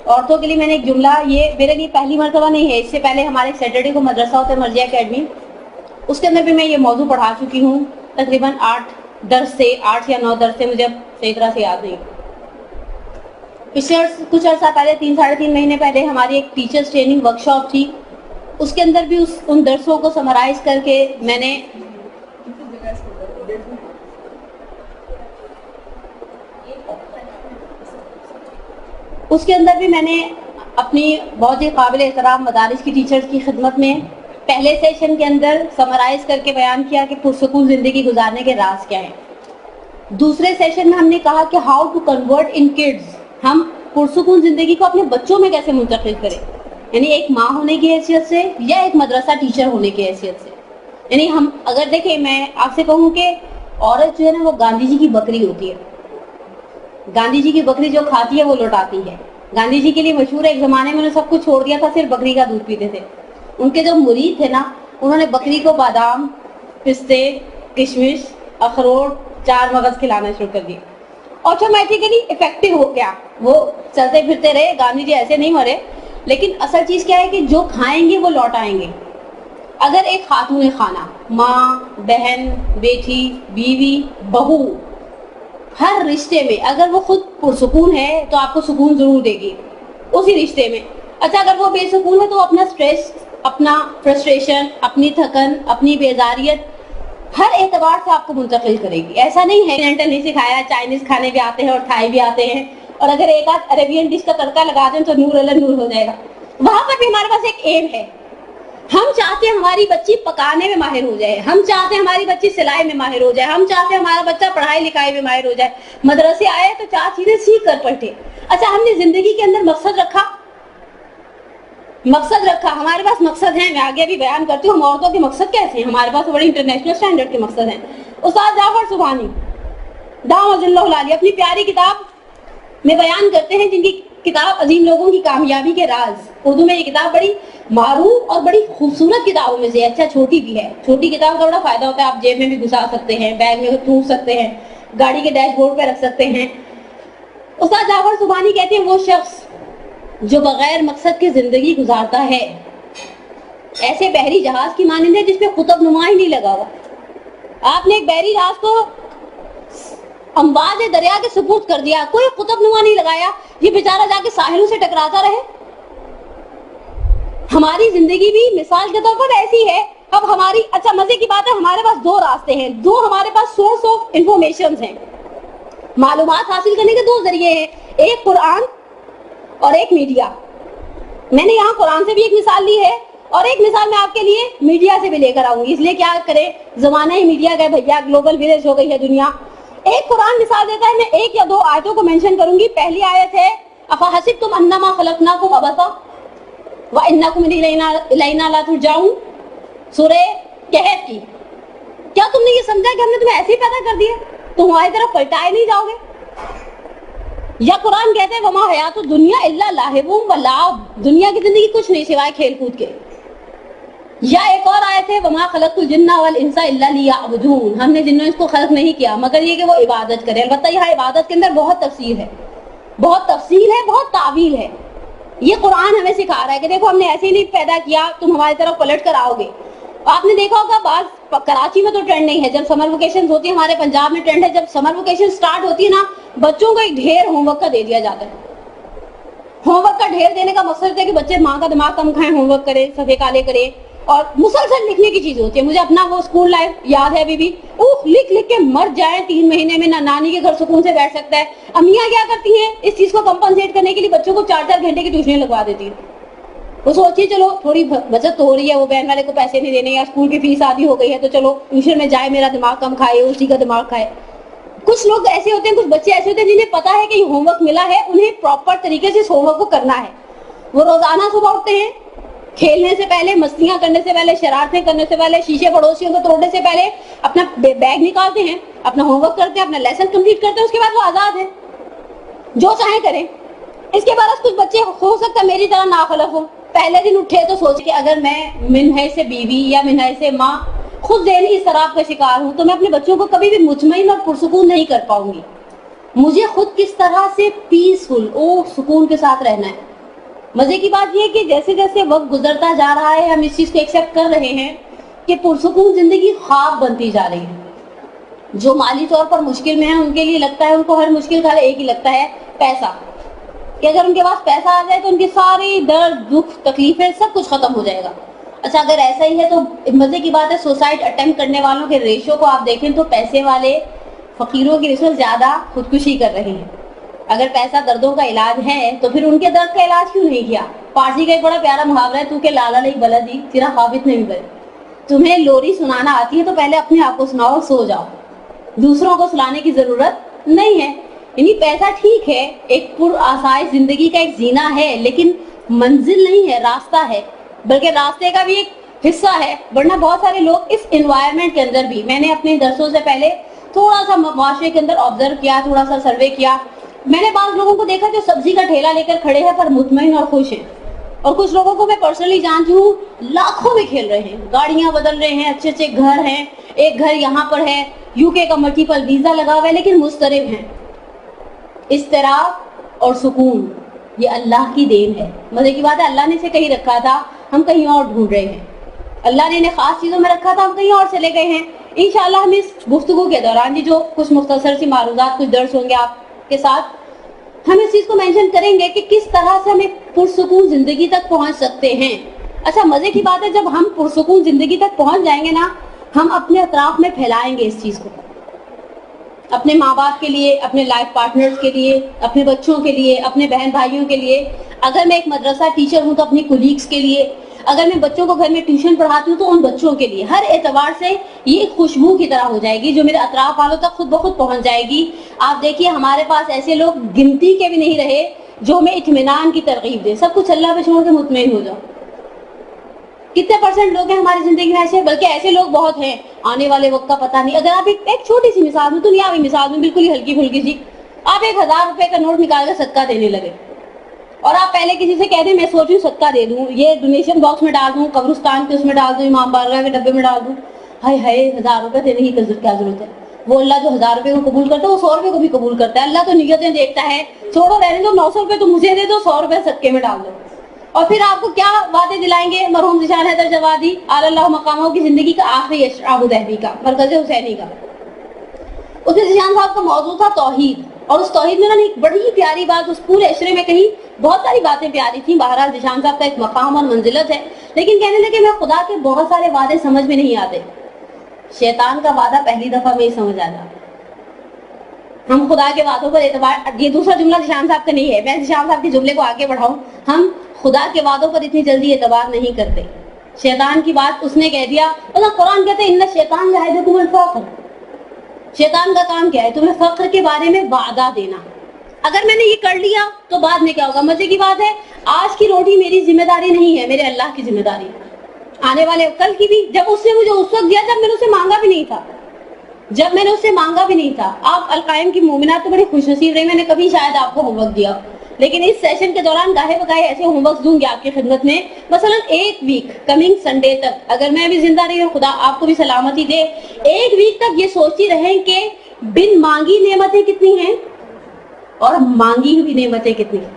عورتوں کے لیے میں نے ایک جملہ، یہ میرے لیے پہلی مرتبہ نہیں ہے، اس سے پہلے ہمارے ایک سیٹرڈے کو مدرسہ ہوتا ہے مرجع اکیڈمی، اس کے اندر بھی میں یہ موضوع پڑھا چکی ہوں، تقریباً 8 درس سے، 8 یا 9 درس سے، مجھے اب صحیح طرح سے یاد نہیں۔ پچھلے کچھ عرصہ پہلے، 3 ساڑھے 3 مہینے پہلے ہماری ایک ٹیچرز ٹریننگ ورک شاپ تھی، اس کے اندر بھی ان درسوں کو سمرائز کر کے میں نے اپنی بہت ہی قابل احترام مدارس کی ٹیچرز کی خدمت میں پہلے سیشن کے اندر سمرائز کر کے بیان کیا کہ پرسکون زندگی گزارنے کے راز کیا ہیں۔ دوسرے سیشن میں ہم نے کہا کہ ہاؤ ٹو کنورٹ ان کڈز، ہم پرسکون زندگی کو اپنے بچوں میں کیسے منتقل کریں، یعنی ایک ماں ہونے کی حیثیت سے یا ایک مدرسہ ٹیچر ہونے کی حیثیت سے۔ یعنی ہم اگر دیکھیں، میں آپ سے کہوں کہ عورت جو ہے نا وہ گاندھی جی کی بکری ہوتی ہے، گاندھی جی کی بکری جو کھاتی ہے وہ لوٹاتی ہے۔ گاندھی جی کے لیے مشہور ہے، ایک زمانے میں انہوں نے سب کچھ چھوڑ دیا تھا، صرف بکری کا دودھ پیتے تھے۔ ان کے جو مرید تھے نا، انہوں نے بکری کو بادام، پستے، کشمش، اخروٹ، 4 مغز کھلانا شروع کر دیے، آٹومیٹیکلی افیکٹو ہو گیا۔ وہ چلتے پھرتے رہے، گاندھی جی ایسے نہیں مرے، لیکن اصل چیز کیا ہے کہ جو کھائیں گے وہ لوٹائیں گے۔ اگر ایک خاتون خانہ، ماں، بہن، بیٹی، بیوی، بہو، ہر رشتے میں اگر وہ خود پرسکون ہے تو آپ کو سکون ضرور دے گی اسی رشتے میں۔ اچھا، اگر وہ بے سکون ہے تو اپنا سٹریس، اپنا فرسٹریشن، اپنی تھکن، اپنی بیزاریت ہر اعتبار سے آپ کو منتقل کرے گی۔ ایسا نہیں ہے نہیں سکھایا، چائنیز کھانے بھی آتے ہیں اور تھائی بھی آتے ہیں، اور اگر ایک آدھ عربین ڈش کا تڑکا لگا دیں تو نور اللہ نور ہو جائے گا۔ وہاں پر بھی ہمارے پاس ایک ایم ہے، ہم چاہتے ہیں ہماری بچی پکانے میں ماہر ہو جائے، ہم چاہتے ہیں ہماری بچی سلائی میں ماہر ہو جائے، ہم چاہتے ہیں ہمارا بچہ پڑھائی لکھائی میں ماہر ہو جائے، مدرسے آئے تو 4 چیزیں سیکھ کر پڑھے۔ اچھا، ہم نے زندگی کے اندر مقصد رکھا، ہمارے پاس مقصد ہیں، میں آگے بھی بیان کرتی ہوں ہم عورتوں کے مقصد کیسے ہیں، ہمارے پاس بڑے انٹرنیشنل سٹینڈرڈ کے مقصد ہیں۔ استاد جعفر سبحانی دامت اللہ العالی اپنی پیاری کتاب میں بیان کرتے ہیں، جن کی کتاب عظیم لوگوں کی کامیابی کے راز، اردو میں یہ کتاب بڑی معروف اور بڑی خوبصورت کتابوں میں سے، اچھا چھوٹی بھی ہے، چھوٹی کتاب کا بڑا فائدہ ہوتا ہے، آپ جیب میں بھی گھسا سکتے ہیں، بیگ میں ٹونگ سکتے ہیں، گاڑی کے ڈیش بورڈ پہ رکھ سکتے ہیں۔ استاد جعفر سبحانی کہتے ہیں وہ شخص جو بغیر مقصد کے زندگی گزارتا ہے ایسے بحری جہاز کی مانند ہے جس پہ قطب نما ہی نہیں لگا ہوا۔ آپ نے ایک بحری جہاز کو امواج دریا کے سپرد کر دیا، کوئی قطب نما نہیں لگایا، یہ بیچارہ جا کے ساحلوں سے ٹکراتا رہے۔ ہماری زندگی بھی مثال کے طور پر ایسی ہے۔ اب ہماری، اچھا مزے کی بات ہے، ہمارے پاس 2 راستے ہیں، 2 ہمارے پاس سورس آف انفارمیشن ہیں، معلومات حاصل کرنے کے 2 ذریعے ہیں، ایک قرآن اور ایک میڈیا۔ میں نے یہاں قرآن سے بھی ایک مثال لی ہے اور ایک مثال میں آپ کے لیے میڈیا سے بھی لے کر آؤں گی، اس لیے کیا کرے، زمانہ ہی میڈیا کا بھیا، گلوبل ولیج ہو گئی ہے دنیا۔ ایک قرآن مثال دیتا ہے، میں 1 یا 2 آیتوں کو مینشن کروں گی۔ پہلی آیت ہے افحسبتم انما خلقناکم عبثا وانکم الینا لا ترجعون، سورہ کہف کی۔ کیا تم نے یہ سمجھا کہ ہم نے تمہیں ایسے ہی پیدا کر دیا، تم ہماری طرف پلٹائے نہیں جاؤ گے؟ یا قرآن کہتے ہیں وما حیات الدنیا الا لہو و لعب، دنیا کی زندگی کچھ نہیں سوائے کھیل کود کے۔ یا ایک اور آیت ہے وما خلقت الجن والانس الا لیعبدون، ہم نے جن و انس کو خلق نہیں کیا مگر یہ کہ وہ عبادت کرے۔ البتہ یہاں عبادت کے اندر بہت تفصیل ہے، بہت تفصیل ہے، بہت تعویل ہے۔ یہ قرآن ہمیں سکھا رہا ہے کہ دیکھو ہم نے ایسے ہی نہیں پیدا کیا، تم ہماری طرف پلٹ کر آؤ گے۔ آپ نے دیکھا ہوگا بعض کراچی میں تو ٹرینڈ نہیں ہے، جب سمر ویکیشن ہوتی ہے، ہمارے پنجاب میں ٹرینڈ ہے، جب سمر ویکیشن سٹارٹ ہوتی ہے نا، بچوں کو ایک ڈھیر ہوم ورک کا دے دیا جاتا ہے۔ ہوم ورک کا ڈھیر دینے کا مقصد ہے کہ بچے ماں کا دماغ کم کھائیں، ہوم ورک کریں، صفحے کالے کریں، اور مسلسل لکھنے کی چیز ہوتی ہے۔ مجھے اپنا وہ اسکول لائف یاد ہے ابھی بھی، لکھ لکھ کے مر جائیں، 3 مہینے میں نہ نانی کے گھر سکون سے بیٹھ سکتا ہے۔ امیاں کیا کرتی ہیں اس چیز کو کمپنسیٹ کرنے کے لیے بچوں کو 4 گھنٹے کی ٹیوشن لگوا دیتی ہیں۔ وہ سوچیے چلو تھوڑی بچت تو ہو رہی ہے، وہ بہن والے کو پیسے نہیں دینے، یا اسکول کی فیس آدھی ہو گئی ہے تو چلو ٹیوشن میں جائے، میرا دماغ کم کھائے، اسی کا دماغ کھائے۔ کچھ لوگ ایسے ہوتے ہیں, کچھ بچے ایسے ہوتے ہیں جنہیں پتا ہے کہ یہ ہوم ورک ملا ہے, انہیں پراپر طریقے سے اس ہوم ورک کو کرنا ہے. وہ روزانہ صبح اٹھتے ہیں, کھیلنے سے پہلے, مستیاں کرنے سے پہلے, شرارتیں کرنے سے پہلے, شیشے پڑوسیوں کو توڑنے سے پہلے اپنا بیگ نکالتے ہیں, اپنا ہوم ورک کرتے ہیں, اپنا لیسن کمپلیٹ کرتے ہیں, اس کے بعد وہ آزاد ہیں, جو چاہیں کریں. اس کے بعد کچھ بچے ہو سکتا ہے میری طرح ناخلف ہوں, پہلے دن اٹھے تو سوچ کہ اگر میں منہج سے بیوی یا منہج سے ماں خود ذہنی اضطراب کا شکار ہوں تو میں اپنے بچوں کو کبھی بھی مطمئن اور پرسکون نہیں کر پاؤں گی. مجھے خود کس طرح سے پیسفل سکون کے ساتھ رہنا ہے. مزے کی بات یہ کہ جیسے جیسے وقت گزرتا جا رہا ہے ہم اس چیز کو ایکسیپٹ کر رہے ہیں کہ پرسکون زندگی خواب بنتی جا رہی ہے. جو مالی طور پر مشکل میں ہیں ان کے لیے لگتا ہے, ان کو ہر مشکل کا ایک ہی لگتا ہے, پیسہ, کہ اگر ان کے پاس پیسہ آ جائے تو ان کی ساری درد, دکھ, تکلیفیں سب کچھ ختم ہو جائے گا. اچھا اگر ایسا ہی ہے تو مزے کی بات ہے سوسائڈ اٹیمپٹ کرنے والوں کے ریشو کو آپ دیکھیں تو پیسے والے فقیروں کی نسبت زیادہ خودکشی کر رہے ہیں. اگر پیسہ دردوں کا علاج ہے تو پھر ان کے درد کا علاج کیوں نہیں کیا؟ پارسی کا ایک بڑا پیارا محاورہ ہے, تو کہ لالا نہیں بلدی تیرا خوابت نہیں بلے. تمہیں لوری سنانا آتی ہے تو پہلے اپنے آپ کو سناؤ اور سو جاؤ, دوسروں کو سنانے کی ضرورت نہیں ہے. یعنی پیسہ ٹھیک ہے, ایک پر آسائش زندگی کا ایک زینہ ہے, لیکن منزل نہیں ہے, راستہ ہے, بلکہ راستے کا بھی ایک حصہ ہے. ورنہ بہت سارے لوگ اس انوائرمنٹ کے اندر بھی, میں نے اپنے درسوں سے پہلے تھوڑا سا معاشرے کے اندر آبزرو کیا, تھوڑا سا سروے کیا, میں نے بعض لوگوں کو دیکھا جو سبزی کا ٹھیلا لے کر کھڑے ہیں پر مطمئن اور خوش ہیں, اور کچھ لوگوں کو میں پرسنلی جانتی ہوں لاکھوں میں کھیل رہے ہیں, گاڑیاں بدل رہے ہیں, اچھے اچھے گھر ہیں, ایک گھر یہاں پر ہے, UK کا ملٹیپل ویزا لگا ہوا ہے, لیکن مضطرب ہیں. اضطراب اور سکون یہ اللہ کی دین ہے. مزے کی بات ہے اللہ نے اسے کہیں رکھا تھا, ہم کہیں اور ڈھونڈ رہے ہیں. اللہ نے انہیں خاص چیزوں میں رکھا تھا, ہم کہیں اور چلے گئے ہیں. انشاءاللہ ہم اس گفتگو کے دوران جو کچھ مختصر سی معروضات, کچھ درس ہوں گے آپ کے ساتھ, ہم اس چیز کو مینشن کریں گے کہ کس طرح سے ہم ایک پرسکون زندگی تک پہنچ سکتے ہیں. اچھا مزے کی بات ہے جب ہم پرسکون زندگی تک پہنچ جائیں گے نا, ہم اپنے اطراف میں پھیلائیں گے اس چیز کو, اپنے ماں باپ کے لیے, اپنے لائف پارٹنرز کے لیے, اپنے بچوں کے لیے, اپنے بہن بھائیوں کے لیے. اگر میں ایک مدرسہ ٹیچر ہوں تو اپنے کولیگز کے لیے, اگر میں بچوں کو گھر میں ٹیوشن پڑھاتی ہوں تو ان بچوں کے لیے. ہر اعتبار سے یہ ایک خوشبو کی طرح ہو جائے گی جو میرے اطراف والوں تک خود بخود پہنچ جائے گی. آپ دیکھیے ہمارے پاس ایسے لوگ گنتی کے بھی نہیں رہے جو ہمیں اطمینان کی ترغیب دے, سب کچھ اللہ پہ چھوڑ کے مطمئن ہو جاؤ. کتنے پرسنٹ لوگ ہیں ہماری زندگی میں ایسے, بلکہ ایسے لوگ بہت ہیں, آنے والے وقت کا پتہ نہیں. اگر آپ ایک چھوٹی سی مثال میں, دنیاوی مثال میں, بالکل ہی ہلکی پھلکی سی, آپ 1000 روپے کا نوٹ نکال کر صدقہ دینے لگے, اور آپ پہلے کسی سے کہہ دیں میں سوچ رہی ہوں صدقہ دے دوں, یہ ڈونیشن باکس میں ڈال دوں, قبرستان کے اس میں ڈال دوں, امام بارگاہ کے ڈبے میں ڈال دوں, ہائے ہائے 1000 روپے دینے کی کیا ضرورت ہے. وہ اللہ جو 1000 روپے کو قبول کرتا ہے وہ 100 روپے کو بھی قبول کرتا ہے. اللہ تو نیتیں دیکھتا ہے, چھوڑو رہنے دو, 900 روپے تو مجھے دے دو, 100 روپے صدقے میں ڈال دو. اور پھر آپ کو کیا وعدے دلائیں گے مرحوم ذیشان حیدر جوادی اعلی اللہ مقامہ کی زندگی کا آخری ابو ظہبی کا, مرکز حسینی کا. اس میں ذیشان صاحب کا موضوع تھا توحید, اور اس توحید میں ایک بڑی پیاری بات, اس پورے عشرے میں کہیں بہت ساری باتیں پیاری تھیں. بہرحال ذیشان صاحب کا ایک مقام اور منزلت ہے, لیکن کہنے لگے میں خدا کے بہت سارے وعدے سمجھ میں نہیں آتے. شیطان کا وعدہ پہلی دفعہ میں ہی سمجھ آ جاتا. ہم خدا کے وعدوں پر اعتبار, یہ دوسرا جملہ ذیشان صاحب کا نہیں ہے, میں ذیشان صاحب کے جملے کو آگے بڑھاؤں, ہم خدا کے وعدوں پر اتنی جلدی اعتبار نہیں کرتے. شیطان کی بات اس نے کہہ دیا, قرآن کہتے ہیں ان الشیطان یعدکم الفقر, شیطان کا کام کیا ہے, تمہیں فقر کے بارے میں وعدہ دینا. اگر میں نے یہ کر لیا تو بعد میں کیا ہوگا. مزے کی بات ہے آج کی روٹی میری ذمہ داری نہیں ہے, میرے اللہ کی ذمہ داری ہے. آنے والے کل کی بھی, جب اس نے مجھے اس وقت دیا جب میں نے اسے مانگا بھی نہیں تھا, آپ القائم کی مومنات تو بڑی خوش نصیب رہی, میں نے کبھی شاید آپ کو ہوم ورک دیا, لیکن اس سیشن کے دوران گاہے بگاہے ایسے ہوم ورک دوں گی آپ کی خدمت میں. مثلا ایک ویک کمنگ سنڈے تک اگر میں بھی زندہ رہی اور خدا آپ کو بھی سلامتی دے, ایک ویک تک یہ سوچتی رہیں کہ بن مانگی نعمتیں کتنی ہیں اور مانگی ہوئی نعمتیں کتنی ہیں.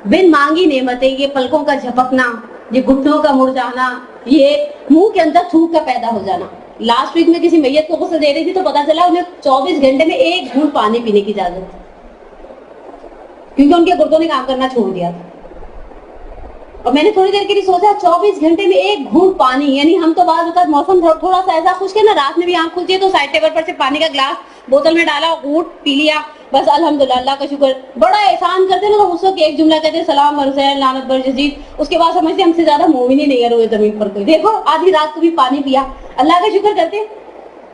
بن مانگی نعمتیں, یہ پلکوں کا جھپکنا, یہ گھٹنوں کا مڑ جانا, یہ منہ کے اندر تھوک کا پیدا ہو جانا. لاسٹ ویک میں کسی میت کو غسل دے رہی تھی تو پتا چلا انہیں 24 گھنٹے میں 1 گھونٹ پانی پینے کی اجازت تھی, کیونکہ ان کے گردوں نے کام کرنا چھوڑ دیا تھا. اور میں نے تھوڑی دیر کے لیے سوچا 24 گھنٹے میں 1 گھونٹ پانی, یعنی ہم تو بعض اوقات موسم تھوڑا سا ایسا خشک ہے نا, رات میں بھی آنکھ کھلتی ہے تو سائڈ ٹیبل پر سے پانی کا گلاس بوتل میں ڈالا, گھونٹ پی لیا, بس الحمدللہ اللہ کا شکر. بڑا احسان کرتے نا تو اس وقت ایک جملہ کہتے سلام بر حسین لعنت بر یزید, اس کے بعد سمجھتے ہم سے زیادہ مومن ہی نہیں ہے روئے زمین پر کوئی. دیکھو آدھی رات کو بھی پانی پیا, اللہ کا شکر کرتے.